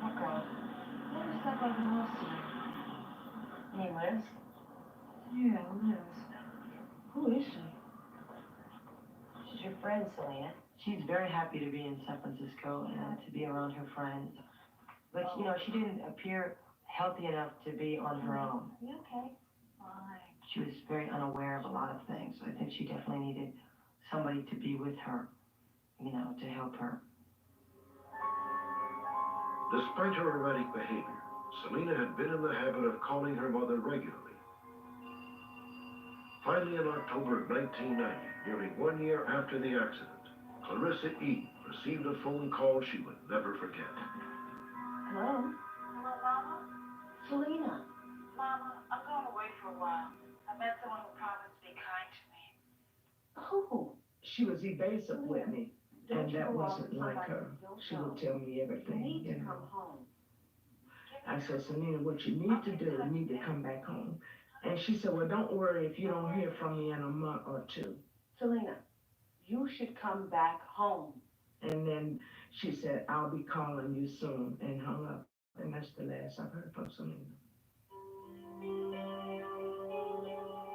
What girl? Never slept like an house You mean Liz? Yeah, Liz. Who is she? She's your friend, Selena. She's very happy to be in San Francisco and to be around her friends. But, you know, she didn't appear healthy enough to be on her own. You okay? Fine. She was very unaware of a lot of things. I think she definitely needed somebody to be with her, you know, to help her. Despite her erratic behavior, Selena had been in the habit of calling her mother regularly. Finally, in October of 1990, nearly 1 year after the accident, Clarissa E. received a phone call she would never forget. Hello? Hello, Mama? Selena. Mama, I'm going away for a while. I met someone who promised to be kind to me. Who? She was evasive with me, Don't and you that go off wasn't with like somebody her. you don't She know. would tell me everything. You need to you know. come home. I said, Selena, what you need to do, you need to come back home. And she said, well, don't worry if you don't hear from me in a month or two. Selena, you should come back home. And then she said, I'll be calling you soon, and hung up. And that's the last I've heard from Selena.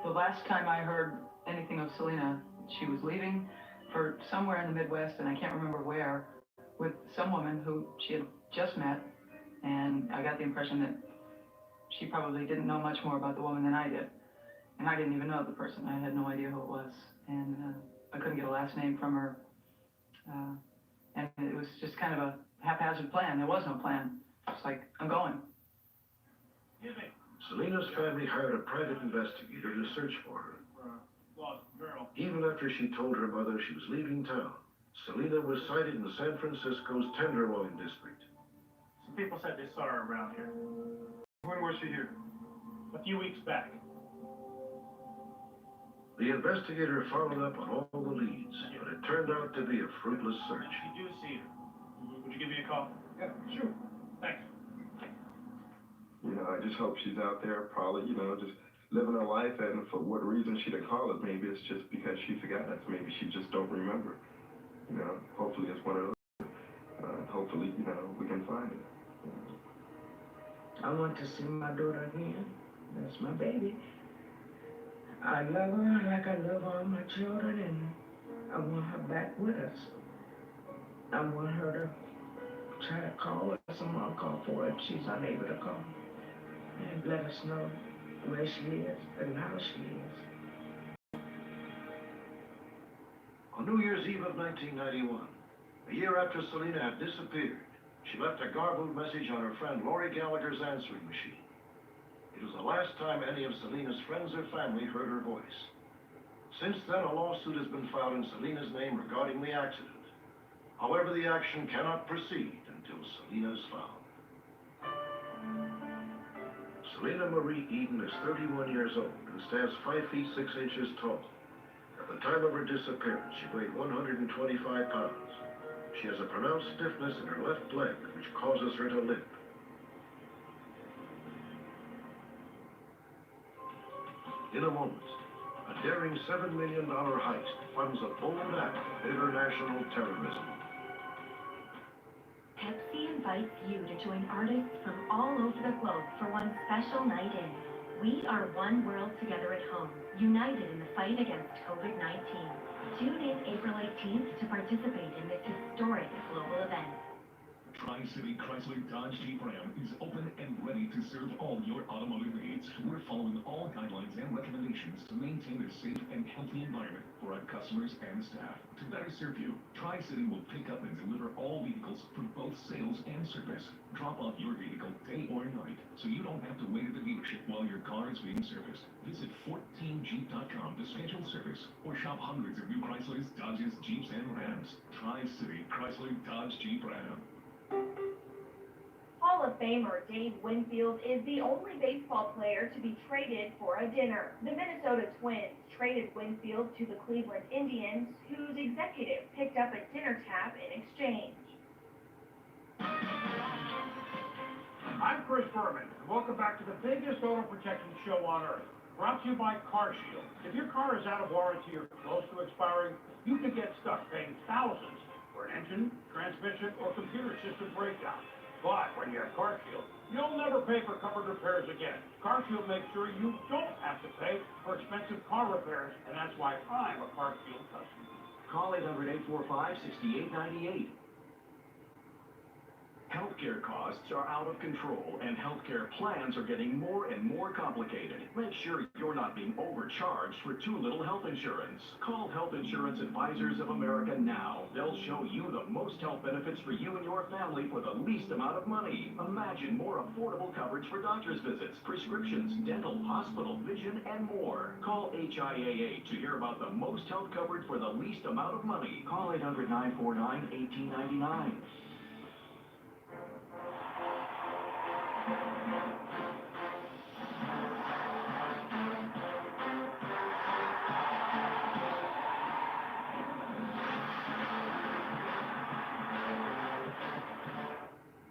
The last time I heard anything of Selena, she was leaving for somewhere in the Midwest, and I can't remember where, with some woman who she had just met, and I got the impression that she probably didn't know much more about the woman than I did. And I didn't even know the person. I had no idea who it was. And I couldn't get a last name from her. And it was just kind of a haphazard plan. There was no plan. It's like, I'm going. Selena's family hired a private investigator to search for her. Lost girl. Even after she told her mother she was leaving town, Selena was sighted in San Francisco's Tenderloin district. Some people said they saw her around here. When was she here? A few weeks back. The investigator followed up on all the leads, but it turned out to be a fruitless search. If you do see her, would you give me a call? Yeah, sure. Thanks. You know, I just hope she's out there, probably, you know, just living her life, and for what reason she didn't call it. Maybe it's just because she forgot us. Maybe she just don't remember. You know, hopefully it's one of those. Hopefully, you know, we can find it. I want to see my daughter again. That's my baby. I love her like I love all my children, and I want her back with us. I want her to try to call us. Someone call for her if she's unable to call. And let us know where she is and how she is. On New Year's Eve of 1991, a year after Selena had disappeared, she left a garbled message on her friend Lori Gallagher's answering machine. It was the last time any of Selena's friends or family heard her voice. Since then, a lawsuit has been filed in Selena's name regarding the accident. However, the action cannot proceed until Selena is found. Selena Marie Eden is 31 years old and stands 5 feet 6 inches tall. At the time of her disappearance, she weighed 125 pounds. She has a pronounced stiffness in her left leg, which causes her to limp. In a moment, a daring $7 million heist funds a bold act of international terrorism. Pepsi invites you to join artists from all over the globe for one special night in. We are one world together at home, united in the fight against COVID-19. Tune in April 18th to participate in this historic global event. Tri-City Chrysler Dodge Jeep Ram is open and ready to serve all your automotive needs. We're following all guidelines and recommendations to maintain a safe and healthy environment for our customers and staff. To better serve you, Tri-City will pick up and deliver all vehicles for both sales and service. Drop off your vehicle day or night, so you don't have to wait at the dealership while your car is being serviced. Visit 14jeep.com to schedule service, or shop hundreds of new Chryslers, Dodges, Jeeps, and Rams. Tri-City Chrysler Dodge Jeep Ram. Hall of Famer Dave Winfield is the only baseball player to be traded for a dinner. The Minnesota Twins traded Winfield to the Cleveland Indians, whose executive picked up a dinner tab in exchange. I'm Chris Berman, and welcome back to the biggest auto protection show on earth, brought to you by CarShield. If your car is out of warranty or close to expiring, you could get stuck paying thousands for an engine, transmission, or computer system breakdown. But when you have CarShield, you'll never pay for covered repairs again. CarShield makes sure you don't have to pay for expensive car repairs, and that's why I'm a CarShield customer. Call 800-845-6898. Healthcare costs are out of control, and healthcare plans are getting more and more complicated. Make sure you're not being overcharged for too little health insurance. Call Health Insurance Advisors of America now. They'll show you the most health benefits for you and your family for the least amount of money. Imagine more affordable coverage for doctor's visits, prescriptions, dental, hospital, vision, and more. Call HIAA to hear about the most health coverage for the least amount of money. Call 800-949-1899.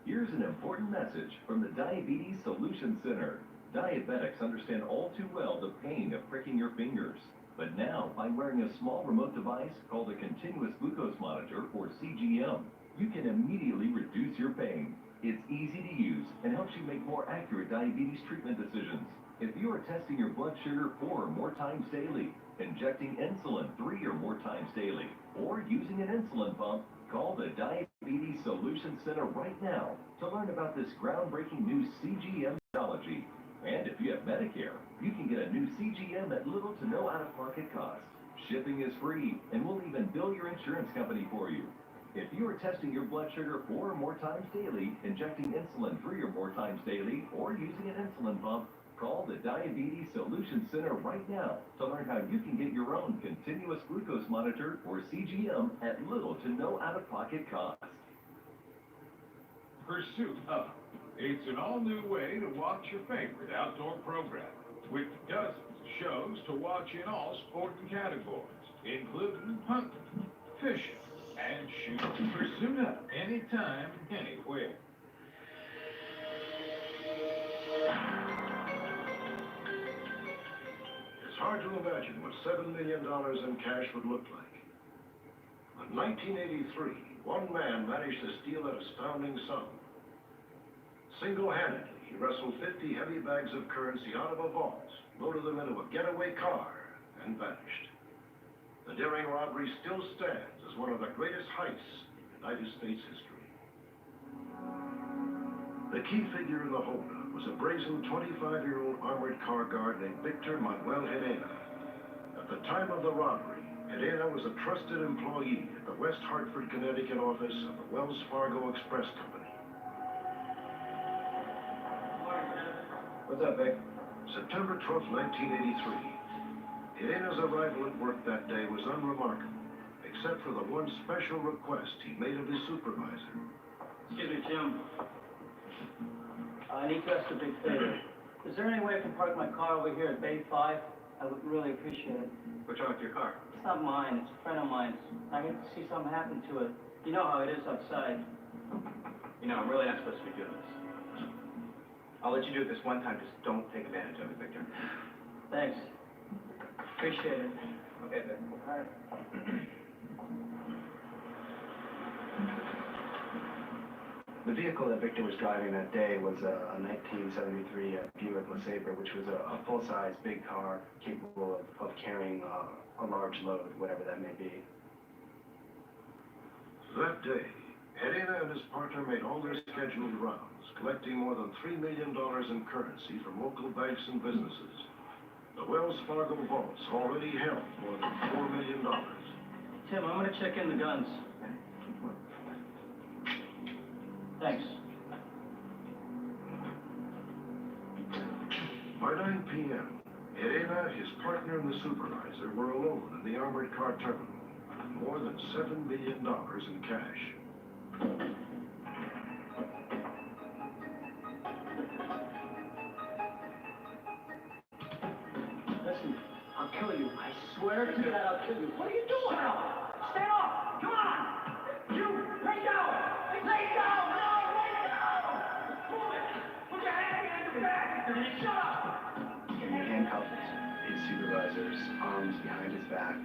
Here's an important message from the Diabetes Solution Center. Diabetics understand all too well the pain of pricking your fingers. But now, by wearing a small remote device called a continuous glucose monitor, or CGM, you can immediately reduce your pain. It's easy to use and helps you make more accurate diabetes treatment decisions. If you are testing your blood sugar 4 or more times daily, injecting insulin 3 or more times daily, or using an insulin pump, call the Diabetes Solution Center right now to learn about this groundbreaking new CGM technology. And if you have Medicare, you can get a new CGM at little to no out-of-pocket cost. Shipping is free, and we'll even bill your insurance company for you. If you are testing your blood sugar 4 or more times daily, injecting insulin 3 or more times daily, or using an insulin pump, call the Diabetes Solution Center right now to learn how you can get your own continuous glucose monitor, or CGM, at little to no out-of-pocket cost. Pursuit Up. It's an all-new way to watch your favorite outdoor program, with dozens of shows to watch in all sporting categories, including hunting, fishing, and shooting. Pursuit Up, anytime, anywhere. It's hard to imagine what $7 million in cash would look like. In 1983, one man managed to steal an astounding sum. Single-handedly, he wrestled 50 heavy bags of currency out of a vault, loaded them into a getaway car, and vanished. The daring robbery still stands as one of the greatest heists in United States history. The key figure in the holdup was a brazen 25-year-old armored car guard named Victor Manuel Hedena. At the time of the robbery, Hedena was a trusted employee at the West Hartford, Connecticut office of the Wells Fargo Express Company. What's up, Vic? September 12, 1983. Helena's arrival at work that day was unremarkable, except for the one special request he made of his supervisor. Excuse me, Jim. I need to ask a big favor. Is there any way I can park my car over here at Bay 5? I would really appreciate it. What's wrong with your car? It's not mine, it's a friend of mine's. I hate to see something happen to it. You know how it is outside. You know, I'm really not supposed to be doing this. I'll let you do it this one time, just don't take advantage of it, Victor. Thanks. Appreciate it. Okay, Vic. All right. The vehicle that Victor was driving that day was a 1973 Buick LeSabre, which was a full-size big car capable of carrying a large load, whatever that may be. That day, Helena and his partner made all their scheduled rounds, collecting more than $3 million in currency from local banks and businesses. The Wells Fargo vaults already held more than $4 million. Tim, I'm gonna check in the guns. Thanks. By 9 p.m., Helena, his partner, and the supervisor were alone in the armored car terminal, with more than $7 million in cash. Listen, I'll kill you. I swear to God, I'll kill you. What are you doing? Stand up! Come on! You, lay down! Lay down! No, lay down! Move it! Put your hand behind your back! Shut up! And he handcuffed his supervisor's arms behind his back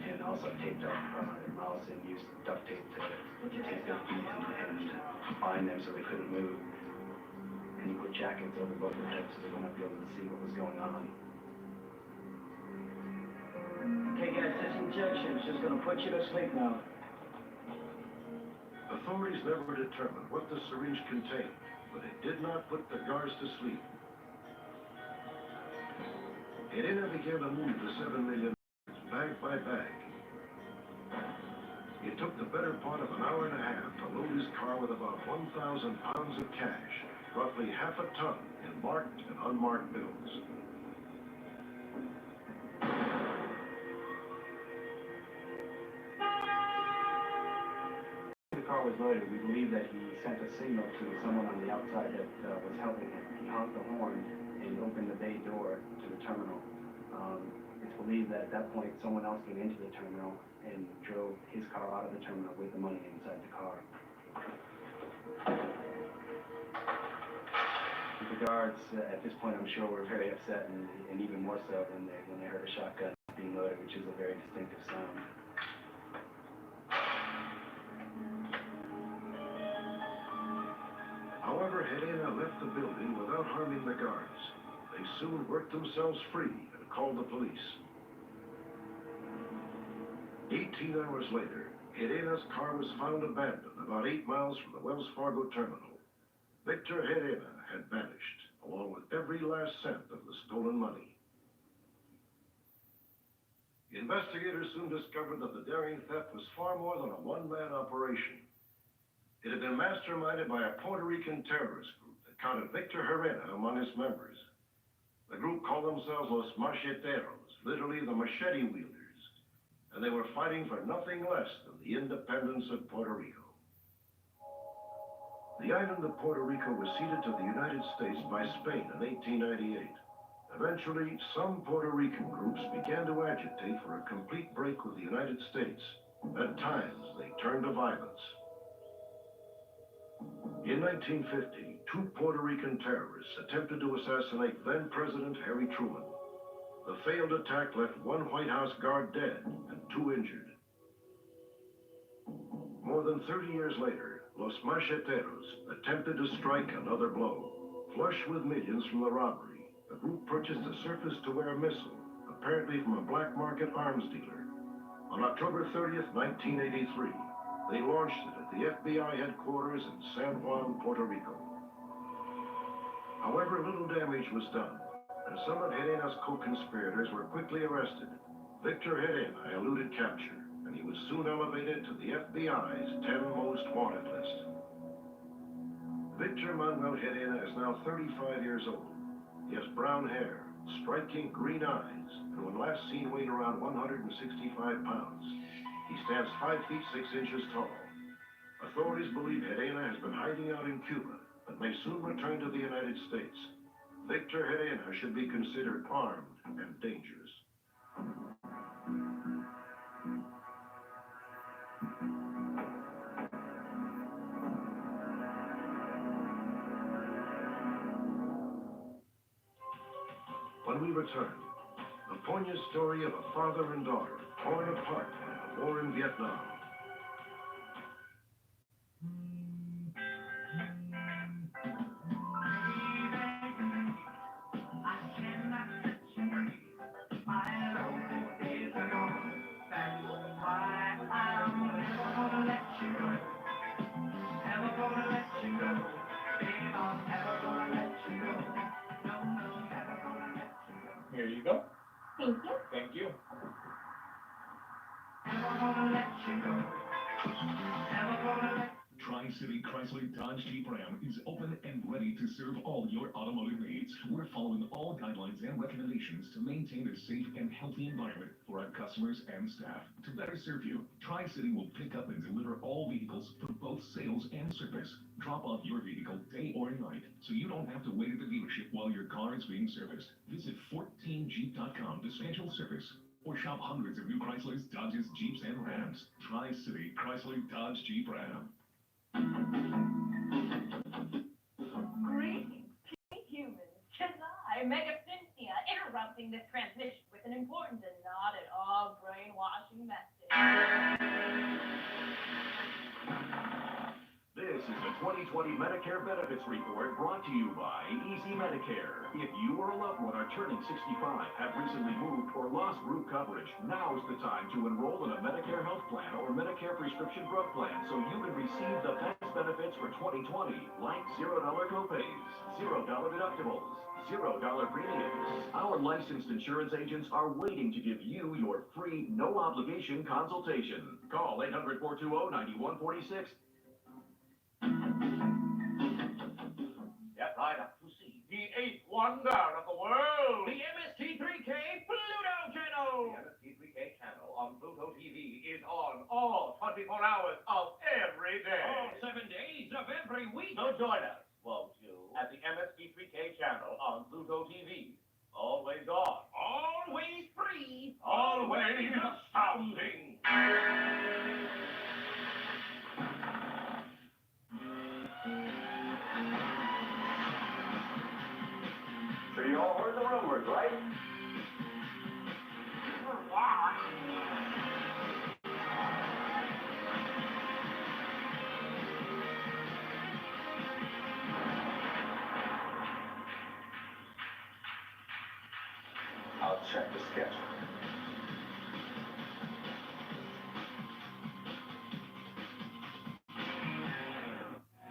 and also taped up their mouths and used duct tape to tape their feet and bind them so they couldn't move. And he put jackets over both their heads so they wouldn't be able to see what was going on. Okay, guys, this injection's just gonna put you to sleep now. Authorities never determined what the syringe contained, but it did not put the guards to sleep. Helena began to move the $7 million bag by bag. It took the better part of an hour and a half to load his car with about 1,000 pounds of cash, roughly half a ton in marked and unmarked bills. The car was loaded. We believe that he sent a signal to someone on the outside that was helping him. He honked the horn and opened the bay door to the terminal. It's believed that at that point someone else came into the terminal and drove his car out of the terminal with the money inside the car. The guards, at this point, I'm sure, were very upset, and even more so when they heard a shotgun being loaded, which is a very distinctive sound. However, Helena left the building without harming the guards. They soon worked themselves free and called the police. 18 hours later, Helena's car was found abandoned about 8 miles from the Wells Fargo terminal. Victor Helena had vanished, along with every last cent of the stolen money. Investigators soon discovered that the daring theft was far more than a one-man operation. It had been masterminded by a Puerto Rican terrorist group that counted Victor Helena among its members. The group called themselves Los Macheteros, literally the machete wielders, and they were fighting for nothing less than the independence of Puerto Rico. The island of Puerto Rico was ceded to the United States by Spain in 1898. Eventually, some Puerto Rican groups began to agitate for a complete break with the United States. At times, they turned to violence. In 1950, 2 Puerto Rican terrorists attempted to assassinate then-President Harry Truman. The failed attack left 1 White House guard dead and 2 injured. More than 30 years later, Los Macheteros attempted to strike another blow. Flush with millions from the robbery, the group purchased a surface-to-air missile, apparently from a black market arms dealer. On October 30th, 1983, they launched it at the FBI headquarters in San Juan, Puerto Rico. However, little damage was done, and some of Helena's co-conspirators were quickly arrested. Victor Helena eluded capture, and he was soon elevated to the FBI's 10 most wanted list. Victor Manuel Helena is now 35 years old. He has brown hair, striking green eyes, and when last seen weighed around 165 pounds. He stands 5 feet 6 inches tall. Authorities believe Hedena has been hiding out in Cuba, but may soon return to the United States. Victor Hedena should be considered armed and dangerous. When we return, the poignant story of a father and daughter torn apart by the war in Vietnam. Here you go. Thank you. Thank you. Tri-City Chrysler Dodge Jeep Ram is open and ready to serve all your automotive needs. We're following all guidelines and recommendations to maintain a safe and healthy environment for our customers and staff. To better serve you, Tri-City will pick up and deliver all vehicles for both sales and service. Drop off your vehicle day or night, so you don't have to wait at the dealership while your car is being serviced. Visit 14jeep.com to schedule service, or shop hundreds of new Chryslers, Dodges, Jeeps, and Rams. Tri-City Chrysler Dodge Jeep Ram. Greetings, humans. 'Tis I, Mega Cynthia, interrupting this transmission with an important and not at all brainwashing message. This is the 2020 Medicare Benefits Report brought to you by Easy Medicare. If you or a loved one are turning 65, have recently moved, or lost group coverage, now's the time to enroll in a Medicare health plan or Medicare prescription drug plan so you can receive the best benefits for 2020, like $0 copays, $0 deductibles, $0 premiums. Our licensed insurance agents are waiting to give you your free, no-obligation consultation. Call 800-420-9146. Yep, right up to see the 8th wonder of the world, the MST3K Pluto channel. The MST3K channel on Pluto TV is on all 24 hours of every day. All 7 days of every week. So join us, won't you, at the MST3K channel on Pluto TV. Always on. Always free. Always astounding. So you all heard the rumors, right? I'll check the schedule.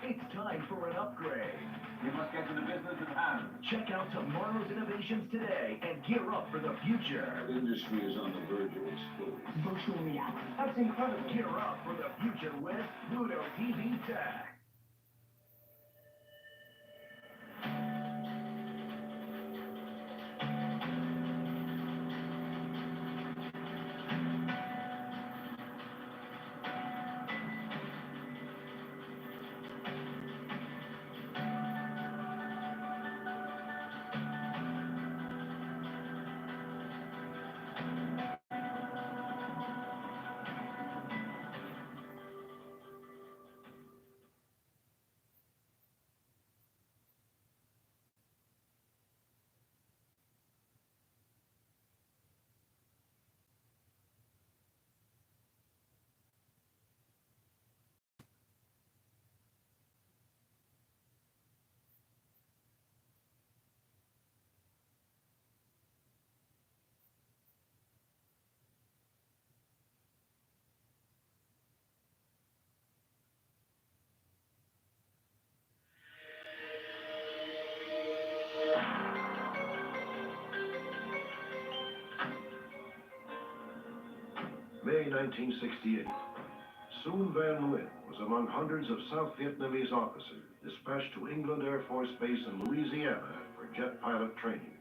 It's time for an upgrade. We must get to the business at hand. Check out tomorrow's innovations today and gear up for the future. Our industry is on the verge of explosion. Virtual reality. That's incredible. Gear up for the future with Pluto TV Tech. May 1968. Soon Van Nguyen was among hundreds of South Vietnamese officers dispatched to England Air Force Base in Louisiana for jet pilot training.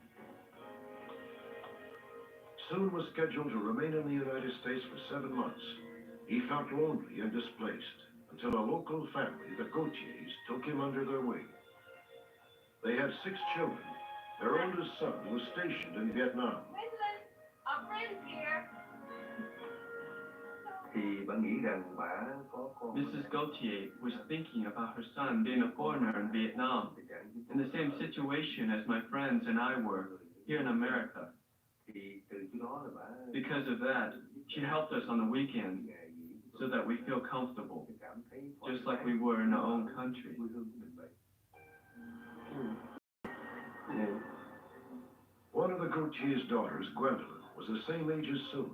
Soon was scheduled to remain in the United States for 7 months. He felt lonely and displaced until a local family, the Gautiers, took him under their wing. They had 6 children. Their oldest son was stationed in Vietnam. Our friend's here. Thì bạn nghĩ rằng bà có con. Mrs. Gautier was thinking about her son being a foreigner in Vietnam, in the same situation as my friends and I were here in America. Thì từ chỗ đó là bà. Because of that, she helped us on the weekends so that we feel comfortable, just like we were in our own country. One of the Gautier's daughters, Gwendolyn, was the same age as Soon.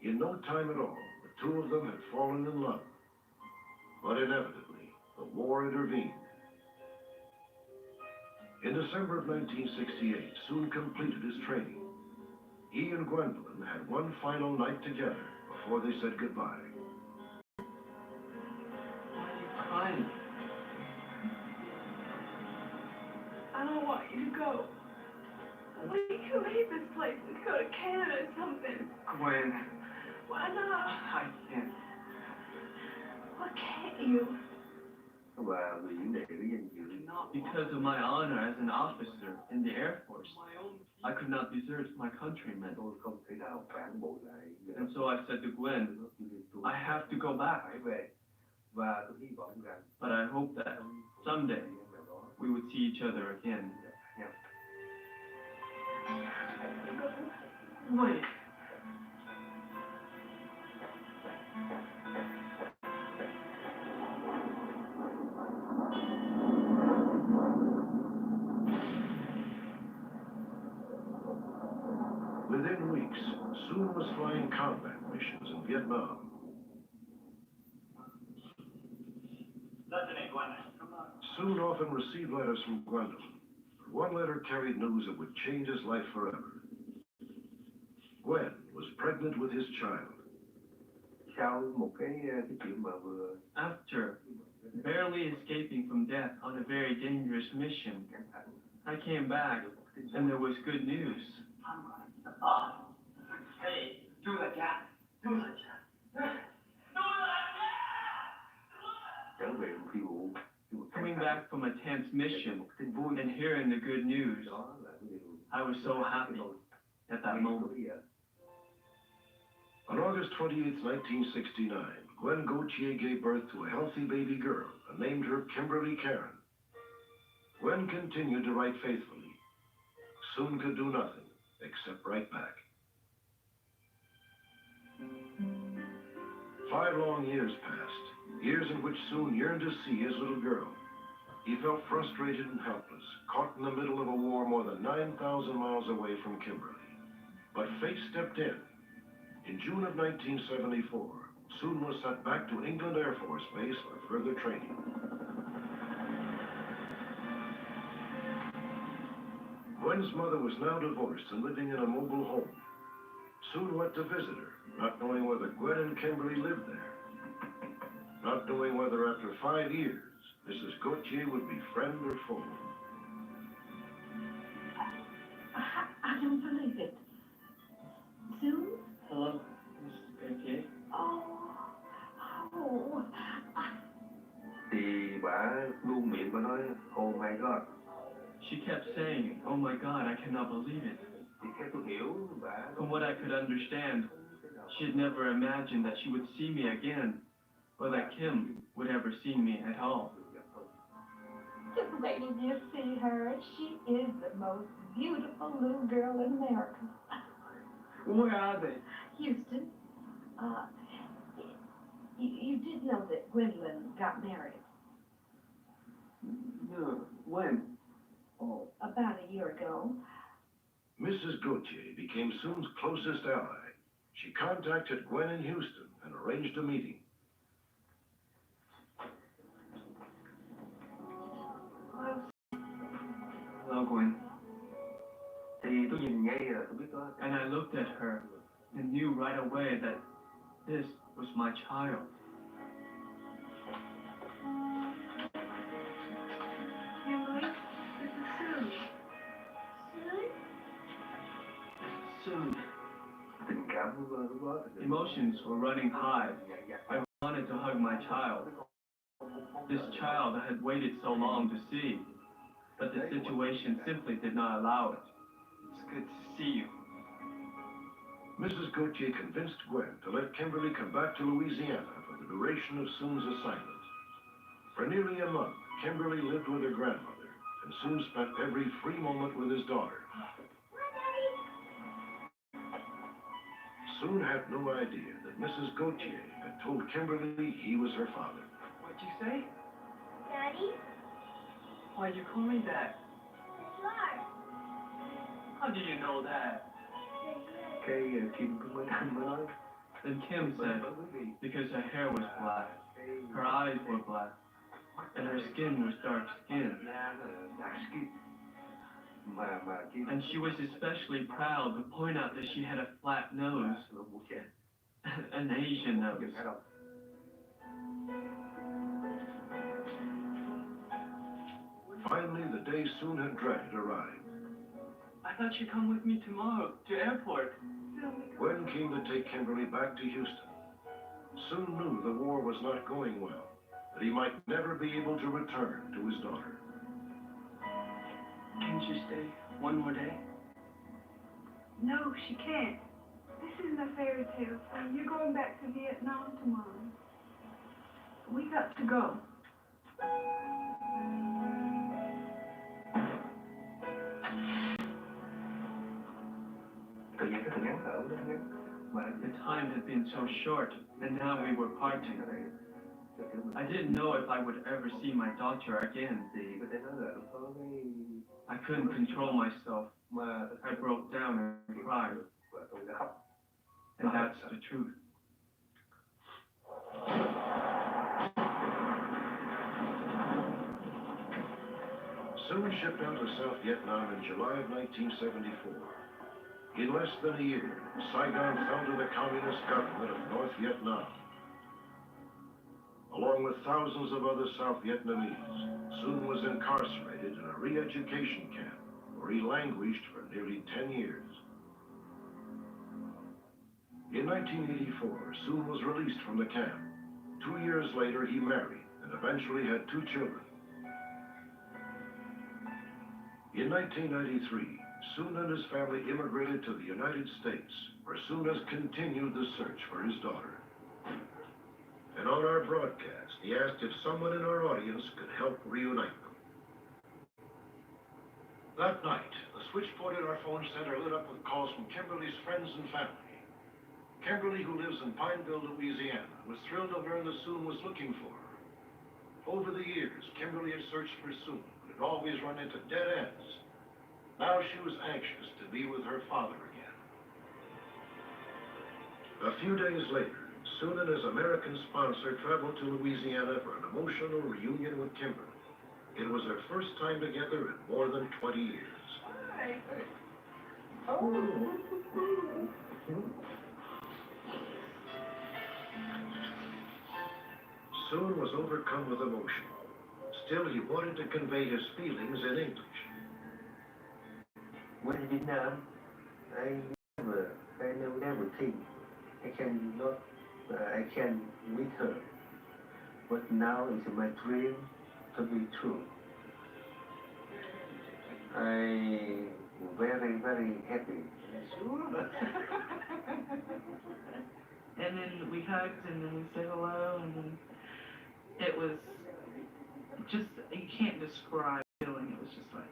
In no time at all, the two of them had fallen in love. But inevitably, the war intervened. In December of 1968, Soon completed his training. He and Gwendolyn had one final night together before they said goodbye. Why are you crying? I don't want you to go. We could leave this place and go to Canada or something. Gwen, Why not? I can't. Why can't you? Và vì vấn đề với danh dự. Because of my honor as an officer in the Air Force, I could not desert my countrymen. Tôi không thể nào phản bội lại. And so I said to Gwen, I have to go back. Phải về. Và tôi hy vọng rằng. But I hope that someday we would see each other again. Wait. Within weeks, Soon was flying combat missions in Vietnam. Soon often received letters from Gwendolyn. One letter carried news that would change his life forever. Gwen was pregnant with his child. Sau một cái chuyện mà vừa. After barely escaping from death on a very dangerous mission, I came back and there was good news. Hey, do that, Jack. Do that, Jack. Trở về một phi vụ. Coming back from a tense mission and hearing the good news, I was so happy at that moment. On August 28, 1969, Gwen Gautier gave birth to a healthy baby girl and named her Kimberly Karen. Gwen continued to write faithfully. Soon could do nothing except write back. 5 long years passed, years in which Soon yearned to see his little girl. He felt frustrated and helpless, caught in the middle of a war more than 9,000 miles away from Kimberly. But fate stepped in. In June of 1974, Soon was sent back to England Air Force Base for further training. Gwen's mother was now divorced and living in a mobile home. Soon went to visit her, not knowing whether Gwen and Kimberly lived there. Not knowing whether after 5 years, Mrs. Gautier would be friend or foe. I don't believe it. Soon? Hello, Mrs. Gautier. Oh. Thì bà luôn miệng và nói, oh my God. She kept saying, oh my God, I cannot believe it. Thì theo tôi hiểu, bà. From what I could understand, she had never imagined that she would see me again, or that Kim would ever see me at all. Just wait till you see her. She is the most beautiful little girl in America. Where are they? Houston, you did know that Gwendolyn got married No, when? about a year ago. Mrs. Gautier became Soon's closest ally. She contacted Gwen in Houston and arranged a meeting. Hello, Gwen. Thì tôi nhìn ngay là tôi biết đó. And I looked at her and knew right away that this was my child. Emily, this is Sue. soon. Emotions were running high. I wanted to hug my child. This child I had waited so long to see, but the situation simply did not allow it. It's good to see you. Mrs. Gauthier convinced Gwen to let Kimberly come back to Louisiana for the duration of Soon's assignment. For nearly a month, Kimberly lived with her grandmother, and Soon spent every free moment with his daughter. Soon had no idea that Mrs. Gauthier had told Kimberly he was her father. What'd you say? Daddy? Why'd you call me that? Sure. How do you know that? Kim cũng mới nói. Then Kim said, because her hair was black, her eyes were black, and her skin was dark skin. And she was especially proud to point out that she had a flat nose, an Asian nose. Finally, the day Soon had dreaded arrived. I thought you'd come with me tomorrow to airport. Gwen came to take Kimberly back to Houston. Soon knew the war was not going well, that he might never be able to return to his daughter. Can't you stay one more day? No, she can't. This isn't a fairy tale, son. You're going back to Vietnam tomorrow. We got to go. The time had been so short, and now we were parting. I didn't know if I would ever see my daughter again. I couldn't control myself. I broke down and cried. And that's the truth. Soon shipped out to South Vietnam in July of 1974. In less than a year, Saigon founded the Communist government of North Vietnam. Along with thousands of other South Vietnamese, Soon was incarcerated in a re-education camp where he languished for nearly 10 years. In 1984, Soon was released from the camp. 2 years later, he married and eventually had 2 children. In 1993, Soon and his family immigrated to the United States, where Soon has continued the search for his daughter. And on our broadcast, he asked if someone in our audience could help reunite them. That night, the switchboard at our phone center lit up with calls from Kimberly's friends and family. Kimberly, who lives in Pineville, Louisiana, was thrilled to learn that Soon was looking for her. Over the years, Kimberly had searched for Soon, but had always run into dead ends. Now she was anxious to be with her father again. A few days later, Soon and his American sponsor traveled to Louisiana for an emotional reunion with Kimberly. It was their first time together in more than 20 years. Hi. Oh. Soon was overcome with emotion. Still, he wanted to convey his feelings in English. When in Vietnam, I never think I can meet her. But now it's my dream to be true. I'm very, very happy. And then we hugged, and then we said hello, and then it was just, you can't describe the feeling. It was just like,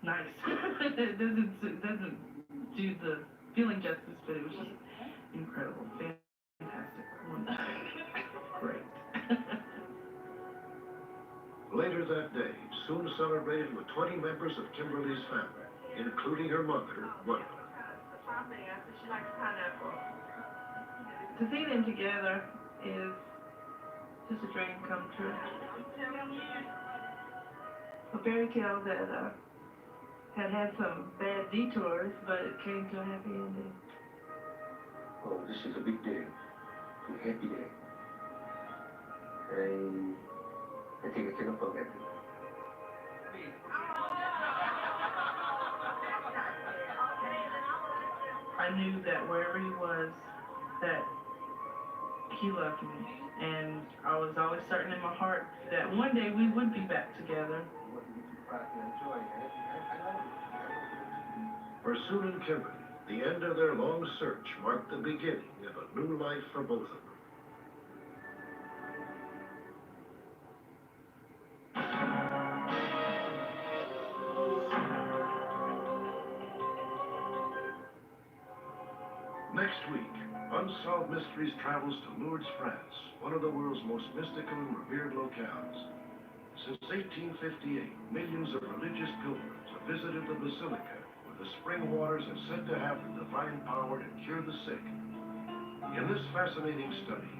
nice. It doesn't do the feeling justice, but it was just incredible, fantastic, wonderful, great. Later that day, Soon celebrated with 20 members of Kimberly's family, including her mother, Gwendolyn. She likes pineapple. To see them together is just a dream come true. A fairy tale that had some bad detours, but it came to a happy ending. Oh, this is a big day, a happy day. I think I cannot forget it. Okay, I knew that wherever he was, that he loved me. And I was always certain in my heart that one day we would be back together. For Sue and Kimberly, the end of their long search marked the beginning of a new life for both of them. Next week, Unsolved Mysteries travels to Lourdes, France, one of the world's most mystical and revered locales. Since 1858, millions of religious pilgrims have visited the basilica, where the spring waters are said to have the divine power to cure the sick. In this fascinating study,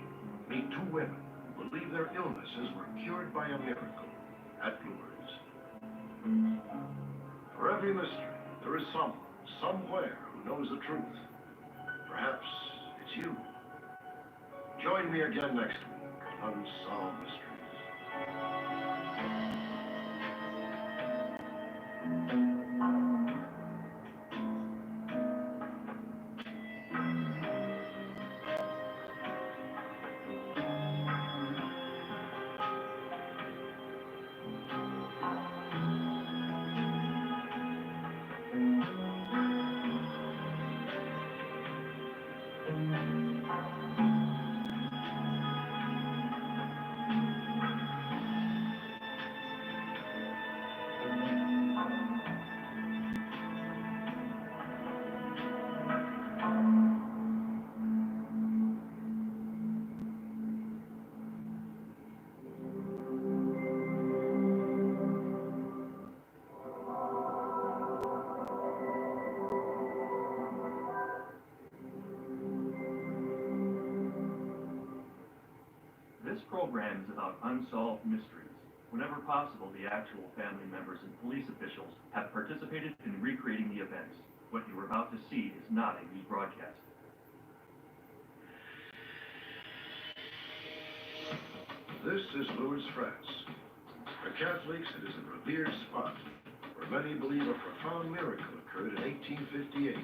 meet two women who believe their illnesses were cured by a miracle at Lourdes. For every mystery, there is someone, somewhere, who knows the truth. Perhaps it's you. Join me again next week on Unsolved Mysteries. This program is about unsolved mysteries. Whenever possible, the actual family members and police officials have participated in recreating the events. What you are about to see is not a rebroadcast. This is Lourdes, France. For Catholics, it is a revered spot where many believe a profound miracle occurred in 1858.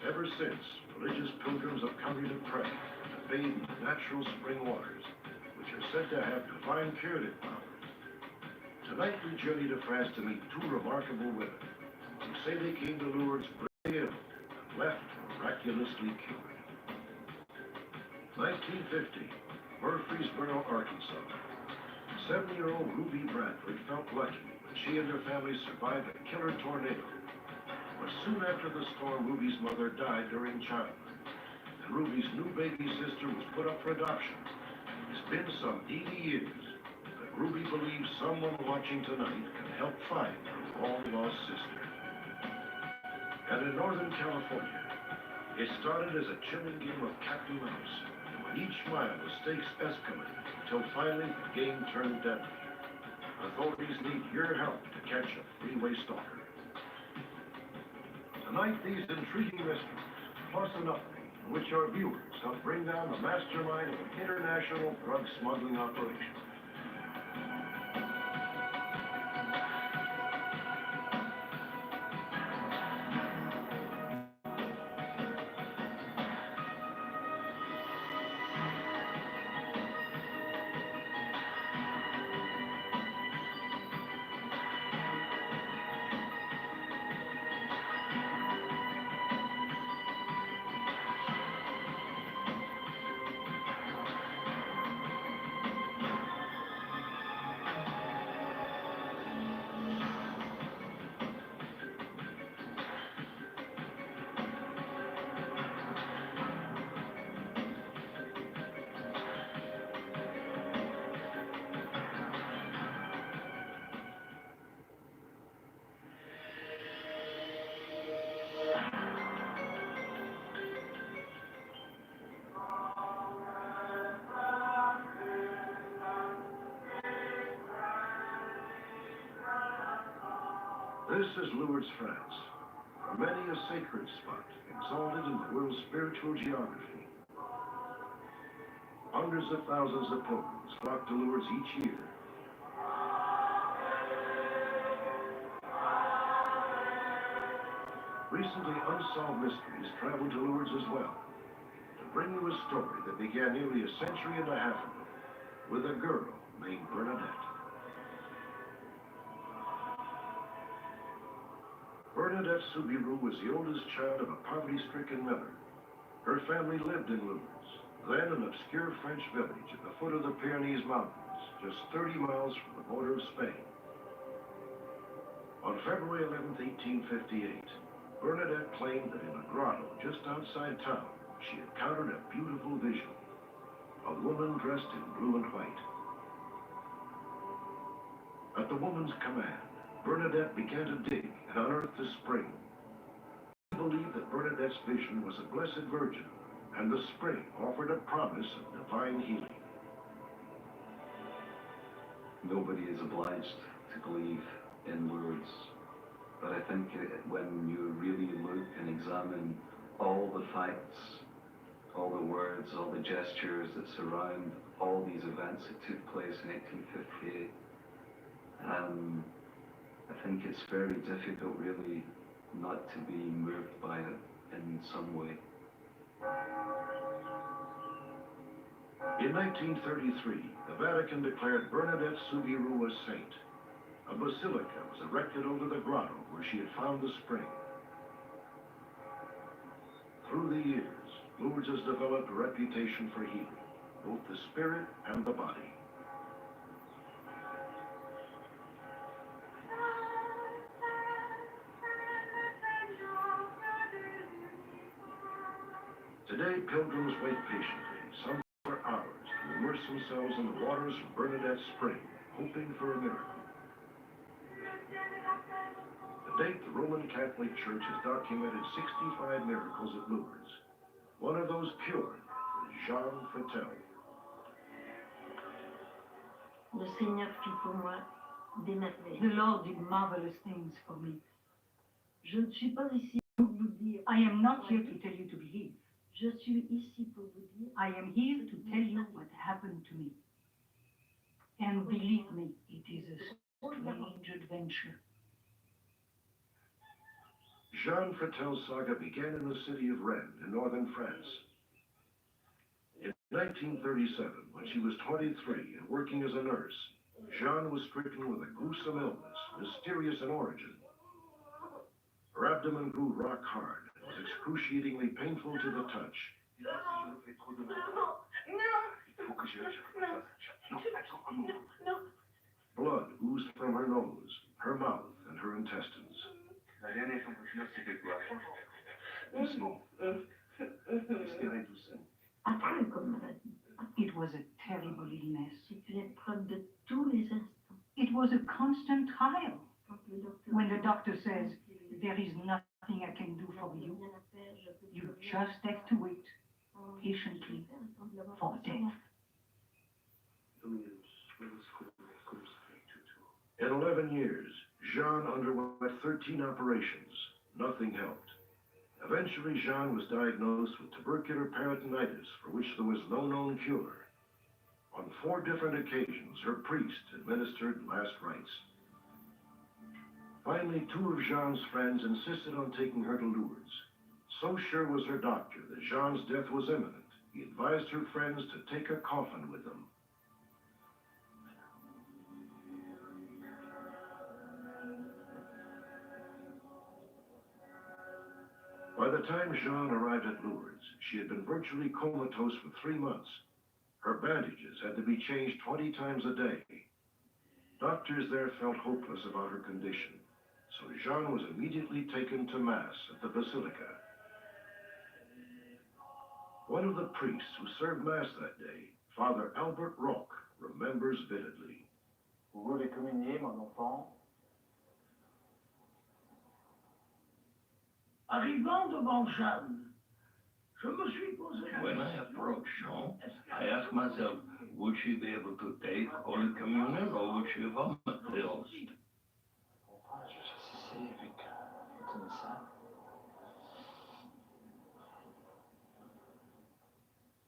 Ever since, religious pilgrims have come here to pray and to bathe in the natural spring waters, which are said to have divine curative powers. Tonight we journey to France to meet two remarkable women who say they came to Lourdes very ill and left miraculously cured. 1950, Murfreesboro, Arkansas. 7-year-old Ruby Bradford felt lucky when she and her family survived a killer tornado. But soon after the storm, Ruby's mother died during childbirth, and Ruby's new baby sister was put up for adoption. It's been some 80 years, but Ruby believes someone watching tonight can help find her long-lost sister. And in Northern California, it started as a chilling game of cat and mouse, and with each mile the stakes escalated until finally the game turned deadly. Authorities need your help to catch a freeway stalker. Tonight, these intriguing mysteries, plus an update in which our viewers help bring down the mastermind of an international drug smuggling operation. This is Lourdes, France, for many a sacred spot exalted in the world's spiritual geography. Hundreds of thousands of pilgrims flock to Lourdes each year. Recently, Unsolved Mysteries traveled to Lourdes as well to bring you a story that began nearly a century and a half ago with a girl named Bernadette. Bernadette Soubirous was the oldest child of a poverty-stricken miller. Her family lived in Lourdes, then an obscure French village at the foot of the Pyrenees Mountains, just 30 miles from the border of Spain. On February 11, 1858, Bernadette claimed that in a grotto just outside town, she encountered a beautiful vision. A woman dressed in blue and white. At the woman's command, Bernadette began to dig and unearth the spring. He believed that Bernadette's vision was a blessed virgin, and the spring offered a promise of divine healing. Nobody is obliged to believe in Lourdes, but I think when you really look and examine all the facts, all the words, all the gestures that surround all these events that took place in 1858, I think it's very difficult really not to be moved by it in some way. In 1933, the Vatican declared Bernadette Soubirous a saint. A basilica was erected over the grotto where she had found the spring. Through the years, Lourdes has developed a reputation for healing, both the spirit and the body. Today, pilgrims wait patiently, some for hours, to immerse themselves in the waters of Bernadette Spring, hoping for a miracle. To date, the Roman Catholic Church has documented 65 miracles at Lourdes. One of those pure is Jean Fattel. Le Seigneur fit pour moi des merveilles. The Lord did marvelous things for me. Je ne suis pas ici pour vous dire. I am not here to tell you to believe. Je suis ici pour vous dire. I am here to tell you what happened to me. And believe me, it is a strange adventure. Jean Fattel's saga began in the city of Rennes in northern France. In 1937, when she was 23 and working as a nurse, Jean was stricken with a gruesome illness, mysterious in origin. Her abdomen grew rock hard and was excruciatingly painful to the touch. Blood oozed from her nose, her mouth, and her intestines. Affreux comme maladie. It was a terrible illness. C'est une épreuve de tous les instants. It was a constant trial. When the doctor says, there is nothing I can do for you, you just have to wait patiently for death. In 11 years, Jean underwent 13 operations. Nothing helped. Eventually, Jean was diagnosed with tubercular peritonitis, for which there was no known cure. On 4 different occasions, her priest administered last rites. Finally, 2 of Jean's friends insisted on taking her to Lourdes. So sure was her doctor that Jean's death was imminent, he advised her friends to take a coffin with them. By the time Jean arrived at Lourdes, she had been virtually comatose for 3 months. Her bandages had to be changed 20 times a day. Doctors there felt hopeless about her condition, so Jean was immediately taken to Mass at the Basilica. One of the priests who served Mass that day, Father Albert Roch, remembers vividly. Vous voulez communier, mon enfant? Arrivant devant Jeanne, je me suis posé la When I approached Jean, I asked myself, would she be able to take Holy Communion or would she vomit the host?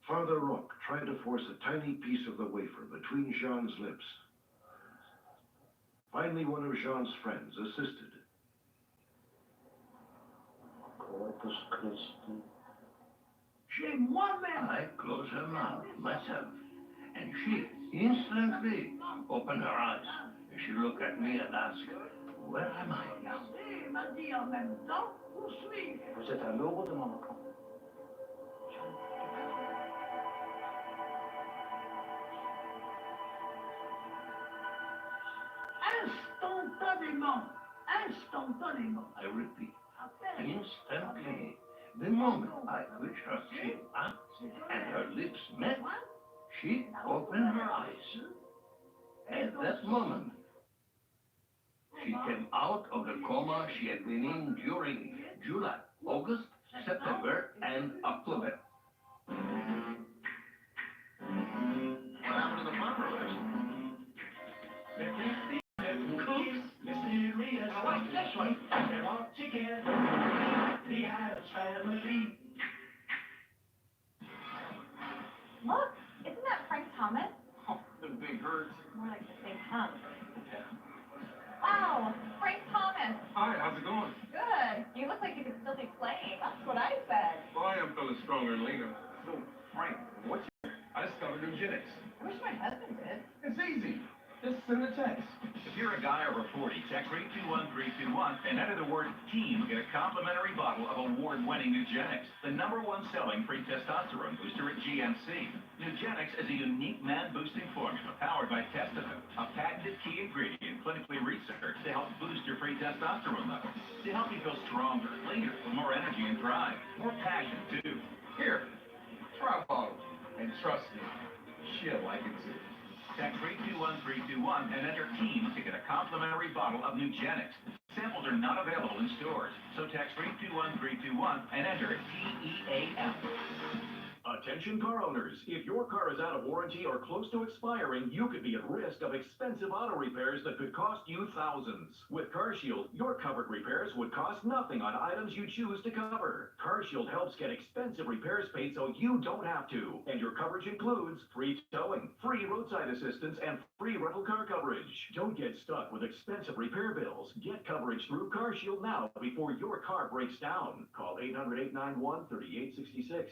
Father Roch tried to force a tiny piece of the wafer between Jean's lips. Finally, one of Jean's friends assisted. Corpus Christi. Chez moi-même. I close her mouth myself, and she instantly opened her eyes. She looked at me and asked, "Where am I?" Regardez, m'a dit en même temps, où suis-je? Vous êtes à l'euro de mon camp. Instantanément. Instantanément. I repeat, instantly, the moment I twitched her chin up and her lips met, she opened her eyes. At that moment, she came out of the coma she had been in during July, August, September, and October. What happened to the bumper list? Mysterious. I like this one. They're all together. The Addams Family. Look, isn't that Frank Thomas? Oh, the big hurt. More like the big hump. Wow, Frank Thomas. Hi, how's it going? Good. You look like you could still be playing. That's what I said. Well, I am feeling stronger and leaner. So, Frank, what's your... I discovered eugenics. I wish my husband did. It's easy. Just send a text. If you're a guy over 40, text 321321 and enter the word TEAM to get a complimentary bottle of award-winning Nugenix, the #1 selling free testosterone booster at GNC. Nugenix is a unique man-boosting formula powered by Testofen, a patented key ingredient clinically researched to help boost your free testosterone levels, to help you feel stronger, leaner, with more energy and drive, more passion too. Here, try a bottle. And trust me, she'll like it too. Text 321321 and enter TEAM to get a complimentary bottle of Nugenix. Samples are not available in stores, so text 321321 and enter TEAM. Attention car owners, if your car is out of warranty or close to expiring, you could be at risk of expensive auto repairs that could cost you thousands. With CarShield, your covered repairs would cost nothing on items you choose to cover. CarShield helps get expensive repairs paid so you don't have to. And your coverage includes free towing, free roadside assistance, and free rental car coverage. Don't get stuck with expensive repair bills. Get coverage through CarShield now before your car breaks down. Call 800-891-3866.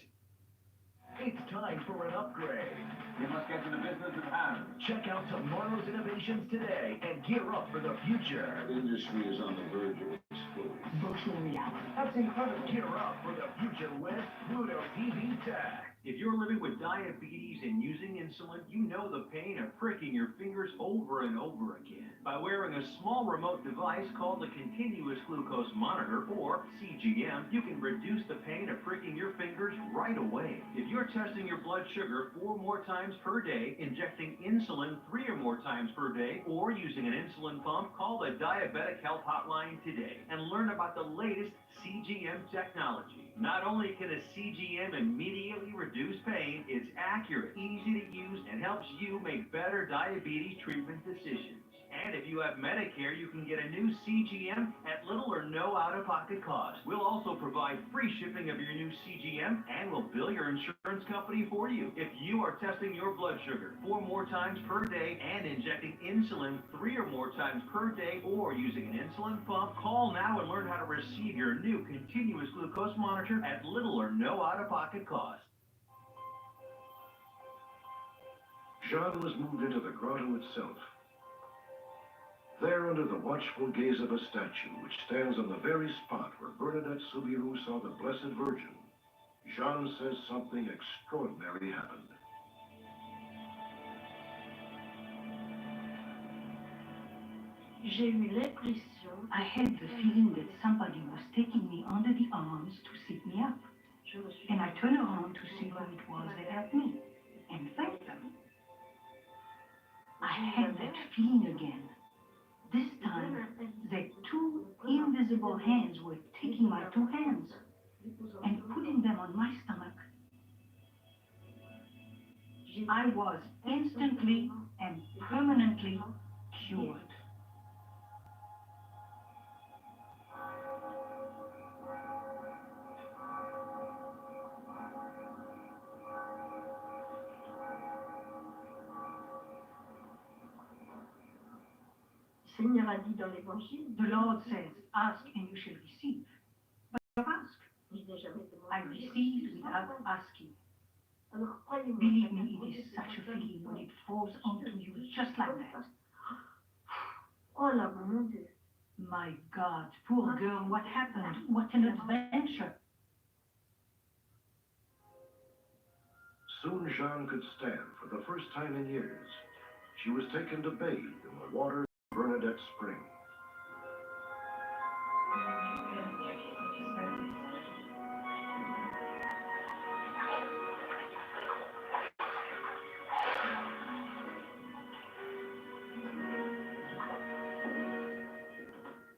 It's time for an upgrade. We must get to the business at hand. Check out tomorrow's innovations today and gear up for the future. The industry is on the verge of exploding. Virtual reality. That's incredible. Gear up for the future with Pluto TV Tech. If you're living with diabetes and using insulin, you know the pain of pricking your fingers over and over again. By wearing a small remote device called the Continuous Glucose Monitor, or CGM, you can reduce the pain of pricking your fingers right away. If you're testing your blood sugar 4 more times per day, injecting insulin 3 or more times per day, or using an insulin pump, call the Diabetic Health Hotline today and learn about the latest CGM technology. Not only can a CGM immediately reduce pain, it's accurate, easy to use, and helps you make better diabetes treatment decisions. And if you have Medicare, you can get a new CGM at little or no out-of-pocket cost. We'll also provide free shipping of your new CGM, and we'll bill your insurance company for you. If you are testing your blood sugar 4 more times per day and injecting insulin 3 or more times per day, or using an insulin pump, call now and learn how to receive your new continuous glucose monitor at little or no out-of-pocket cost. Jean was moved into the grotto itself. There, under the watchful gaze of a statue which stands on the very spot where Bernadette Soubirous saw the Blessed Virgin, Jean says something extraordinary happened. I had the feeling that somebody was taking me under the arms to sit me up. And I turned around to see who it was that helped me, and thanked them. I had that feeling again. This time, the 2 invisible hands were taking my 2 hands and putting them on my stomach. I was instantly and permanently cured. The Lord says, ask and you shall receive. But ask. see without asking. Believe me, it is such a feeling when it falls onto you just like that. Oh là, mon Dieu. My God, poor girl, what happened? What an adventure. Soon Jeanne could stand for the first time in years. She was taken to bathe in the waters of Bernadette Spring.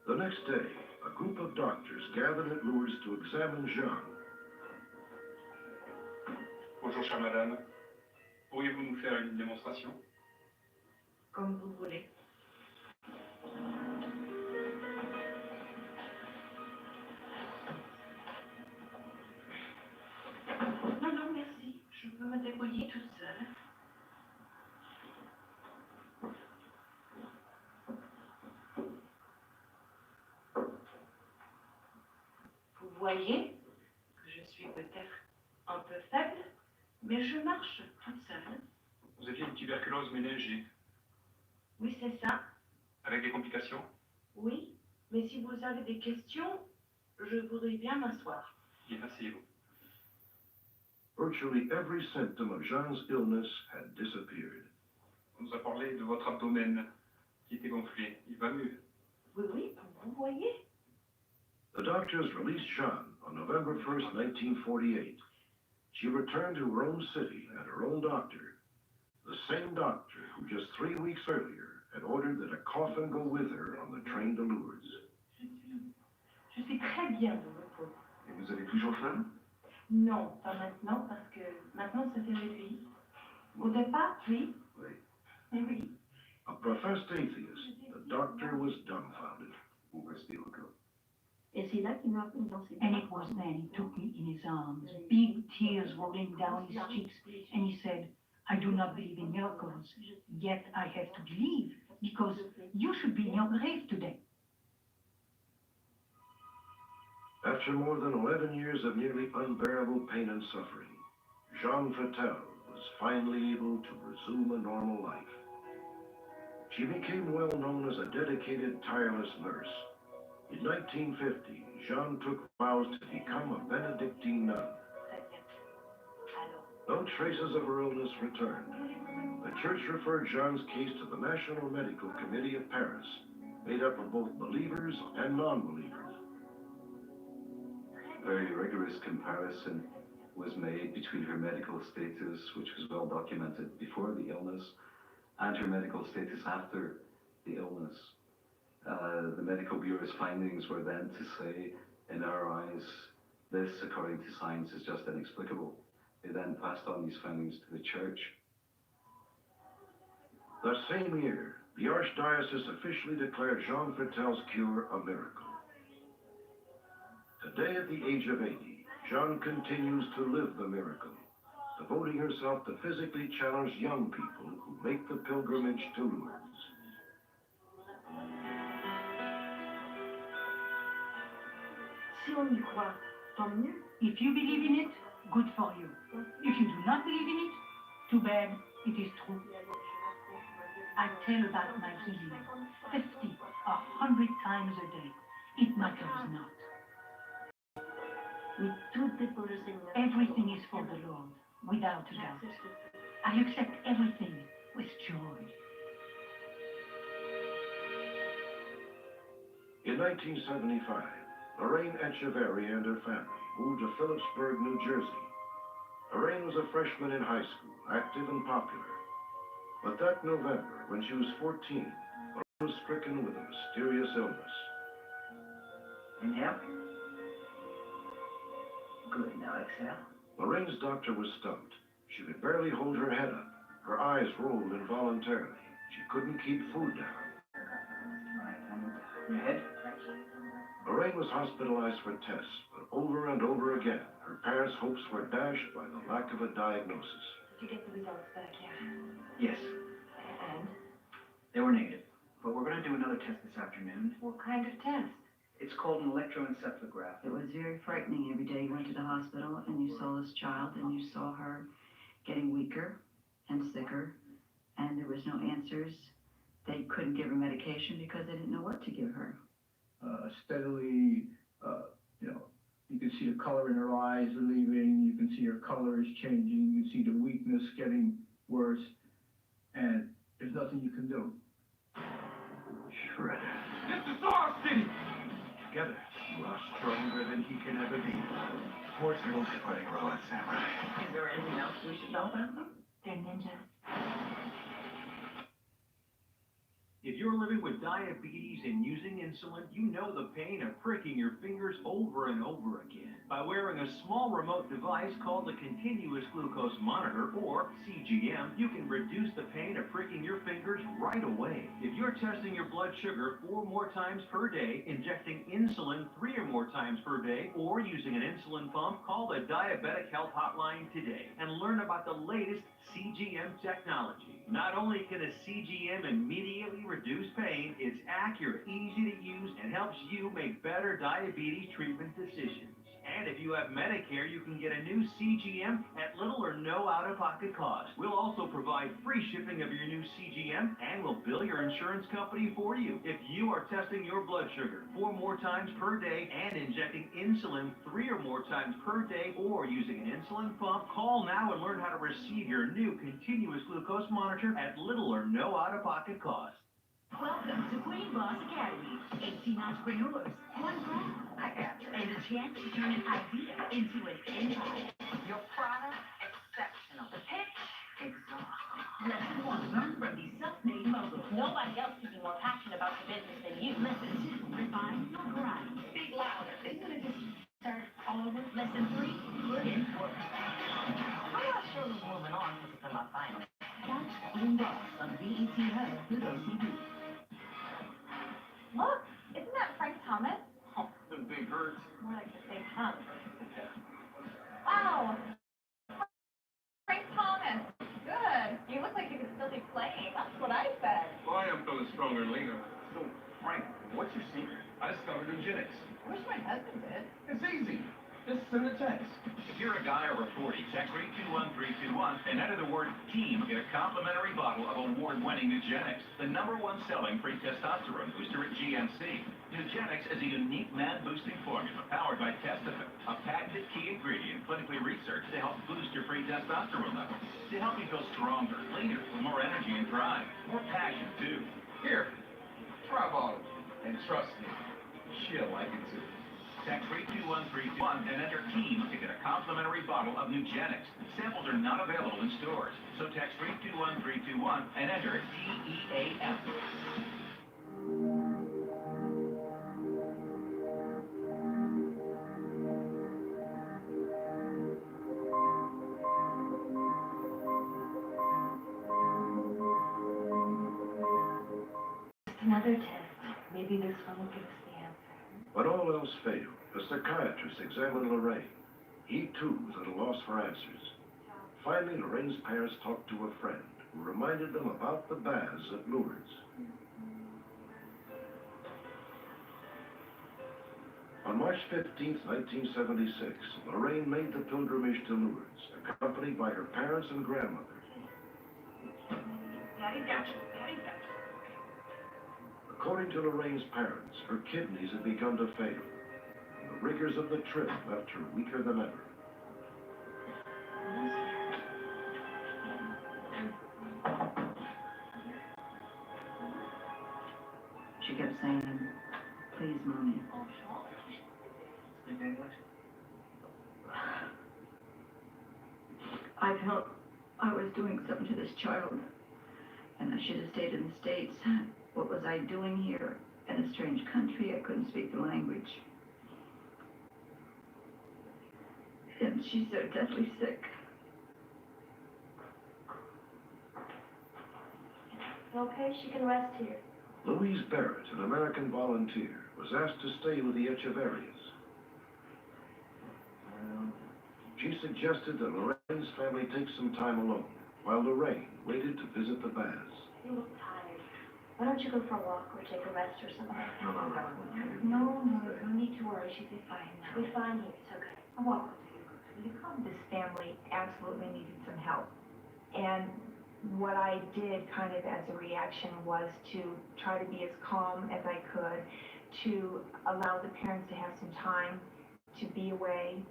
The next day, a group of doctors gathered at Lourdes to examine Jeanne. Bonjour, chère madame. Pourriez-vous nous faire une démonstration? Comme vous voulez. Non, non, merci. Je peux me débrouiller toute seule. Vous voyez que je suis peut-être un peu faible, mais je marche toute seule. Vous aviez une tuberculose méningée, Oui, c'est ça. avec des complications? Oui, mais si vous avez des questions, je voudrais bien m'asseoir. Bien, asseyez-vous. Virtually every symptom of Jeanne's illness had disappeared. On nous a parlé de votre abdomen qui était gonflé. Il va mieux. Oui, oui, vous voyez. The doctors released Jeanne on November 1st, 1948. She returned to her own city and her own doctor, the same doctor who just 3 weeks earlier had ordered that a coffin go with her on the train to Lourdes. Je suis très bien de repos. Et vous avez toujours faim? Non, pas maintenant, parce que maintenant ça s'est réduit. Au départ, oui. Oui. Mais oui. A professed atheist, the doctor was dumbfounded. Où restez encore? Et c'est là qu'il m'a appris dans ses And it was then he took me in his arms, big tears rolling down his cheeks, and he said, I do not believe in miracles, yet I have to believe, because you should be in your grave today. After more than 11 years of nearly unbearable pain and suffering, Jeanne Fattel was finally able to resume a normal life. She became well known as a dedicated, tireless nurse. In 1950, Jeanne took vows to become a Benedictine nun. No traces of her illness returned. The church referred Jeanne's case to the National Medical Committee of Paris, made up of both believers and non-believers. A very rigorous comparison was made between her medical status, which was well documented before the illness, and her medical status after the illness. The medical bureau's findings were then to say, in our eyes, this, according to science, is just inexplicable. They then passed on these findings to the church. That same year, the Archdiocese officially declared Jeanne Fattel's cure a miracle. Today, at the age of 80, Jeanne continues to live the miracle, devoting herself to physically challenged young people who make the pilgrimage to Lourdes. Si on y croit, tant mieux. If you believe in it, good for you. If you do not believe in it, too bad, it is true. I tell about my healing 50 or 100 times a day. It matters not. Mais tout est pour le Seigneur. Everything is for the Lord, without a doubt. I accept everything with joy. In 1975, Lorraine Echeverry and her family moved to Phillipsburg, New Jersey. Lorraine was a freshman in high school, active and popular. But that November, when she was 14, Lorraine was stricken with a mysterious illness. Inhale. Good, now exhale. Lorraine's doctor was stumped. She could barely hold her head up. Her eyes rolled involuntarily. She couldn't keep food down. Your head. Lorraine was hospitalized for tests, but over and over again, her parents' hopes were dashed by the lack of a diagnosis. Did you get the results back yet? Yes, And? they were negative. But we're going to do another test this afternoon. What kind of test? It's called an electroencephalograph. It was very frightening every day you went to the hospital and you saw this child and you saw her getting weaker and sicker, and there was no answers. They couldn't give her medication because they didn't know what to give her. Steadily, you can see the color in her eyes relieving, you can see her color is changing, you can see the weakness getting worse, and there's nothing you can do. Shredder. This is our city! Together, you are stronger than he can ever be. Sports are only fighting robot samurai. Is there anything else we should know about them? They're ninjas. If you're living with diabetes and using insulin, you know the pain of pricking your fingers over and over again. By wearing a small remote device called the Continuous Glucose Monitor, or CGM, you can reduce the pain of pricking your fingers right away. If you're testing your blood sugar 4 more times per day, injecting insulin 3 or more times per day, or using an insulin pump, call the Diabetic Health Hotline today and learn about the latest CGM technology. Not only can a CGM immediately reduce pain, it's accurate, easy to use, and helps you make better diabetes treatment decisions. And if you have Medicare, you can get a new CGM at little or no out-of-pocket cost. We'll also provide free shipping of your new CGM, and we'll bill your insurance company for you. If you are testing your blood sugar 4 more times per day and injecting insulin 3 or more times per day, or using an insulin pump, call now and learn how to receive your new continuous glucose monitor at little or no out-of-pocket cost. Welcome to Queen Boss Academy. 18 entrepreneurs, one grant, and a chance to turn an idea into an empire. Your product, exceptional. The pitch, exhausting. Lesson 1, learn from these self-made moguls. Nobody else could be more passionate about the business than you. Lesson 2, refine your grind. Speak louder. Isn't it just start all over? Lesson 3, put in work. I'm not sure who's moving on since it's in my final. Catch Queen Boss on BET Hub Pluto TV. Look, isn't that Frank Thomas? Oh, the big hurt. More like the big hump. Wow. Frank Thomas. Good. You look like you could still be playing. That's what I said. Well, I am feeling stronger and leaner. So, Frank, what's your secret? I discovered eugenics. I wish my husband did. It's easy. Just send a text. If you're a guy over 40, text 321321 and enter the word TEAM. Get a complimentary bottle of award-winning Nugenics, the #1 selling free testosterone booster at GNC. Nugenics is a unique man-boosting formula powered by Testofen, a patented key ingredient clinically researched to help boost your free testosterone levels, to help you feel stronger, leaner, with more energy and drive, more passion too. Here, try a bottle. And trust me, she'll like it too. Text 32131 and enter TEAM to get a complimentary bottle of Nugenics. Samples are not available in stores, so text 321321 and enter TEAM. Another test. Maybe this one will give us the answer. When all else failed, the psychiatrist examined Lorraine. He, too, was at a loss for answers. Finally, Lorraine's parents talked to a friend who reminded them about the baths at Lourdes. On March 15, 1976, Lorraine made the pilgrimage to Lourdes, accompanied by her parents and grandmother. Daddy, Daddy, Daddy, Daddy. According to Lorraine's parents, her kidneys had begun to fail. The rigors of the trip left her weaker than ever. She kept saying, "Please, Mommy." I felt I was doing something to this child, and I should have stayed in the States. What was I doing here in a strange country? I couldn't speak the language. And she's so deathly sick. Okay, she can rest here. Louise Barrett, an American volunteer, was asked to stay with the Echeverias. She suggested that Lorraine's family take some time alone, while Lorraine waited to visit the baths. You look tired. Why don't you go for a walk or take a rest or something? No, no need to worry. She'll be fine now. She'll be fine here. It's okay. Well, this family absolutely needed some help. And what I did kind of as a reaction was to try to be as calm as I could, to allow the parents to have some time to be away,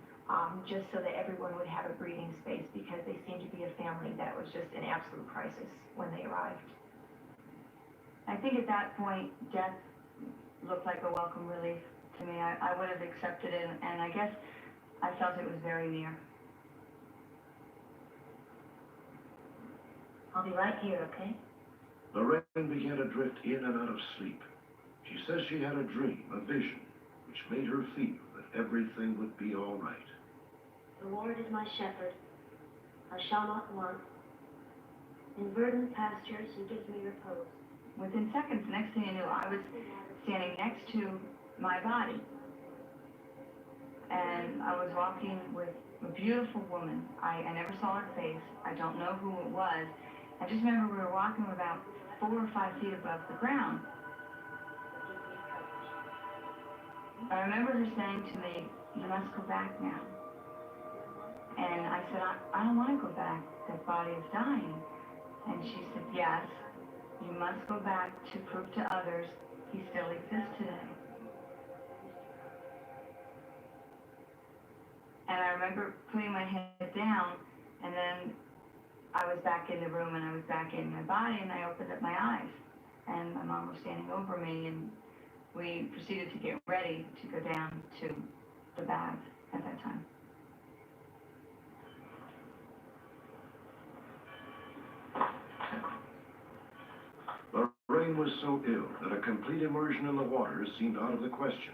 just so that everyone would have a breathing space, because they seemed to be a family that was just in absolute crisis when they arrived. I think at that point, death looked like a welcome relief to me. I would have accepted it, and I guess I felt it was very near. I'll be right here, okay? Lorraine began to drift in and out of sleep. She says she had a dream, a vision, which made her feel that everything would be all right. The Lord is my shepherd. I shall not want. In verdant pastures, he gives me repose. Within seconds, the next thing I knew, I was standing next to my body. And I was walking with a beautiful woman. I never saw her face. I don't know who it was. I just remember we were walking about 4 or 5 feet above the ground. I remember her saying to me, "You must go back now." And I said, I don't want to go back. That body is dying. And she said, "Yes, you must go back to prove to others he still exists today." And I remember putting my head down, and then I was back in the room, and I was back in my body, and I opened up my eyes. And my mom was standing over me, and we proceeded to get ready to go down to the baths at that time. Lorraine was so ill that a complete immersion in the waters seemed out of the question.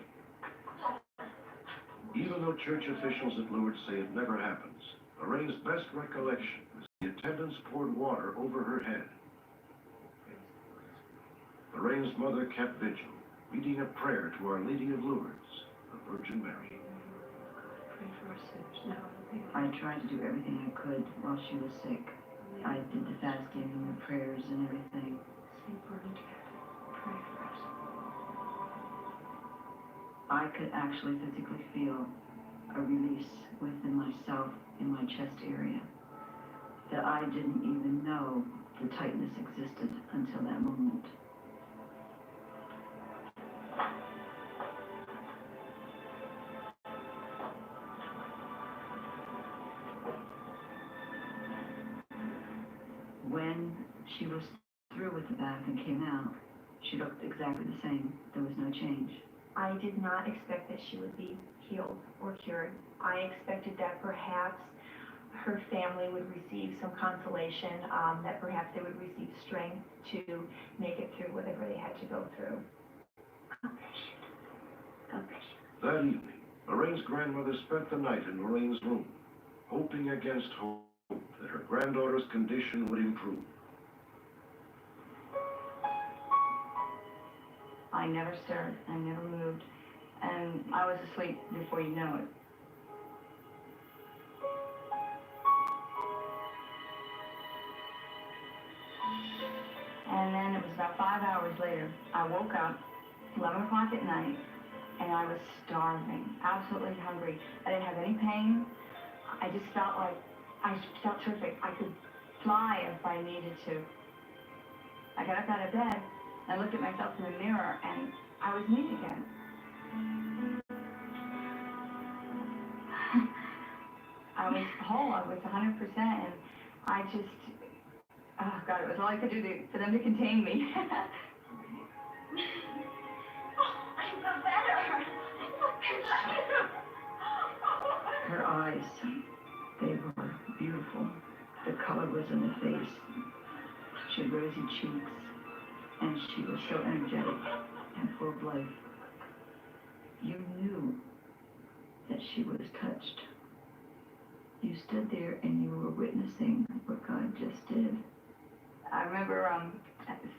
Even though church officials at Lourdes say it never happens, Lorraine's best recollection was the attendants poured water over her head. Lorraine's mother kept vigil, reading a prayer to Our Lady of Lourdes, the Virgin Mary. I tried to do everything I could while she was sick. I did the fasting and the prayers and everything. I could actually physically feel a release within myself in my chest area that I didn't even know the tightness existed until that moment. When she was through with the bath and came out, she looked exactly the same. There was no change. I did not expect that she would be healed or cured. I expected that perhaps her family would receive some consolation, that perhaps they would receive strength to make it through whatever they had to go through. That evening, Lorraine's grandmother spent the night in Lorraine's room, hoping against hope that her granddaughter's condition would improve. I never stirred, I never moved, and I was asleep before you know it. And then it was about 5 hours later, I woke up, 11 o'clock at night, and I was starving, absolutely hungry. I didn't have any pain. I just felt like, I felt terrific. I could fly if I needed to. I got up out of bed, I looked at myself in the mirror, and I was me again. I was whole, I was 100%, and I just, oh God, it was all I could do for them to contain me. I feel better. Her eyes, they were beautiful. The color was in the face. She had rosy cheeks, and she was so energetic and full of life. You knew that she was touched. You stood there and you were witnessing what God just did. I remember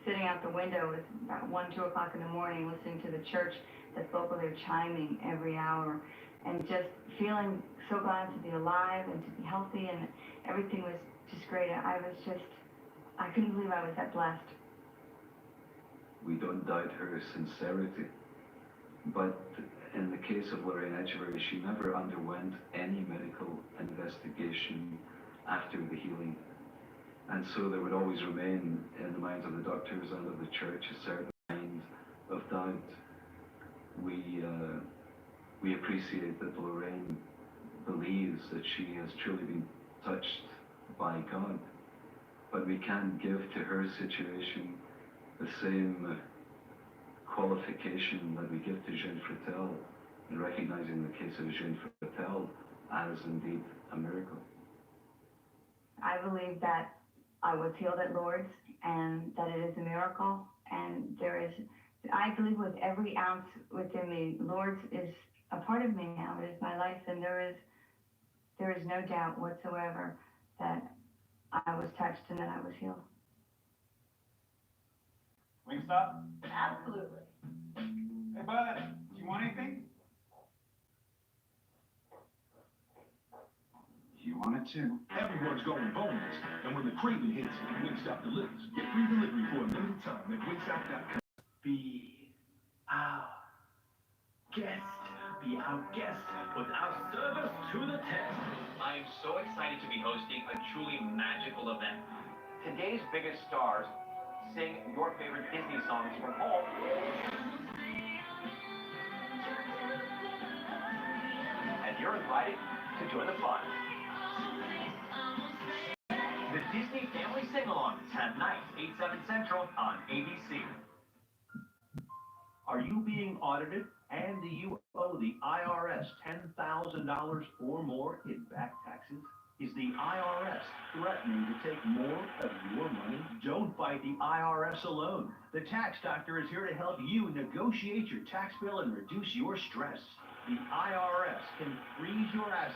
sitting out the window at about 1, 2 o'clock in the morning, listening to the church that's local there chiming every hour, and just feeling so glad to be alive and to be healthy, and everything was just great. I couldn't believe I was that blessed. We don't doubt her sincerity. But in the case of Lorraine Edgebury, she never underwent any medical investigation after the healing. And so there would always remain in the minds of the doctors and of the church a certain kind of doubt. We appreciate that Lorraine believes that she has truly been touched by God, but we can't give to her situation the same qualification that we give to Jeanne Fratello in recognizing the case of Jeanne Fratello as indeed a miracle. I believe that I was healed at Lourdes and that it is a miracle, and I believe with every ounce within me, Lourdes is a part of me now. It is my life, and there is no doubt whatsoever that I was touched and that I was healed. Wingstop? Absolutely. Hey, bud, do you want anything? You want it too. Everyone's going boneless, and when the craving hits, Wingstop delivers. Get free delivery for a limited time at wingstop.com. Be our guest. Be our guest. Put our service to the test. I am so excited to be hosting a truly magical event. Today's biggest stars sing your favorite Disney songs from home. And you're invited to join the fun. The Disney Family Sing-Along, tonight, 8/7 Central on ABC. Are you being audited and do you owe the IRS $10,000 or more in back taxes? Is the IRS threatening to take more of your money? Don't fight the IRS alone. The Tax Doctor is here to help you negotiate your tax bill and reduce your stress. The IRS can freeze your assets